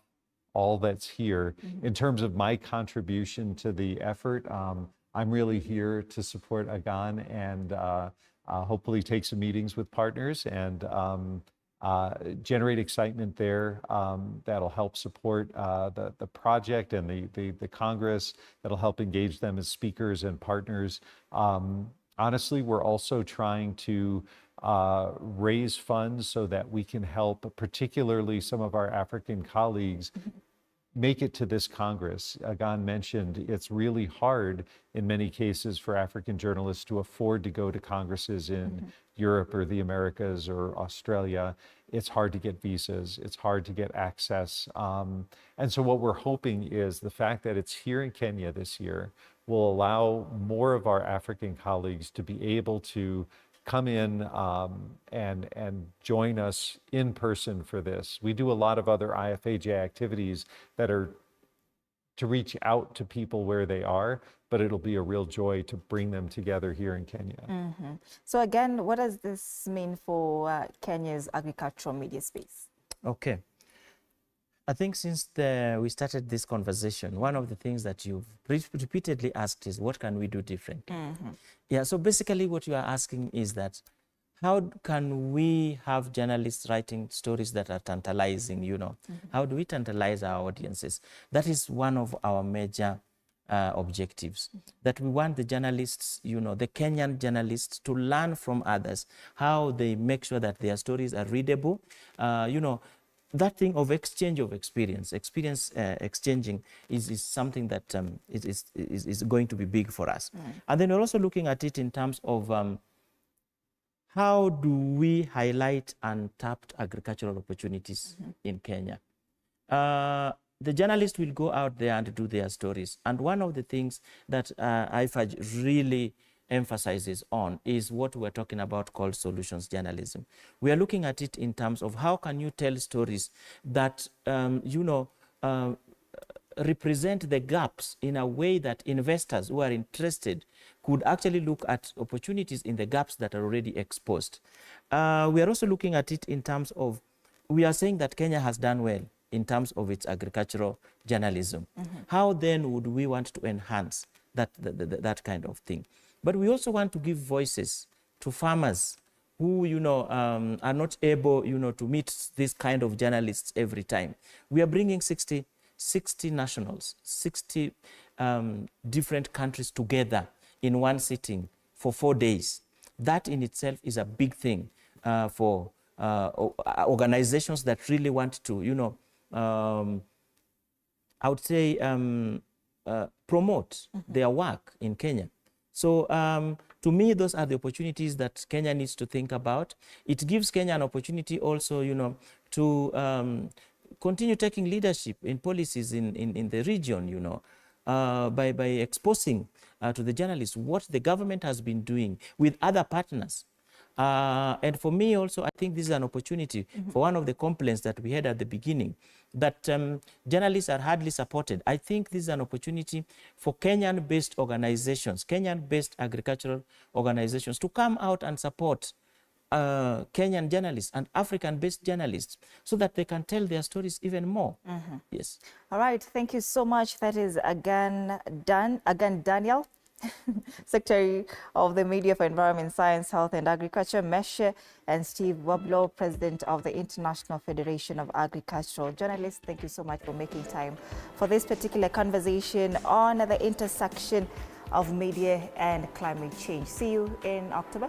all that's here. In terms of my contribution to the effort, I'm really here to support Agan and hopefully take some meetings with partners and generate excitement there that'll help support the project and the Congress, that'll help engage them as speakers and partners. Honestly, we're also trying to raise funds so that we can help, particularly some of our African colleagues, make it to this Congress. Agan mentioned it's really hard in many cases for African journalists to afford to go to Congresses in Europe or the Americas or Australia. It's hard to get visas. It's hard to get access. And so what we're hoping is the fact that it's here in Kenya this year will allow more of our African colleagues to be able to come in and join us in person for this. We do a lot of other IFAJ activities that are to reach out to people where they are, but it'll be a real joy to bring them together here in Kenya. So again, what does this mean for Kenya's agricultural media space? Okay. I think since we started this conversation, one of the things that you've repeatedly asked is, what can we do differently? Yeah, so basically what you are asking is that, how can we have journalists writing stories that are tantalizing, How do we tantalize our audiences? That is one of our major objectives, that we want the journalists, the Kenyan journalists, to learn from others, how they make sure that their stories are readable, that thing of exchange of experience exchanging is something that is going to be big for us. And then we're also looking at it in terms of how do we highlight untapped agricultural opportunities in Kenya. the journalists will go out there and do their stories. And one of the things that IFAJ really emphasizes on is what we're talking about called solutions journalism. We are looking at it in terms of how can you tell stories that, represent the gaps in a way that investors who are interested could actually look at opportunities in the gaps that are already exposed. We are also looking at it in terms of, we are saying that Kenya has done well in terms of its agricultural journalism. How then would we want to enhance that kind of thing? But we also want to give voices to farmers who, are not able, to meet this kind of journalists every time. We are bringing 60 nationals, 60 different countries together in one sitting for 4 days. That in itself is a big thing for organizations that really want to, I would say, promote their work in Kenya. So to me, those are the opportunities that Kenya needs to think about. It gives Kenya an opportunity also, to continue taking leadership in policies in the region, by exposing to the journalists what the government has been doing with other partners. And for me also, I think this is an opportunity for one of the complaints that we had at the beginning, that journalists are hardly supported. I think this is an opportunity for Kenyan-based organizations, Kenyan-based agricultural organizations to come out and support Kenyan journalists and African-based journalists so that they can tell their stories even more. Yes. All right. Thank you so much. That is again Daniel, Secretary of the Media for Environment, Science, Health and Agriculture, Meshe, and Steve Wablo, President of the International Federation of Agricultural Journalists. Thank you so much for making time for this particular conversation on the intersection of media and climate change. See you in October.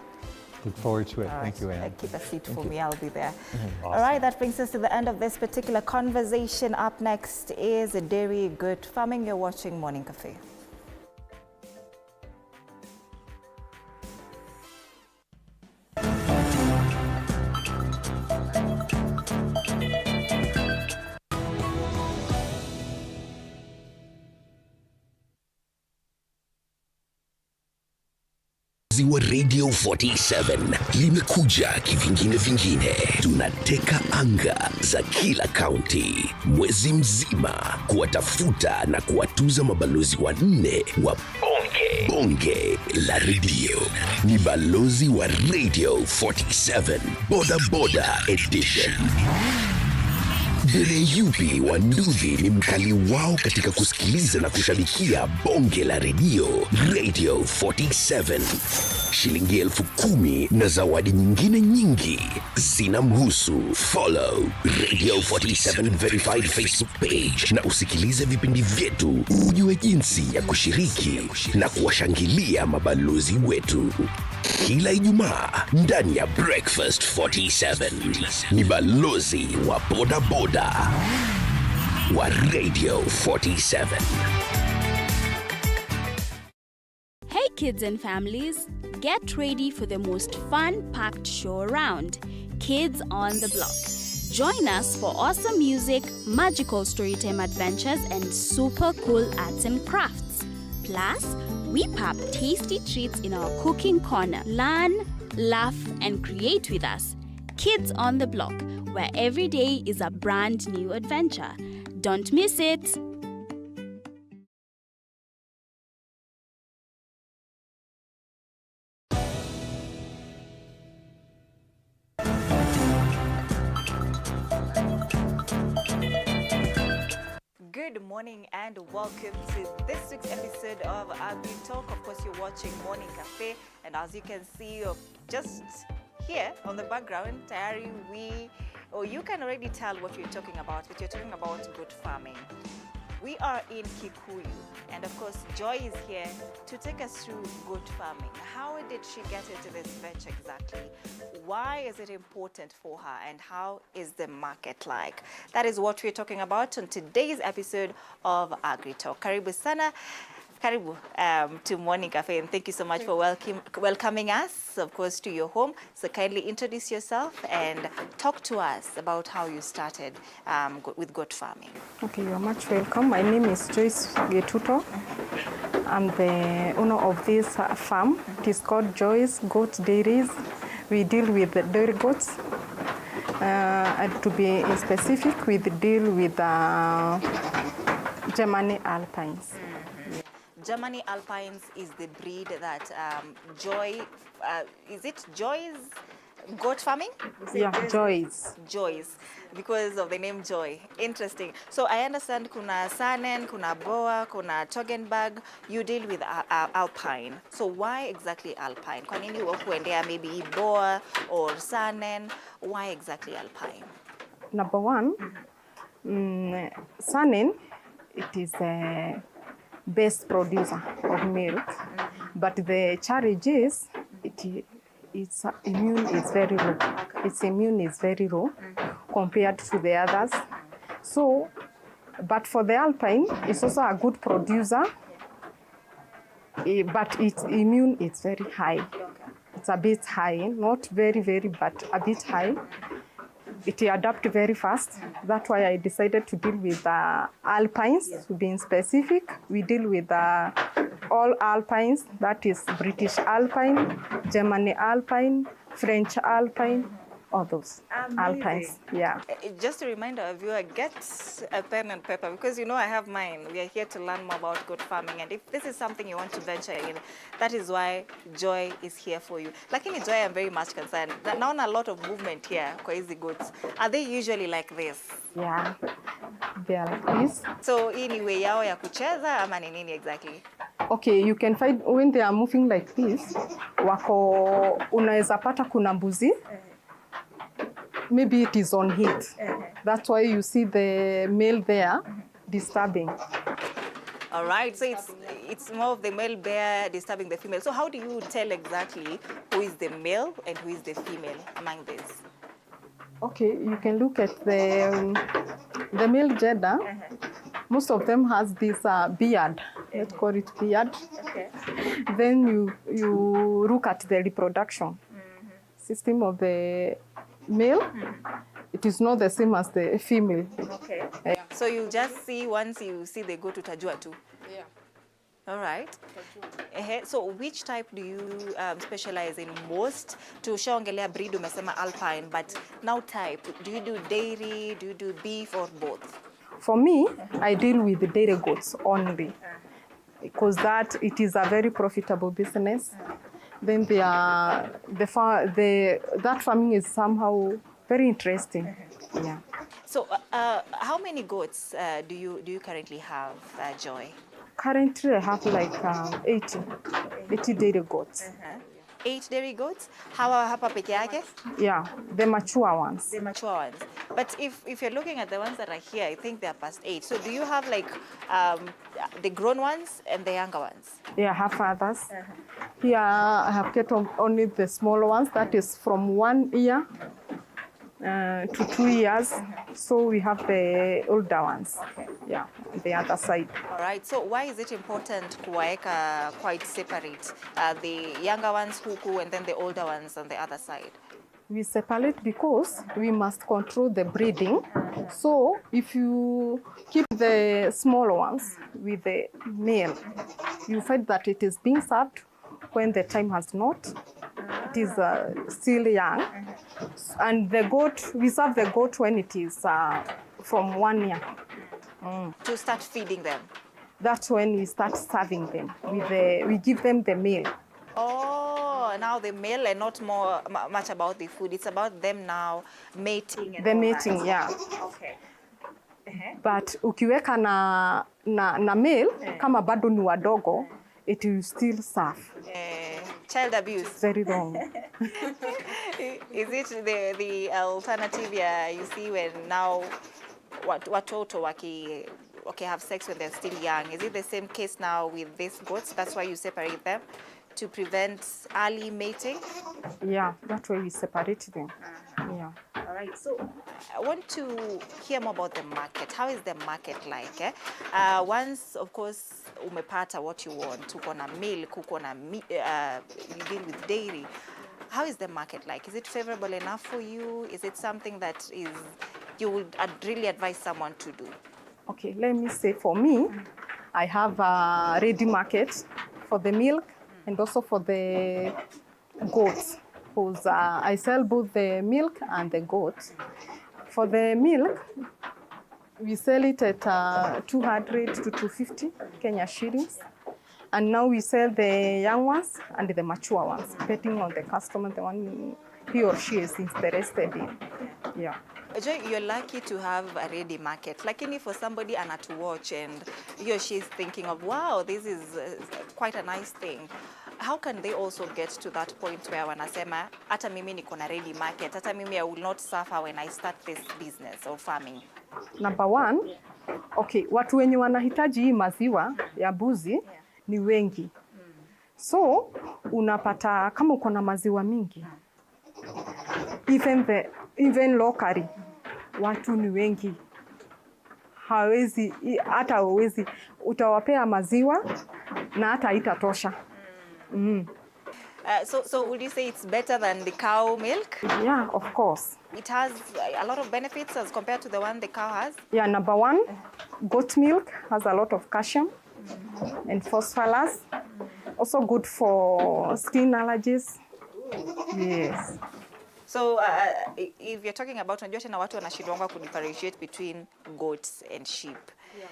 Look forward to it. All Thank you, right. Anne. Keep a seat for me. I'll be there. Awesome. All right. That brings us to the end of this particular conversation. Up next is Dairy Good Farming. You're watching Morning Cafe. Ziwa Radio 47 limekuja kivingine vingine. Tunateka anga za kila kaunti mwezi mzima kuwatafuta na kuwatuza mabalozi 4 wa bonge la redio. Ni balozi wa Radio 47 Boda Boda Edition. Dere yupi wa Nduthi ni mkali wao katika kusikiliza na kushabikia bonge la redio Radio 47. Shilingi 10,000 na zawadi nyingine nyingi zinamhusu. Follow Radio 47 Verified Facebook page na usikilize vipindi vyetu, ujue jinsi ya kushiriki na kuwashangilia mabalozi wetu. Kila Ijumaa ndani ya Breakfast 47 ni balozi wa Boda Boda wa Radio 47. Hey kids and families, get ready for the most fun-packed show around, Kids on the Block. Join us for awesome music, magical storytime adventures, and super cool arts and crafts. Plus, we pop tasty treats in our cooking corner. Learn, laugh, and create with us. Kids on the Block, where every day is a brand new adventure. Don't miss it! Good morning and welcome to this week's episode of Agri Talk. Of course, you're watching Morning Cafe, and as you can see, just here on the background, Tayari, you can already tell what we're talking about, but you're talking about good farming. We are in Kikuyu, and of course, Joy is here to take us through good farming. How did she get into this venture exactly? Why is it important for her, and how is the market like? That is what we're talking about on today's episode of Agri Talk. Karibu sana. Karibu to Morning Cafe, and thank you so much for welcoming us, of course, to your home. So kindly introduce yourself and talk to us about how you started with goat farming. Okay, you are much welcome. My name is Joyce Ruto. I'm the owner of this farm. It is called Joyce Goat Dairies. We deal with the dairy goats. And to be specific, we deal with Germany Alpines. Germany Alpines is the breed that Joy, is it Joy's goat farming? Yeah, Joy's. Joy's, because of the name Joy. Interesting. So I understand kuna Sanen, kuna Boa, kuna Toggenburg. You deal with Alpine. So why exactly Alpine? Kwa nini wakuendea maybe Boa or Sanen? Why exactly Alpine? Number one, Sanen, it is a best producer of milk, but the challenge is its immune is very low. Its immune is very low compared to the others. So, but for the Alpine, it's also a good producer, but its immune is very high. It's a bit high, not very, but a bit high. It adapts very fast. That's why I decided to deal with Alpines, to be specific. We deal with all Alpines, that is British Alpine, Germany Alpine, French Alpine, all those Alpines. Yeah. Just a reminder, viewer, get a pen and paper, because you know I have mine. We are here to learn more about goat farming, and if this is something you want to venture in, that is why Joy is here for you. Lakini Joy, I'm very much concerned. Now a lot of movement here kwa hizi goats. Are they usually like this? Yeah, they are like this. So hii ni way yao ya kucheza ama ni nini exactly? Okay, you can find when they are moving like this, unaweza pata kuna mbuzi. Maybe it is on heat. That's why you see the male there disturbing. All right, so it's more of the male bear disturbing the female. So how do you tell exactly who is the male and who is the female among these? Okay, you can look at the male gender. Most of them has this beard. Let's call it beard. Okay. Then you look at the reproduction system of the male. It is not the same as the female. Okay. So you just see, once you see they go to Tajua too? Yeah. All right. So which type do you specialize in most? Tushaongelea breed umesema Alpine, but now type. Do you do dairy, do you do beef, or both? For me, I deal with the dairy goats only, because that it is a very profitable business. Then that farming is somehow very interesting. Yeah. So how many goats do you currently have, Joy? Currently, I have like 80 dairy goats. 8 dairy goats? Hawa hapa peke yake? Yeah, the mature ones. The mature ones. But if you're looking at the ones that are here, I think they're past 8. So do you have like the grown ones and the younger ones? Yeah, I have others. Here I have kept only the small ones. That is from 1 year to 2 years. So we have the older ones. Okay. Yeah, on the other side. All right. So why is it important kuwaeka quite separate? The younger ones huku and then the older ones on the other side? We separate because we must control the breeding. So if you keep the small ones with the male, you find that it is being served when the time has not. It is still young. And the goat, we serve the goat when it is from 1 year. To start feeding them? That's when we start serving them. We give them the meal. Oh, now the male and not much about the food. It's about them now mating. And the all mating, that. yeah. Okay. But ukiweka na male, kama bado ni wadogo, it will still serve. Child abuse. Very wrong. Is it the alternative you see when now watoto have sex when they're still young? Is it the same case now with these goats? That's why you separate them? To prevent early mating? Yeah, that's why we separate them. Yeah. All right, so I want to hear more about the market. How is the market like? Once, of course, umepata what you want, uko na milk, uko na you deal with dairy. How is the market like? Is it favorable enough for you? Is it something that you would really advise someone to do? Okay, let me say for me, I have a ready market for the milk and also for the goats, because I sell both the milk and the goats. For the milk, we sell it at 200 to 250 Kenya shillings. And now we sell the young ones and the mature ones, depending on the customer, the one he or she is interested in. Yeah. Joy, you're lucky to have a ready market. Lakini for somebody to watch and he or she is thinking of, wow, this is quite a nice thing. How can they also get to that point where wanasema, hata mimi niko na ready market, hata mimi I will not suffer when I start this business or farming? Number one, okay, watu wenye wanahitaji hii maziwa ya mbuzi ni wengi. So, unapata kama uko na maziwa mingi, even locally, watu ni wengi. Hawezi, hata hawezi, utawapea maziwa na hata itatosha. So would you say it's better than the cow milk? Yeah, of course. It has a lot of benefits as compared to the one the cow has? Yeah, number one, goat milk has a lot of calcium and phosphorus. Also good for skin allergies. Yes. So if you're talking about, unajua tena watu wanashindwa ku differentiate between goats and sheep. Yeah.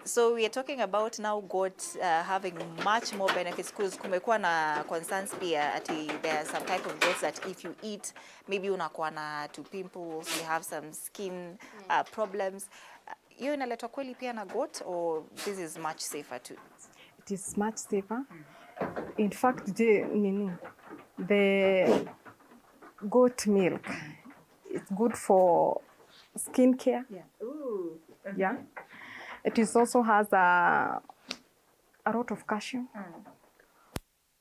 So we are talking about now goats having much more benefits, because kumekuwa na concerns pia ati there are some type of goats that if you eat, maybe unakuwa na pimples, you have some skin problems. Hiyo inaletwa kweli pia na goat, or this is much safer too? It is much safer. In fact, the goat milk is good for skin care. Yeah. Ooh. Yeah. It is also has a lot of calcium.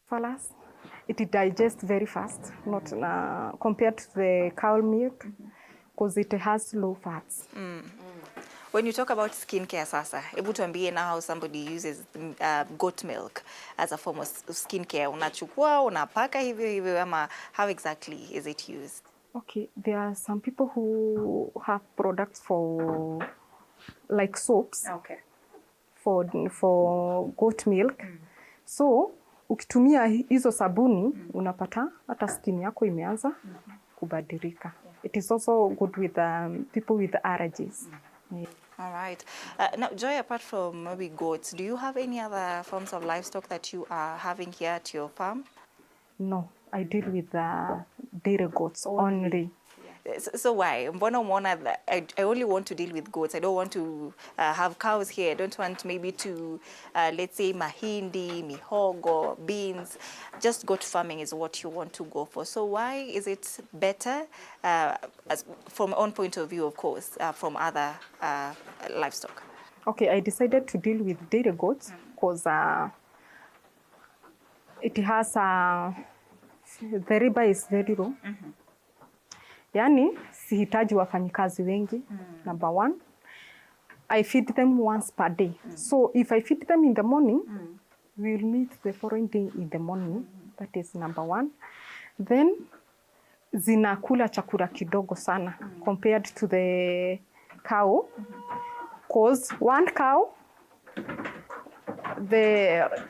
Phosphorus. It digests very fast, not compared to the cow milk, because it has low fats. When you talk about skincare sasa, hebu tuambie now how somebody uses goat milk as a form of skincare. Unachukua, unapaka hivyo hivyo, ama how exactly is it used? Okay, there are some people who have products for like soaps. Okay. For goat milk. So, ukitumia hizo sabuni, unapata hata skin yako imeanza kubadilika. It is also good with people with allergies. Yeah. All right. Now, Joy, apart from maybe goats, do you have any other forms of livestock that you are having here at your farm? No, I deal with dairy goats only. So why? Mbona umeona that I only want to deal with goats. I don't want to have cows here. I don't want maybe to, let's say, mahindi, mihogo, beans. Just goat farming is what you want to go for. So why is it better, from my own point of view, of course, from other livestock? Okay, I decided to deal with dairy goats because it has the riba is very low. Yani, sihitaji wafanyikazi wengi, number one. I feed them once per day. So if I feed them in the morning, we'll meet the following day in the morning. That is number one. Then, zinakula chakula kidogo sana compared to the cow. Because one cow,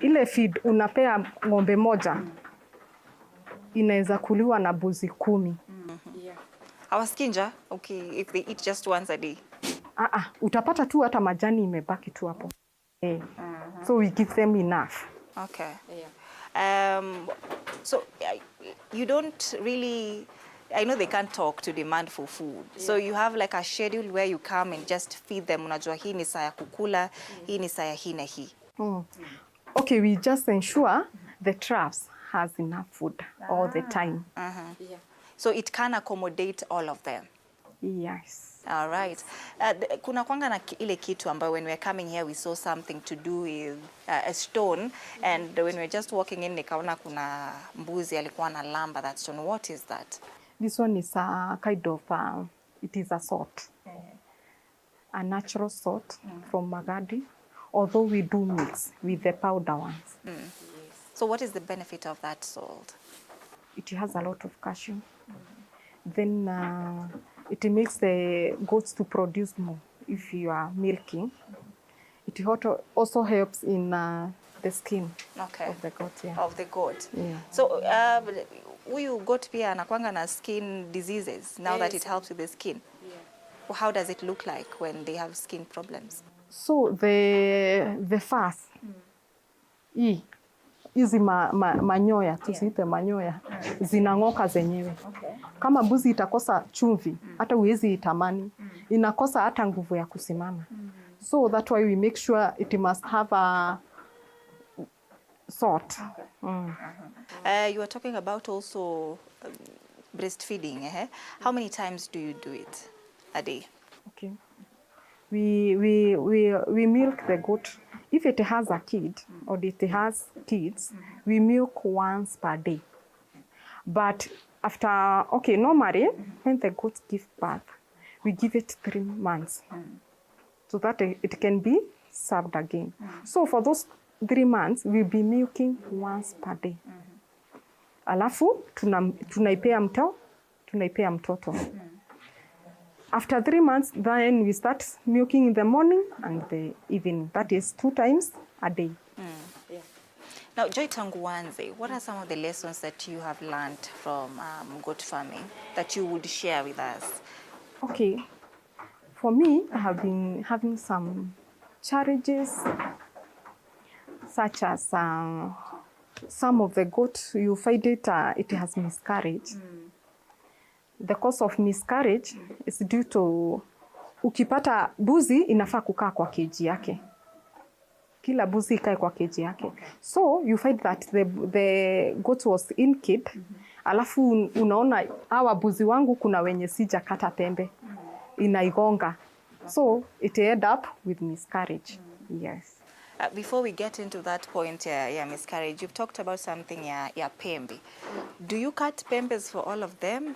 ile feed unapea ng'ombe moja, inaweza kuliwa na mbuzi 10. Our skinja, okay, if they eat just once a day. Utapata tu hata majani imebaki tu hapo. So we give them enough. Okay. Yeah. So you don't really, I know they can't talk to demand for food. Yeah. So you have like a schedule where you come and just feed them. Unajua hii ni saa ya kukula, hii ni saa ya hii na hii. Okay, we just ensure the troughs has enough food all the time. Yeah. So it can accommodate all of them. Yes. All right. Kuna kwanga na ile kitu ambayo when we were coming here we saw something to do with a stone, and when we were just walking in nikaona kuna mbuzi alikuwa na lamba that stone. What is that? This one is a kind of it is a salt. A natural salt from Magadi. although we do mix with the powder ones. So what is the benefit of that salt? It has a lot of calcium. Then it makes the goats to produce more if you are milking. It also helps in the skin of the goat. Yeah. Of the goat. Yeah. So huyu goat pia anakuanga na skin diseases now that it helps with the skin. Yeah. How does it look like when they have skin problems? So the furs, hizi manyoya tusiite manyoya zinang'oka zenyewe. Kama mbuzi itakosa chumvi hata huwezi itamani, inakosa hata nguvu ya kusimama. So that's why we make sure it must have a salt. You are talking about also breastfeeding. How many times do you do it a day? Okay. We milk the goat. If it has a kid or it has kids, we milk once per day. But after, normally when the goats give birth, we give it 3 months so that it can be served again. So for those 3 months, we'll be milking once per day. Alafu tunaipea mtoto. After 3 months, then we start milking in the morning and the evening. That is 2 times a day. Yeah. Now, Joy Tanguanze, what are some of the lessons that you have learned from goat farming that you would share with us? Okay. For me, I have been having some challenges, such as some of the goat, you find it has miscarriage. The cause of miscarriage is due to ukipata buzi inafaa kukaa kwa keji yake. Kila buzi ikae kwa keji yake. So you find that the goat was in kid. Alafu unaona hawa buzi wangu kuna wenye sija kata pembe. Inaigonga. So it end up with miscarriage. Yes. Before we get into that point, miscarriage, you've talked about something, pembe. Do you cut pembes for all of them?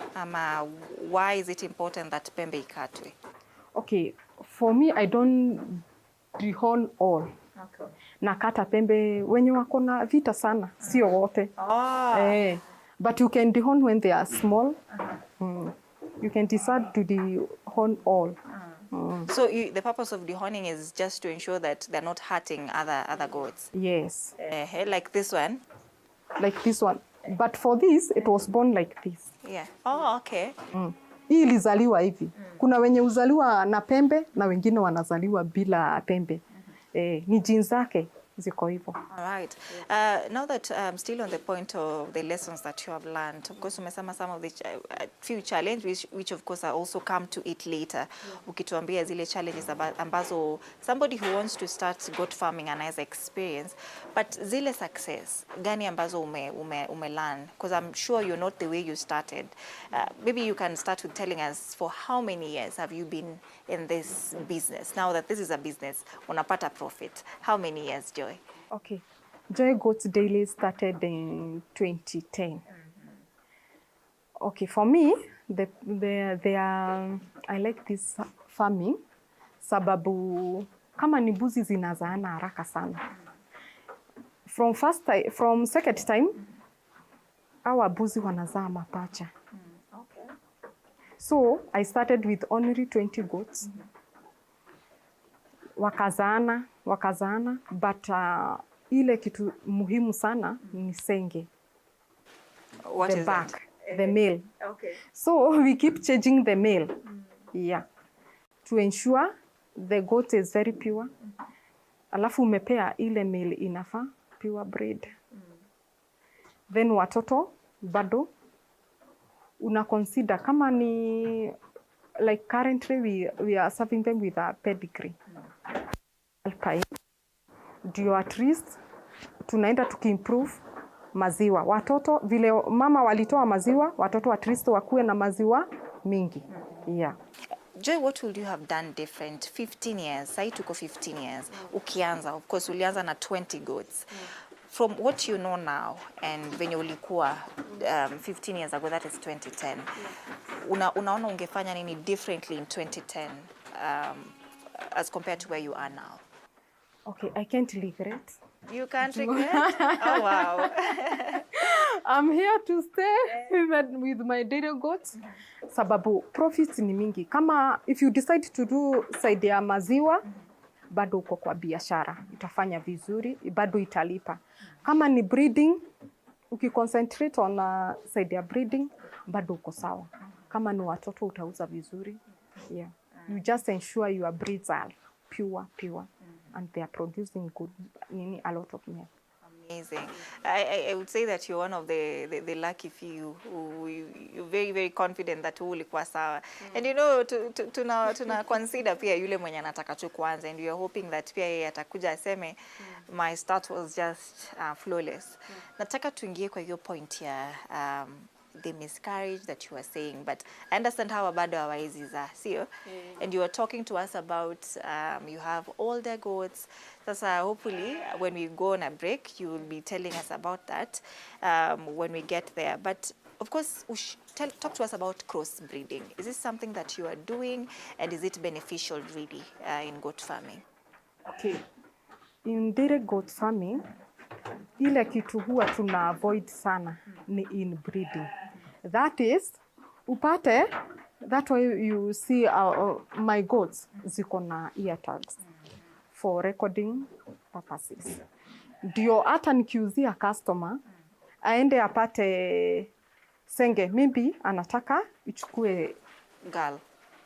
Why is it important that pembe ikatwe? Okay, for me, I don't dehorn all. Okay. Nakata pembe wenye wako na vita sana, sio wote. But you can dehorn when they are small. You can decide to dehorn all. So the purpose of dehorning is just to ensure that they're not hurting other goats? Yes. Like this one? Like this one. But for this, it was born like this. Yeah. Oh, okay. Hii ilizaliwa hivi. Kuna wenye uzaliwa na pembe na wengine wanazaliwa bila pembe. Ni genes zake ziko hivyo. All right. Now that still on the point of the lessons that you have learned, of course umesema some of the few challenges which of course are also come to it later. Ukituambia zile challenges ambazo somebody who wants to start goat farming anaweza experience, but zile success gani ambazo ume learn, because I'm sure you're not the way you started. Maybe you can start with telling us for how many years have you been in this business? Now that this is a business, unapata profit. How many years, Joy? Okay. Joy Goats Daily started in 2010. Okay, for me, I like this farming sababu kama ni mbuzi zinazaana haraka sana. From second time, our mbuzi wanazaa mapacha. So I started with only 20 goats. Wakazaana, but ile kitu muhimu sana ni senge. What the is back, that? The male. Okay. So we keep changing the male. Yeah. To ensure the goat is very pure. Alafu umepea ile male inafa pure breed. Then watoto bado una consider kama ni like currently we are serving them with a pedigree. Alpine. Ndio at least tunaenda tukiimprove maziwa. Watoto vile mama walitoa maziwa, watoto at least wakuwe na maziwa mingi. Yeah. Joy, what would you have done different 15 years? Sai tuko 15 years. Ukianza, of course, ulianza na 20 goats. From what you know now and venye ulikuwa 15 years ago, that is 2010. Unaona ungefanya nini differently in 2010 as compared to where you are now? Okay, I can't regret. You can't regret? Oh, wow. I'm here to stay with my dairy goats. Sababu profits ni mingi. Kama if you decide to do side ya maziwa, bado uko kwa biashara. Itafanya vizuri, bado italipa. Kama ni breeding, ukiconcentrate on side ya breeding, bado uko sawa. Kama ni watoto utauza vizuri. Yeah. You just ensure your breeds are pure. And they are producing good, a lot of milk. Amazing. I would say that you're one of the lucky few who you're very, very confident that ulikuwa sawa. And you know, tuna consider pia yule mwenye anataka tu kuanza, and you're hoping that pia yeye atakuja aseme my start was just flawless. Nataka tuingie kwa hiyo point ya the miscarriage that you were saying, but I understand how bado hawaizi za sio, and you were talking to us about you have older goats. Sasa hopefully when we go on a break you will be telling us about that when we get there. But of course, talk to us about crossbreeding. Is this something that you are doing, and is it beneficial really in goat farming? Okay, in dairy goat farming, ile kitu huwa tuna avoid sana ni inbreeding. That is, upate, that way you see my goats ziko na ear tags for recording purposes. Ndio hata nikiuzia customer, aende apate senge, maybe anataka ichukue girl,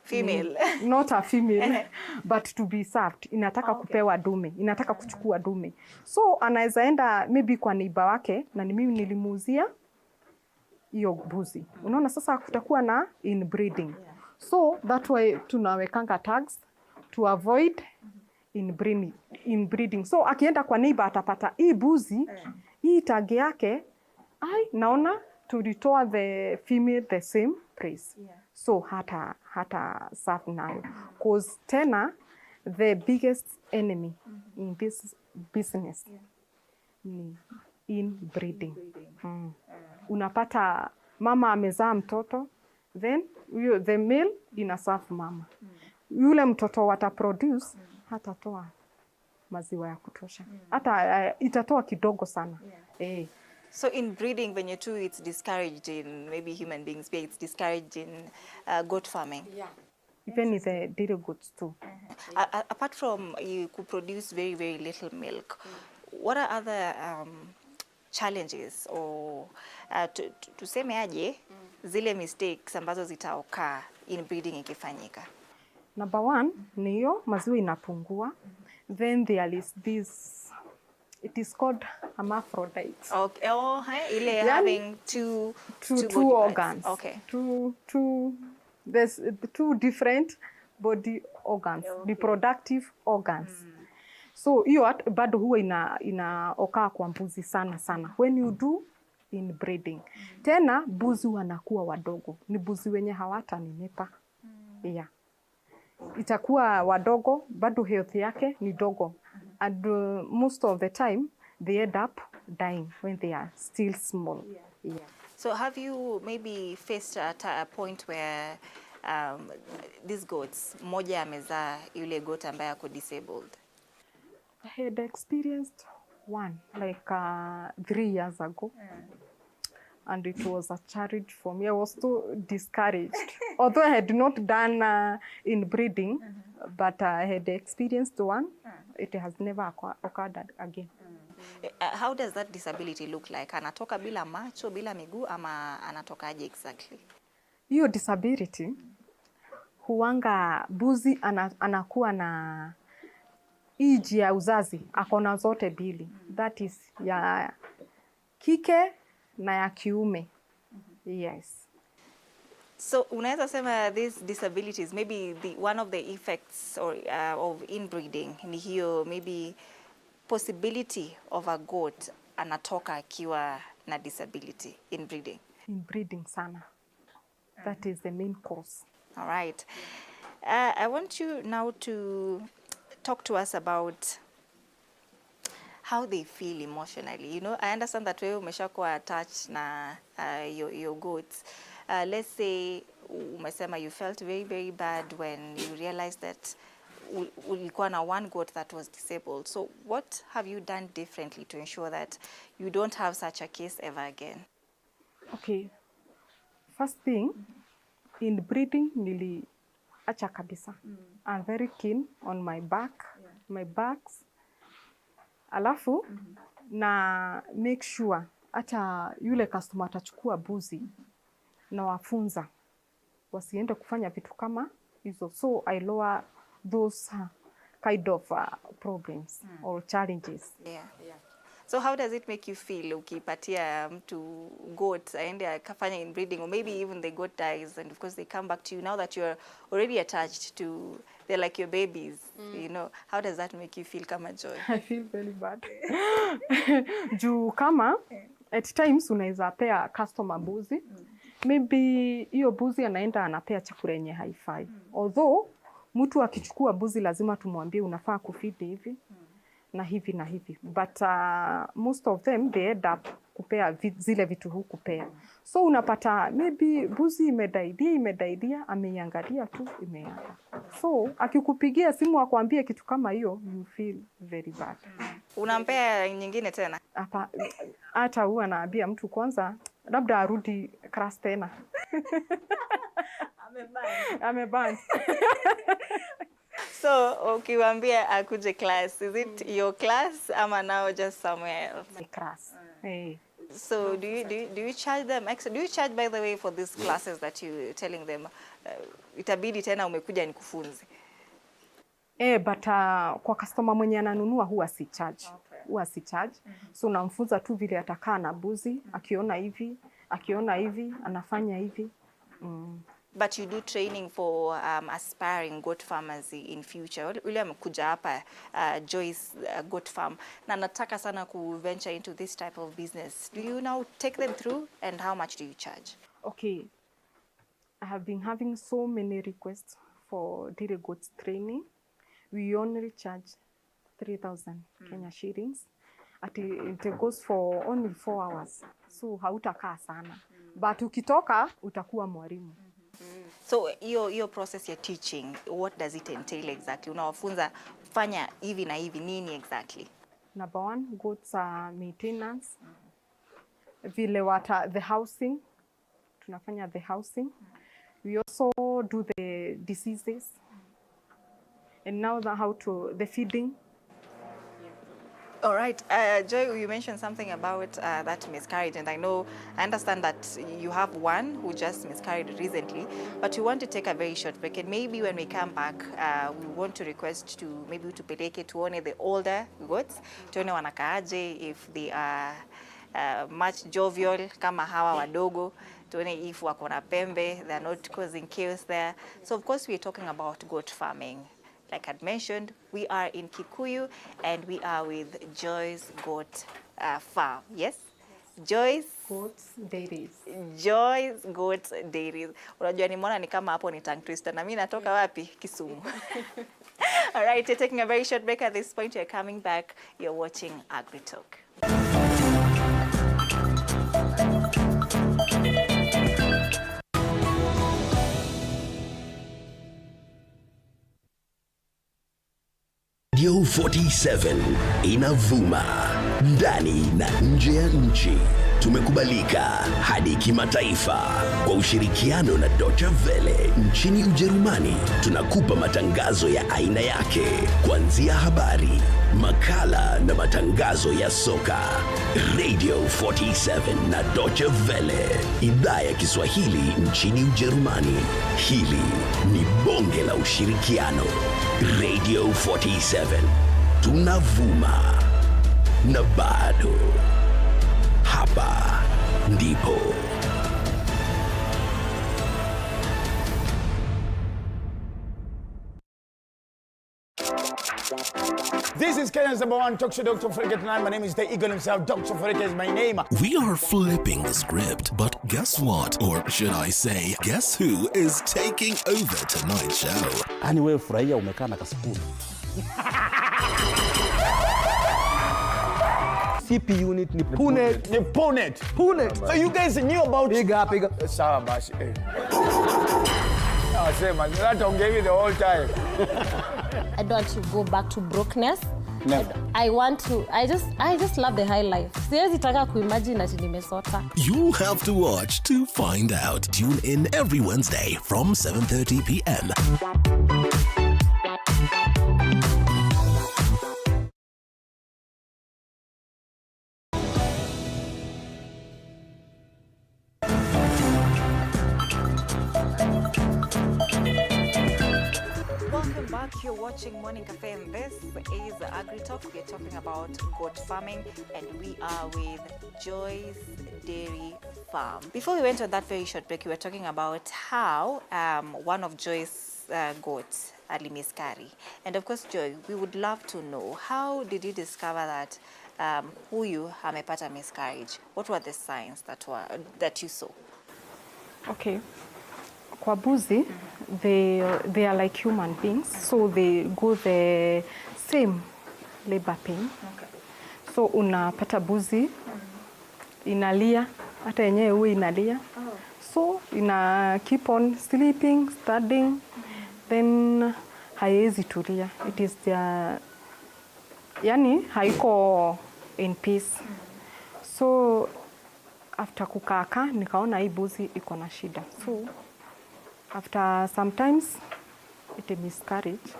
female. Not a female, but to be served. Inataka kupewa dume, inataka kuchukua dume. So anaweza enda maybe kwa neighbor wake, na ni mimi nilimuuzia hiyo mbuzi. Unaona sasa kutakuwa na inbreeding. So that way tunawekanga tags to avoid inbreeding. So akienda kwa neighbor atapata hii mbuzi, hii tag yake, naona tulitoa the female the same price. So hata serve nayo. Cause tena the biggest enemy in this business ni inbreeding. Unapata mama amezaa mtoto, then the male ina serve mama. Yule mtoto wataproduce hatatoa maziwa ya kutosha. Hata itatoa kidogo sana. So in breeding, when you do, it's discouraged in maybe human beings, but it's discouraged in goat farming. Yeah. Even in the dairy goats too. Apart from you could produce very, very little milk, what are other challenges or tuseme aje zile mistakes ambazo zitaokaa in breeding ikifanyika? Number one, ni hiyo maziwa inapungua. Then there is this, it is called hermaphrodite. Okay. Oh, ile having two organs. Okay. There's two different body organs, reproductive organs. So hiyo bado huwa inaokaa kwa mbuzi sana. When you do inbreeding. Tena mbuzi wanakuwa wadogo. Ni mbuzi wenye hawatanenepa. Yeah. Itakuwa wadogo, bado health yake ni dogo. And most of the time, they end up dying when they are still small. Yeah. So have you maybe faced a point where these goats, moja amezaa yule goat ambaye ako disabled? I had experienced one like 3 years ago. And it was a challenge for me. I was too discouraged. Although I had not done inbreeding, but I had experienced one. It has never occurred again. How does that disability look like? Anatoka bila macho, bila miguu, ama anatokaje exactly? Hiyo disability, huanga buzi anakuwa na iji ya uzazi, akona zote mbili. That is ya kike na ya kiume. Yes. So unaweza sema these disabilities, maybe one of the effects of inbreeding ni hiyo maybe possibility of a goat anatoka akiwa na disability in breeding. In breeding sana. That is the main cause. All right. I want you now to talk to us about how they feel emotionally. You know, I understand that wewe umeshakuwa attached na your goats. Let's say umesema you felt very, very bad when you realized that ulikuwa na one goat that was disabled. So what have you done differently to ensure that you don't have such a case ever again? Okay. First thing, in breeding, niliacha kabisa. I'm very keen on my back, my backs. Alafu, na make sure, hata yule customer atachukua buzi, na wafunza, wasiende kufanya vitu kama hizo. So I lower those kind of problems or challenges. Yeah. So how does it make you feel ukipatia mtu goat aende akafanya inbreeding, or maybe even the goat dies and of course they come back to you now that you're already attached to, they're like your babies, you know, how does that make you feel kama Joy? I feel very bad. Juu kama at times unaweza pea customer buzi, maybe hiyo buzi anaenda anapea chakula yenye haifai. Although mtu akichukua buzi lazima tumwambie unafaa kufeed hivi na hivi na hivi, but most of them they end up kupea zile vitu hukupea. So unapata maybe buzi imedaidia ameiangalia tu imeenda. So akikupigia simu akwambie kitu kama hiyo, you feel very bad. Unampea nyingine tena? Hata huwa naambia mtu kwanza labda arudi class tena. Ameband. So ukiwaambia akuje class, is it your class ama now just somewhere else? My class. Hey. So do you charge them extra? Do you charge, by the way, for these classes that you're telling them itabidi tena umekuja nikufunze? But kwa customer mwenye ananunua huwa si charge. Huwa si charge. So namfunza tu vile atakaa na buzi, akiona hivi, anafanya hivi. But you do training for aspiring goat farmers in future. Ule amekuja hapa Joyce goat farm na nataka sana ku venture into this type of business. Do you now take them through, and how much do you charge? Okay. I have been having so many requests for dairy goats training. We only charge 3,000 Kenya shillings. It goes for only 4 hours. So hautakaa sana. But ukitoka utakuwa mwalimu. So your process you're teaching, what does it entail exactly? Unawafunza fanya hivi na hivi nini exactly? Number 1, goats maintenance. Vile the housing. Tunafanya the housing. We also do the diseases. And now the feeding. All right, Joy, you mentioned something about that miscarriage, and I understand that you have one who just miscarried recently, but we want to take a very short break, and maybe when we come back, we want to request to maybe tupeleke tuone the older goats, tuone wanakaaje, if they are much jovial kama hawa wadogo, tuone if wako na pembe, they're not causing chaos there. So of course we're talking about goat farming. Like I'd mentioned, we are in Kikuyu and we are with Joy's Goat Farm. Yes? Joy's Goats Dairies. Joy's Goat Dairies. Unajua nimeona ni kama hapo ni tongue twister. Na mimi natoka wapi? Kisumu. All right, you're taking a very short break at this point. You're coming back. You're watching Agri Talk. Radio 47 inavuma ndani na nje ya nchi. Tumekubalika hadi kimataifa kwa ushirikiano na Deutsche Welle nchini Ujerumani. Tunakupa matangazo ya aina yake, kuanzia habari, makala na matangazo ya soka. Radio 47 na Deutsche Welle, idhaa ya Kiswahili nchini Ujerumani. Hili ni bonge la ushirikiano. Radio 47, tunavuma na bado hapa ndipo. This is Kenya's #1 talk show, Dr. Farika tonight. My name is the Eagle himself. Dr. Farika is my name. We are flipping the script, but guess what? Or should I say, guess who is taking over tonight's show? Ani wewe furahia umekaa na kasipuni. CP unit ni Punet. Ni Punet. Punet. So you guys knew about... Piga. Sawa basi. Nasema, nilata ungevi the whole time. I don't want to go back to brokenness. Never. I just love the high life. Siwezi taka kuimagine ati nimesota. You have to watch to find out. Tune in every Wednesday from 7:30 p.m. Welcome back. You're watching Morning Cafe, and this is Agri Talk. We're talking about goat farming, and we are with Joy's Dairy Farm. Before we went on that very short break, we were talking about how one of Joy's goats, miscarried. And of course, Joy, we would love to know, how did you discover that huyu amepata miscarriage? What were the signs that you saw? Okay. Kwa buzi, they are like human beings, so they go the same labor pain. Okay. So unapata buzi inalia, hata yenyewe huwa inalia. So ina keep on sleeping, studying, then haiwezi tulia. It is their, yani haiko in peace. So after kukaka nikaona hii buzi iko na shida. So after sometimes it miscarriage.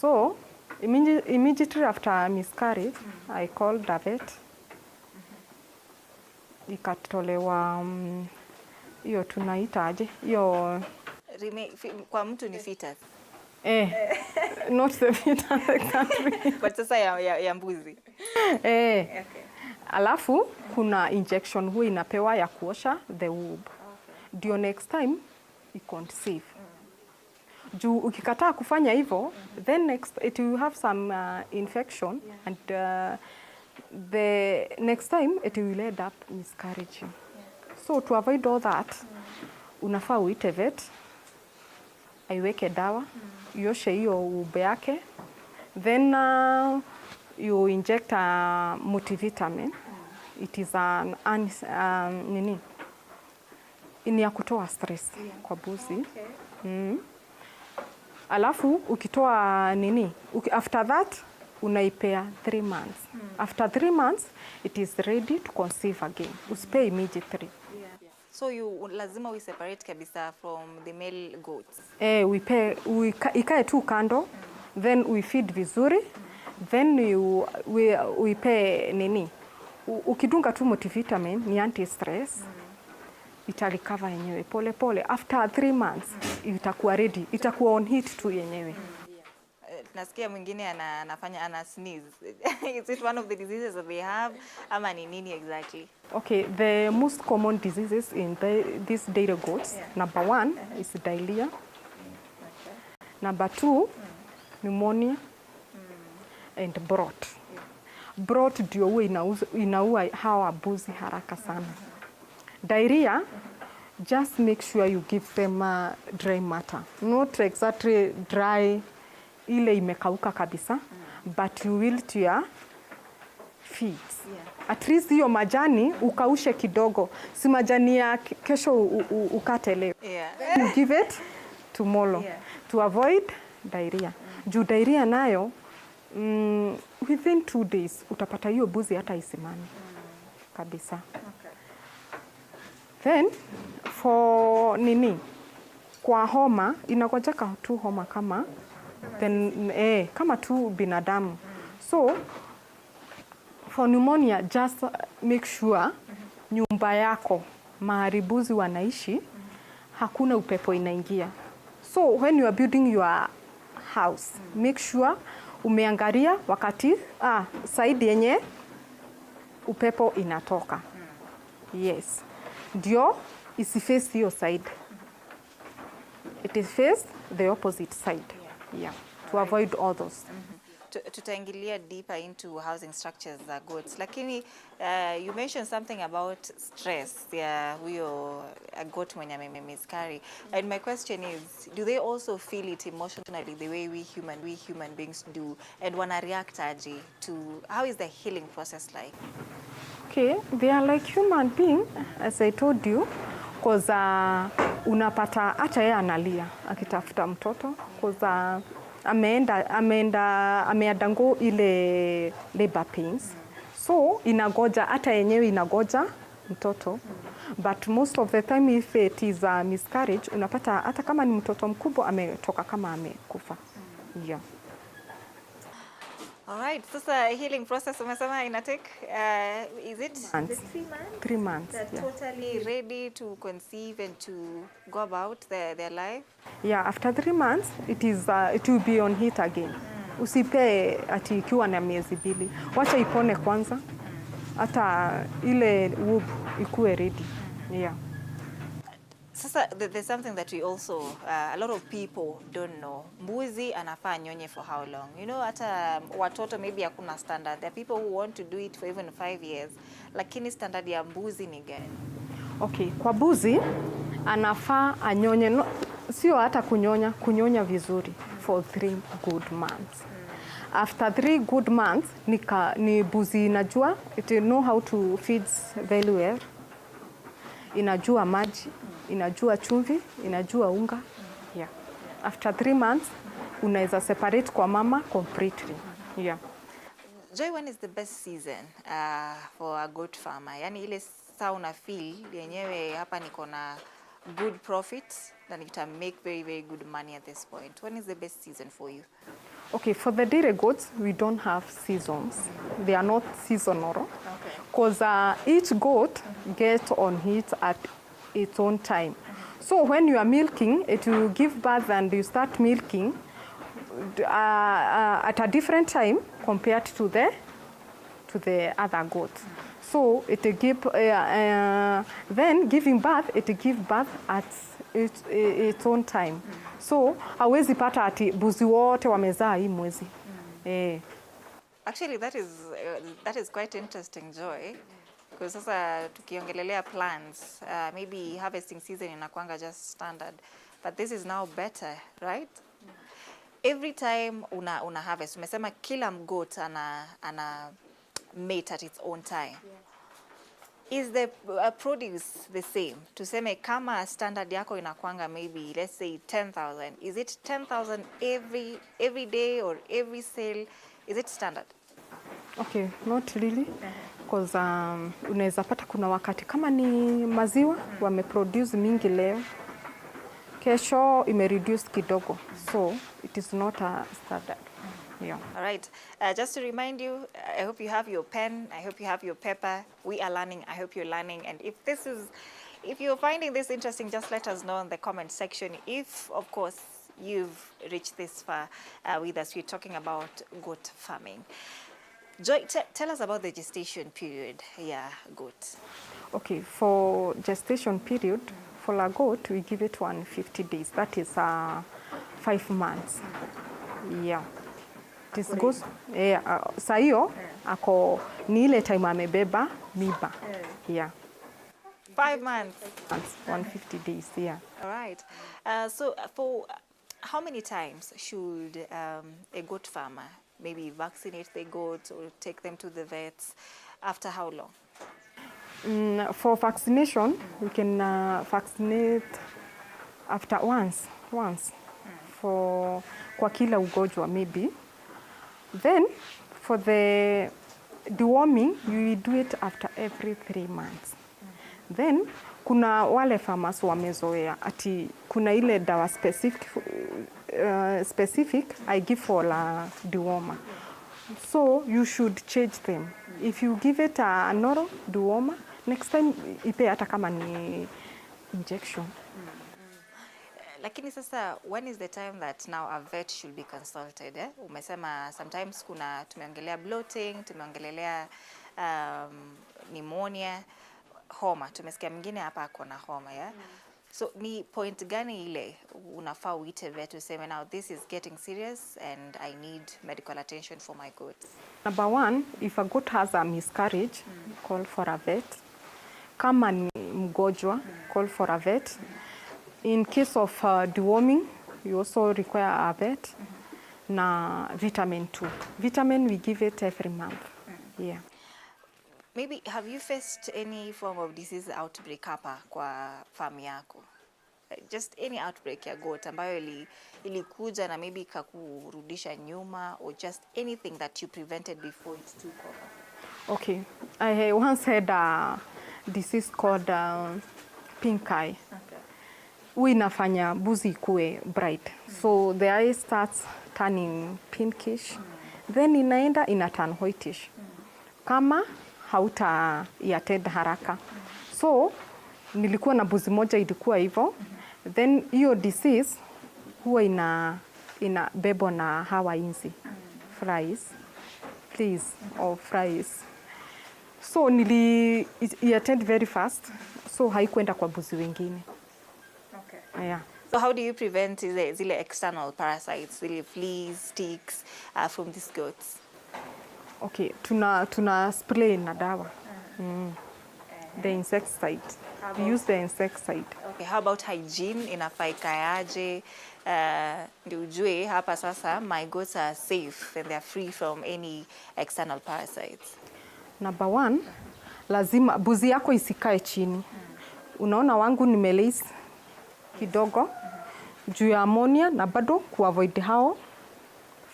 So immediately after miscarriage, I called the vet. Ikatolewa hiyo tunaita aje? Hiyo kwa mtu ni fetus. Not the fetus country. But sasa ya mbuzi. Okay. Alafu kuna injection huwa inapewa ya kuosha the womb. Ndio next time i-conceive. Juu ukikataa kufanya hivyo, then next it will have some infection, and the next time it will end up miscarriaging. So to avoid all that, unafaa uite vet, aiweke dawa, ioshe hiyo ube yake, then you inject a multivitamin. It is an ni ya kutoa stress kwa buzi. Alafu ukitoa after that unaipea 3 months. After 3 months it is ready to conceive again. Usipee immediately. So you lazima we separate kabisa from the male goats. Ikae tu kando, then we feed vizuri, then uipe ukidunga tu multivitamin ni anti-stress. Ita recover yenyewe pole pole. After 3 months itakuwa ready, itakuwa on heat tu yenyewe. Nasikia mwingine ana sneeze. Is it one of the diseases that they have ama ni nini exactly? Okay, the most common diseases in these dairy goats, number 1 is diarrhea. Number 2, pneumonia and bloat. Bloat ndio huwa inaua hawa buzi haraka sana. Diarrhea, just make sure you give them dry matter. Not exactly dry ile imekauka kabisa, but you will to your feeds. At least hiyo majani ukaushe kidogo. Si majani ya kesho ukate leo. You give it tomorrow to avoid diarrhea. Juu diarrhea nayo within 2 days utapata hiyo buzi hata isimami kabisa. Then for kwa homa inakojeka tu homa kama kama tu binadamu. So for pneumonia, just make sure nyumba yako mahali buzi wanaishi hakuna upepo inaingia. So when you are building your house, make sure umeangalia wakati side yenye upepo inatoka. Yes. Ndio isiface hiyo side. It is face the opposite side. Yeah. To avoid all those. Tutaingilia deeper into housing structures za goats. Lakini you mentioned something about stress ya huyo goat mwenye miscarry. And my question is, do they also feel it emotionally the way we human beings do? And wana react aje to, how is the healing process like? Okay, they are like human being, as I told you, because unapata hata yeye analia akitafuta mtoto, because ameadango ile labor pains. So inagoja, hata yenyewe inagoja mtoto. But most of the time if it is a miscarriage, unapata hata kama ni mtoto mkubwa ametoka kama amekufa. Yeah. All right. Sasa healing process umesema ina take is it 3 months? 3 months. They're totally ready to conceive and to go about their life. Yeah, after 3 months it will be on heat again. Usipe ati ikiwa na miezi 2. Wacha ipone kwanza. Hata ile womb ikuwe ready. Yeah. Sasa there's something that we also a lot of people don't know. Mbuzi anafaa nyonye for how long? You know, hata watoto maybe hakuna standard. There are people who want to do it for even 5 years. Lakini standard ya mbuzi ni gani? Okay, kwa mbuzi anafaa anyonye, no, sio hata kunyonya vizuri for 3 good months. After 3 good months ni mbuzi inajua, it know how to feed very well. Inajua maji, inajua chumvi, inajua unga. Yeah. After 3 months unaweza separate kwa mama completely. Yeah. Joy, when is the best season for a goat farmer? Yani ile saa una feel yenyewe hapa niko na good profits, then you can make very, very good money at this point. When is the best season for you? Okay, for the dairy goats, we don't have seasons. They are not seasonal. Because each goat gets on heat at its own time. So when you are milking, it will give birth and you start milking at a different time compared to the other goats. So it give then giving birth, it gives birth at its own time. So hawezi pata ati buzi wote wamezaa hii mwezi. Actually, that is quite interesting, Joy. Because sasa tukiongelelea plans, maybe harvesting season inakuanga just standard, but this is now better, right? Every time una harvest, umesema kila goat ana mate at its own time. Yeah. Is the produce the same? Tuseme kama standard yako inakuanga maybe let's say 10,000. Is it 10,000 every day or every sale? Is it standard? Okay, not really. Because unaweza pata kuna wakati kama ni maziwa wameproduce mingi leo, kesho imereduce kidogo. So it is not a standard. Yeah. All right. Just to remind you, I hope you have your pen. I hope you have your paper. We are learning. I hope you're learning. And if you're finding this interesting, just let us know in the comment section. If, of course, you've reached this far with us, we're talking about goat farming. Joy, tell us about the gestation period. Yeah, goat. Okay, for gestation period, for a goat, we give it 150 days. That is 5 months. Yeah. This goes, saa hiyo ako ni ile time amebeba mimba. Yeah. 5 months. 150 days, yeah. All right. So for how many times should a goat farmer maybe vaccinate the goats or take them to the vets? After how long? For vaccination, we can vaccinate after once. For kwa kila ugonjwa maybe. Then for the deworming, you do it after every 3 months. Then kuna wale farmers wamezoea ati kuna ile dawa specific I give for la dewormer. So you should change them. If you give it a normal dewormer, next time ipe hata kama ni injection. Lakini sasa, when is the time that now a vet should be consulted? Umesema sometimes tumeongelea bloating, tumeongelea pneumonia, homa. Tumesikia mwingine hapa ako na homa, yeah? So ni point gani ile unafaa uite vet useme now this is getting serious and I need medical attention for my goats? Number 1, if a goat has a miscarriage, call for a vet. Kama ni mgonjwa, call for a vet. In case of deworming, you also require a vet. Na vitamin 2. Vitamin we give it every month. Yeah. Maybe have you faced any form of disease outbreak hapa kwa farm yako? just any outbreak ya goat ambayo ilikuja na maybe ikakurudisha nyuma, or just anything that you prevented before it took over? Okay, I once had a disease called pink eye. Okay. Huwa inafanya mbuzi ikue bright. So the eye starts turning pinkish. Then inaenda ina turn whitish. Kama hauta iattend haraka. So nilikuwa na mbuzi moja ilikuwa hivyo. Then hiyo disease huwa ina bebo na hawa inzi. Fleas or flies. So iattend very fast. So haikuenda kwa mbuzi wengine. Okay. Yeah. So how do you prevent zile external parasites, zile fleas, ticks from these goats? Okay, tuna spray na dawa. The insecticide. We use the insecticide. Okay, how about hygiene? Inafaa ikayaje? Ndio ujue hapa sasa my goats are safe and they are free from any external parasites. Number one, lazima buzi yako isikae chini. Unaona wangu nimelace kidogo juu ya ammonia na bado kuavoid hao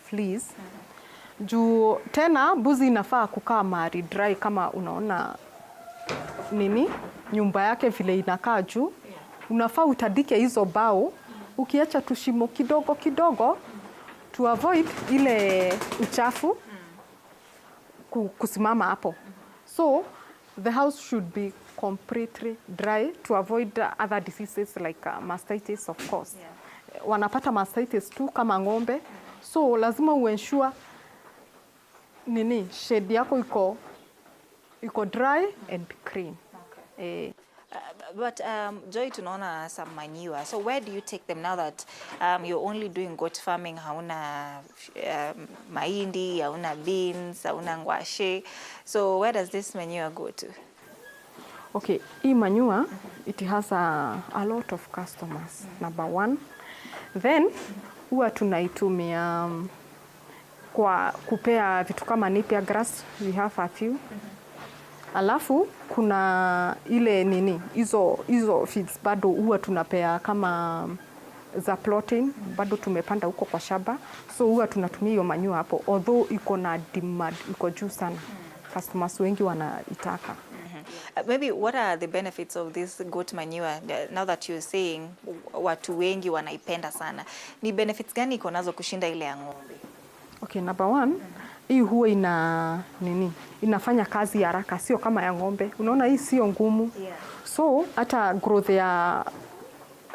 fleas. Juu tena buzi inafaa kukaa mahali dry, kama unaona nyumba yake vile inakaa juu. Unafaa utadike hizo bao, ukiacha tushimo kidogo kidogo to avoid ile uchafu kusimama hapo. So the house should be completely dry to avoid other diseases like mastitis, of course. Yeah. Wanapata mastitis tu kama ng'ombe. So lazima uensure shade yako iko dry and clean. Okay. But Joy, tunaona some manure. So where do you take them now that you're only doing goat farming? Hauna mahindi, hauna beans, hauna ngwashe. So where does this manure go to? Okay, hii manure, it has a lot of customers. Number one. Then huwa tunaitumia kwa kupea vitu kama napier grass. We have a few. Alafu kuna ile hizo feeds bado huwa tunapea kama za protein, bado tumepanda huko kwa shamba. So huwa tunatumia hiyo manure hapo, although iko na demand iko juu sana. Customers wengi wanaitaka. Maybe what are the benefits of this goat manure now that you're saying watu wengi wanaipenda sana? Ni benefits gani iko nazo kushinda ile ya ng'ombe? Okay, number one, hii huwa inafanya kazi haraka, sio kama ya ng'ombe. Unaona hii sio ngumu. Yeah. So hata growth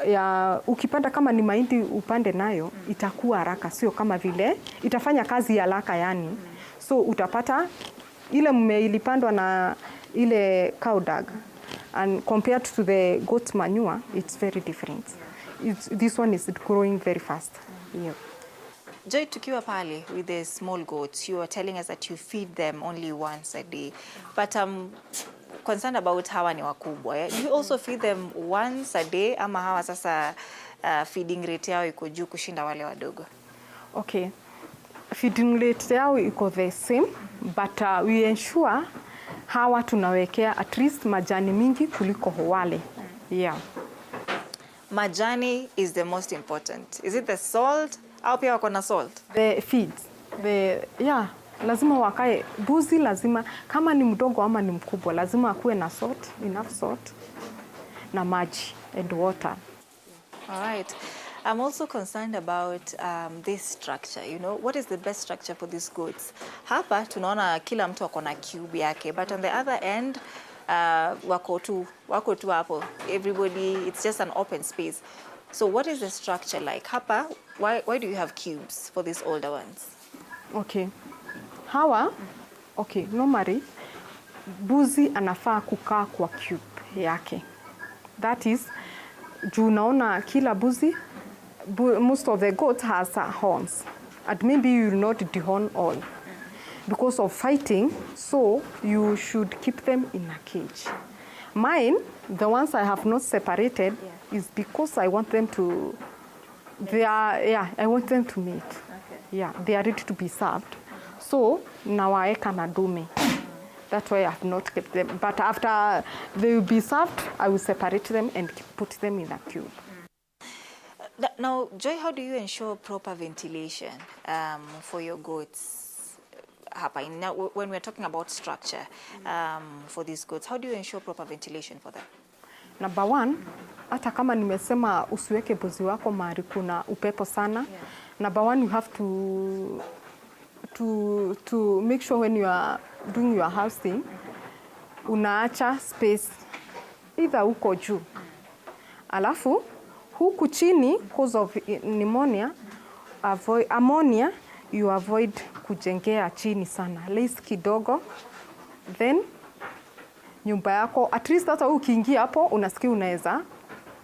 ya ukipanda kama ni mahindi upande nayo itakuwa haraka, sio kama vile itafanya kazi haraka yani. So utapata ile ilipandwa na ile cow dung, and compared to the goat manure, it's very different. This one is growing very fast. Yeah. Joy, tukiwa pale with the small goats, you are telling us that you feed them only once a day. But I'm concerned about hawa ni wakubwa. Yeah? You also feed them once a day, ama hawa sasa feeding rate yao iko juu kushinda wale wadogo? Okay. Feeding rate yao iko the same, but we ensure hawa tunawekea at least majani mingi kuliko wale. Yeah. Majani is the most important. Is it the salt? Au pia wako na salt? The feeds. Lazima wakae, buzi lazima, kama ni mdogo ama ni mkubwa, lazima akuwe na salt, enough salt, na maji and water. All right. I'm also concerned about this structure. You know, what is the best structure for these goats? Hapa tunaona kila mtu wako na cube yake, but on the other end, wako tu hapo. Everybody, it's just an open space. So what is the structure like? Hapa, why do you have cubes for these older ones? Okay. Hawa, okay, normally, buzi anafaa kukaa kwa cube yake. That is, juu unaona kila buzi, most of the goats has horns. And maybe you will not dehorn all because of fighting, so you should keep them in a cage. Mine, the ones I have not separated, is because I want them to, I want them to mate. Okay. Yeah, they are ready to be served. So, nawaeka na dume. That's why I have not kept them. But after they will be served, I will separate them and put them in a cube. Now, Joy, how do you ensure proper ventilation for your goats? Now, when we're talking about structure for these goats, how do you ensure proper ventilation for them? Number one, hata kama nimesema usiweke mbuzi wako mahali kuna upepo sana. Yeah. Number one, you have to make sure when you are doing your housing, unaacha space either uko juu. Alafu huku chini, cause of pneumonia, ammonia, you avoid kujengea chini sana. Less kidogo, then nyumba yako, at least hata ukiingia hapo, unasikia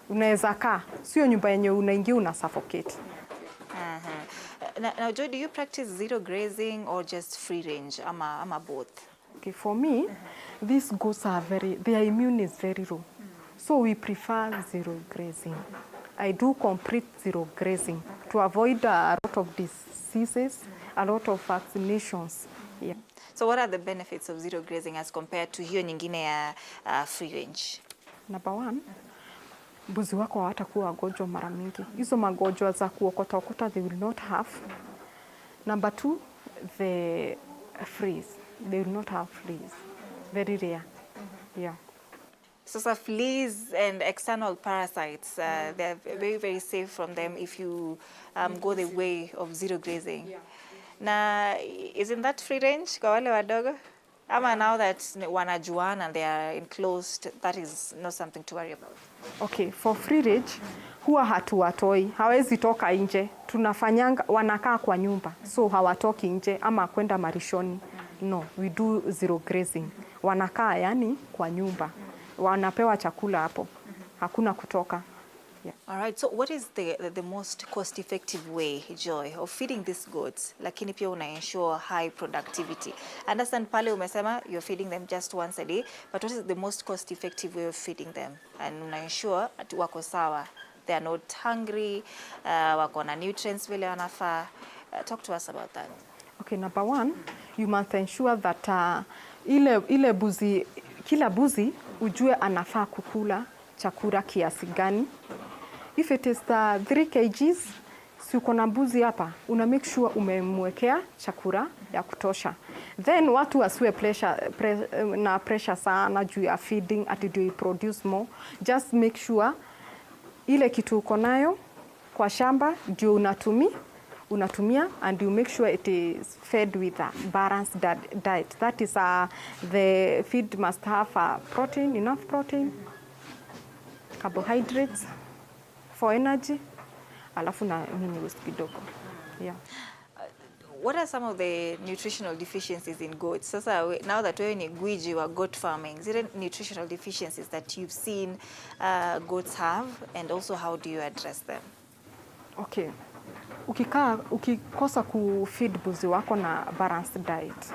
unaweza kaa. Sio nyumba yenye unaingia una suffocate. Now, Joy, do you practice zero grazing or just free range? I'm both. Okay, for me, these goats are their immune is very low. So we prefer zero grazing. I do complete zero grazing to avoid a lot of diseases, a lot of vaccinations. Yeah. So what are the benefits of zero grazing as compared to hiyo nyingine ya free range? Number one, mbuzi wako hawatakuwa wagonjwa mara mingi. Hizo magonjwa za kuokota they will not have. Number two, the fleas. They will not have fleas. Very rare. Yeah. So fleas and external parasites, they're very, very safe from them if you go the way of zero grazing. Yeah. Now, isn't that free range kwa wale wadogo? Ama now that wanajuana and they are enclosed, that is not something to worry about. Okay, for free range, huwa hatuwatoi, hawezi toka nje. Tunafanyanga, wanakaa kwa nyumba, so hawatoki nje ama kwenda marishoni. No, we do zero grazing. Wanakaa yani kwa nyumba. Wanapewa chakula hapo. Hakuna kutoka. Yeah. All right, so what is the most cost-effective way, Joy, of feeding these goats, lakini pia una ensure high productivity? Understand pale umesema you're feeding them just once a day, but what is the most cost-effective way of feeding them? And una ensure wako sawa, they are not hungry, wako na nutrients vile wanafaa. Talk to us about that. Okay, number one, you must ensure that ile buzi, kila buzi ujue anafaa kukula chakula kiasi gani. If it is 3 kgs, si uko na mbuzi hapa, una make sure umemwekea chakula ya kutosha. Then watu wasiwe na pressure sana juu ya feeding ati do you produce more. Just make sure ile kitu uko nayo kwa shamba ndio unatumia and you make sure it is fed with a balanced diet. That is the feed must have protein, enough protein, carbohydrates for energy, alafu na minerals kidogo. Yeah. What are some of the nutritional deficiencies in goats? Sasa, now that we're in gwiji wa goat farming, is there nutritional deficiencies that you've seen goats have, and also how do you address them? Okay. Ukikosa feed buzi wako na balanced diet,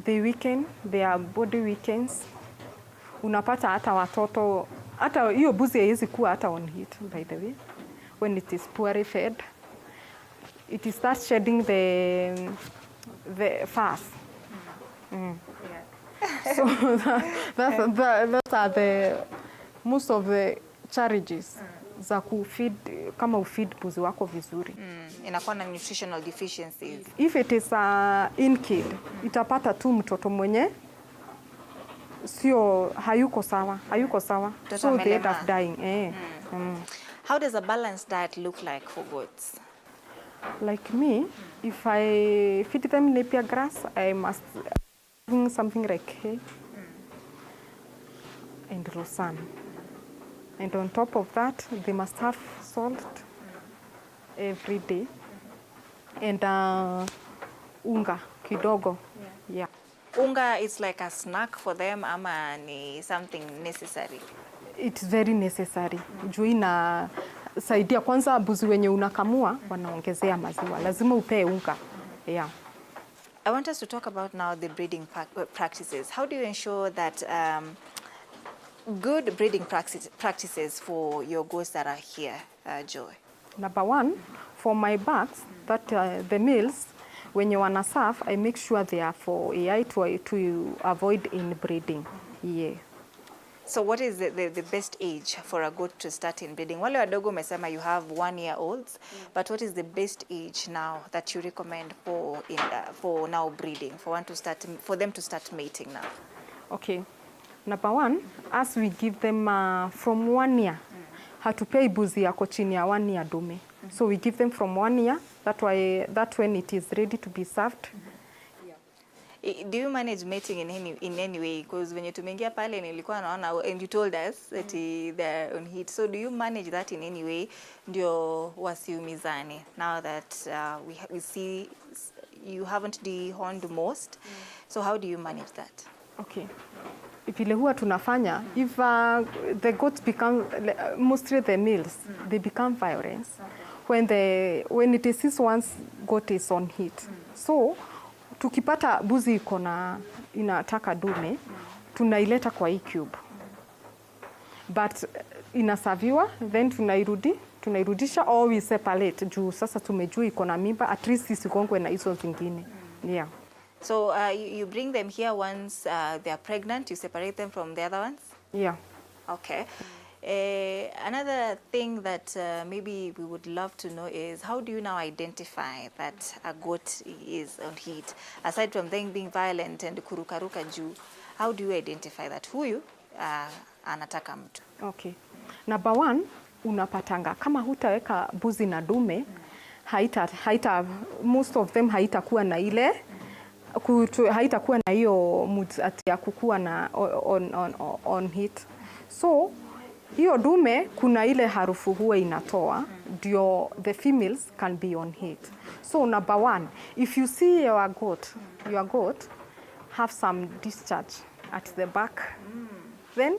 they weaken, their body weakens. Unapata hata watoto, hata hiyo buzi haiwezi kuwa hata on heat, by the way. When it is poorly fed, it starts shedding the fat. Yeah. So that's are the most of the challenges za kufeed, kama ufeed buzi wako vizuri. Inakuwa na nutritional deficiencies. If it is in kid, itapata tu mtoto mwenye sio hayuko sawa. So they end up dying. How does a balanced diet look like for goats? Like me, if I feed them napier grass, I must bring something like hay and rosan. And on top of that, they must have salt every day and unga kidogo. Yeah. Unga is like a snack for them ama ni something necessary? It's very necessary. Juu inasaidia kwanza buzi wenye unakamua wanaongezea maziwa. Lazima upee unga. Yeah. I want us to talk about now the breeding practices. How do you ensure that good breeding practices for your goats that are here, Joy? Number one, for my bucks, that the males, when you wanna serve, I make sure they are for AI to avoid inbreeding. Yeah. So what is the best age for a goat to start in breeding? Wale wadogo umesema you have 1-year-olds, but what is the best age now that you recommend for now breeding, for them to start mating now? Okay. Number one, as we give them from 1 year, hatupei buzi yako chini ya 1 year dume. So we give them from 1 year, that when it is ready to be served. Do you manage mating in any way? Because when you tumeingia pale nilikuwa naona and you told us that they're on heat. So do you manage that in any way ndio wasiumizane? Now that we see you haven't dehorned most. So how do you manage that? Okay. Vile huwa tunafanya, if the goats become, mostly the males, they become violent when it is once goat is on heat. So tukipata buzi iko na inataka dume, tunaileta kwa hii cube. But inasaviwa, then tunairudisha or we separate juu sasa tumejua iko na mimba, at least isigongwe na hizo zingine. Yeah. So you bring them here once they are pregnant, you separate them from the other ones? Yeah. Okay. Another thing that maybe we would love to know is how do you now identify that a goat is on heat? Aside from them being violent and kurukaruka juu, how do you identify that huyu anataka mtu? Okay. Number one, unapatanga kama hutaweka buzi na dume, most of them haitakuwa na ile haitakuwa na hiyo mood ya kukua na on heat. So hiyo dume kuna ile harufu huwa inatoa ndio the females can be on heat. So number one, if you see your goat have some discharge at the back, then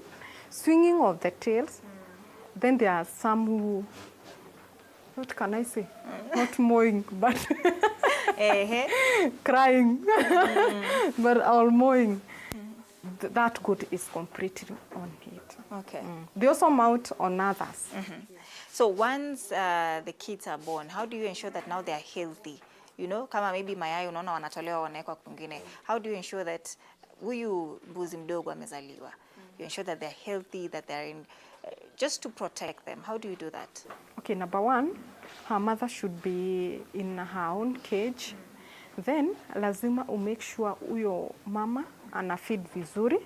swinging of the tails, then there are some who, what can I say? Not mowing, but crying, but all mowing. That goat is completely on heat. Okay. They also mount on others. So once the kids are born, how do you ensure that now they are healthy? You know, kama maybe mayai unaona wanatolewa wanawekwa kwingine. How do you ensure that huyu mbuzi mdogo amezaliwa? You ensure that they're healthy, that they're in, just to protect them. How do you do that? Okay, number one, her mother should be in her own cage. Then lazima make sure huyo mama ana feed vizuri.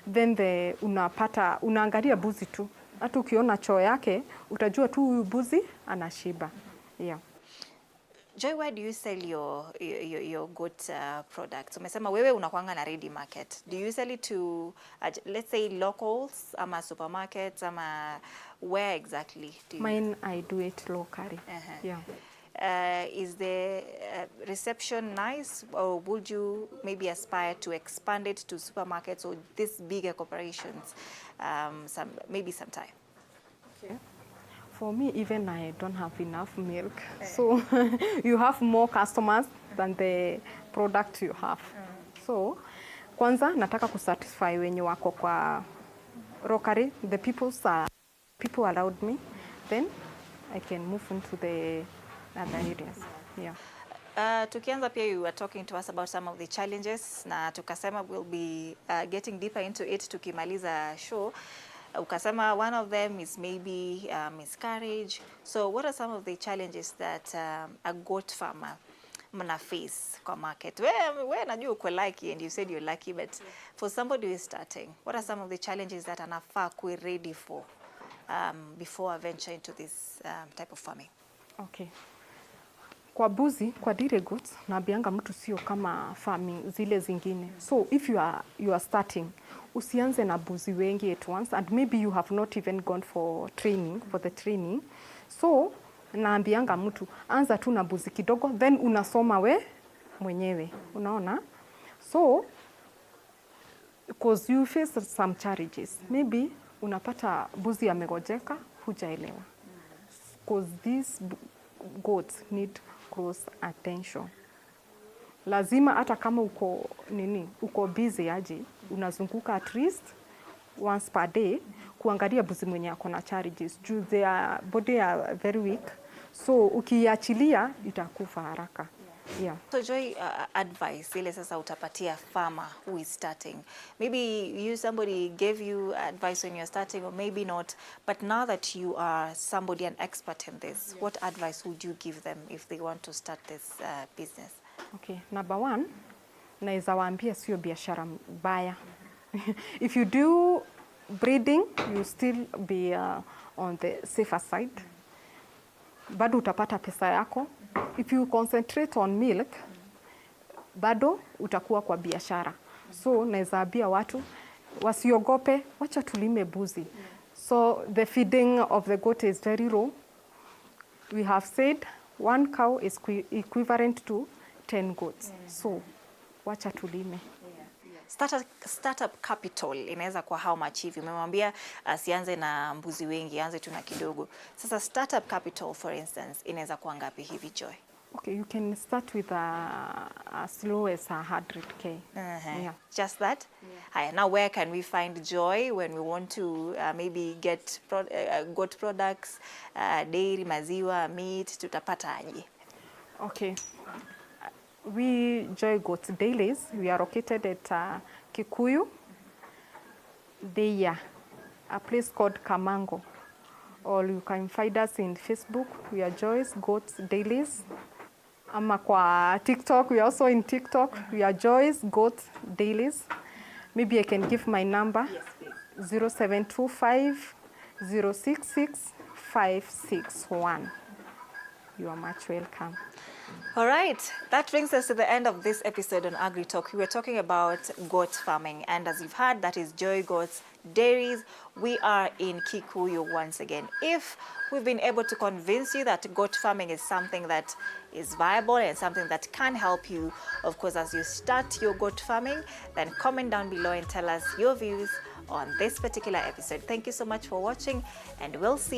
Then unaangalia buzi tu. Hata ukiona choo yake, utajua tu huyu buzi anashiba. Yeah. Joy, where do you sell your goat products? Umesema wewe unakuanga na ready market. Do you sell it to, let's say, locals, ama supermarkets, ama where exactly do you? Mine, I do it locally. Yeah. Is the reception nice, or would you maybe aspire to expand it to supermarkets or these bigger corporations maybe sometime? Okay. For me, even I don't have enough milk. So you have more customers than the product you have. So kwanza nataka kusatisfy wenye wako kwa rokari, the people allowed me, then I can move into the other areas. Yeah. Tukianza pia you were talking to us about some of the challenges na tukasema we'll be getting deeper into it tukimaliza show. Ukasema one of them is maybe miscarriage. So what are some of the challenges that a goat farmer mna face kwa market? Where najua uko lucky and you said you're lucky, but for somebody who is starting, what are some of the challenges that anafaa kuwe ready for before I venture into this type of farming? Okay. Kwa buzi, kwa dairy goats, naambianga mtu sio kama farming zile zingine. So if you are starting, usianze na buzi wengi at once, and maybe you have not even gone for the training. So naambianga mtu anza tu na buzi kidogo, then unasoma we mwenyewe. Unaona? So because you face some challenges. Maybe unapata buzi amegojeka, hujaelewa. Because these goats need close attention. Lazima hata kama uko busy aje, unazunguka at least once per day kuangalia buzi mwenye ako na challenges. Their body are very weak. So ukiachilia itakufa haraka. Yeah. So Joy, advice ile sasa utapatia farmer who is starting. Maybe somebody gave you advice when you're starting, or maybe not. But now that you are somebody, an expert in this, yes, what advice would you give them if they want to start this business? Okay, number one, naweza waambia sio biashara mbaya. If you do breeding, you still be on the safer side. Bado utapata pesa yako. If you concentrate on milk, bado utakuwa kwa biashara. So naweza ambia watu wasiogope, wacha tulime buzi. So the feeding of the goat is very low. We have said 1 cow is equivalent to 10 goats. So wacha tulime. Startup capital inaweza kwa how much hivi? Umemwambia asianze na mbuzi wengi, anze tu na kidogo. Sasa startup capital for instance inaweza kwa ngapi hivi, Joy? Okay, you can start with as low as 100K. Yeah. Just that? Yeah. Now where can we find Joy when we want to maybe get goat products, dairy, maziwa, meat, tutapata aje? Okay. We Joy Goat Dailies, we are located at Kikuyu, Deya, a place called Kamango. Or you can find us in Facebook, we are Joy's Goat Dailies. Ama kwa TikTok, we are also in TikTok, we are Joy's Goat Dailies. Maybe I can give my number, yes, 0725 066 561. You are much welcome. All right, that brings us to the end of this episode on Agri Talk. We were talking about goat farming, and as you've heard, that is Joy Goats Dairies. We are in Kikuyu once again. If we've been able to convince you that goat farming is something that is viable and something that can help you, of course, as you start your goat farming, then comment down below and tell us your views on this particular episode. Thank you so much for watching, and we'll see you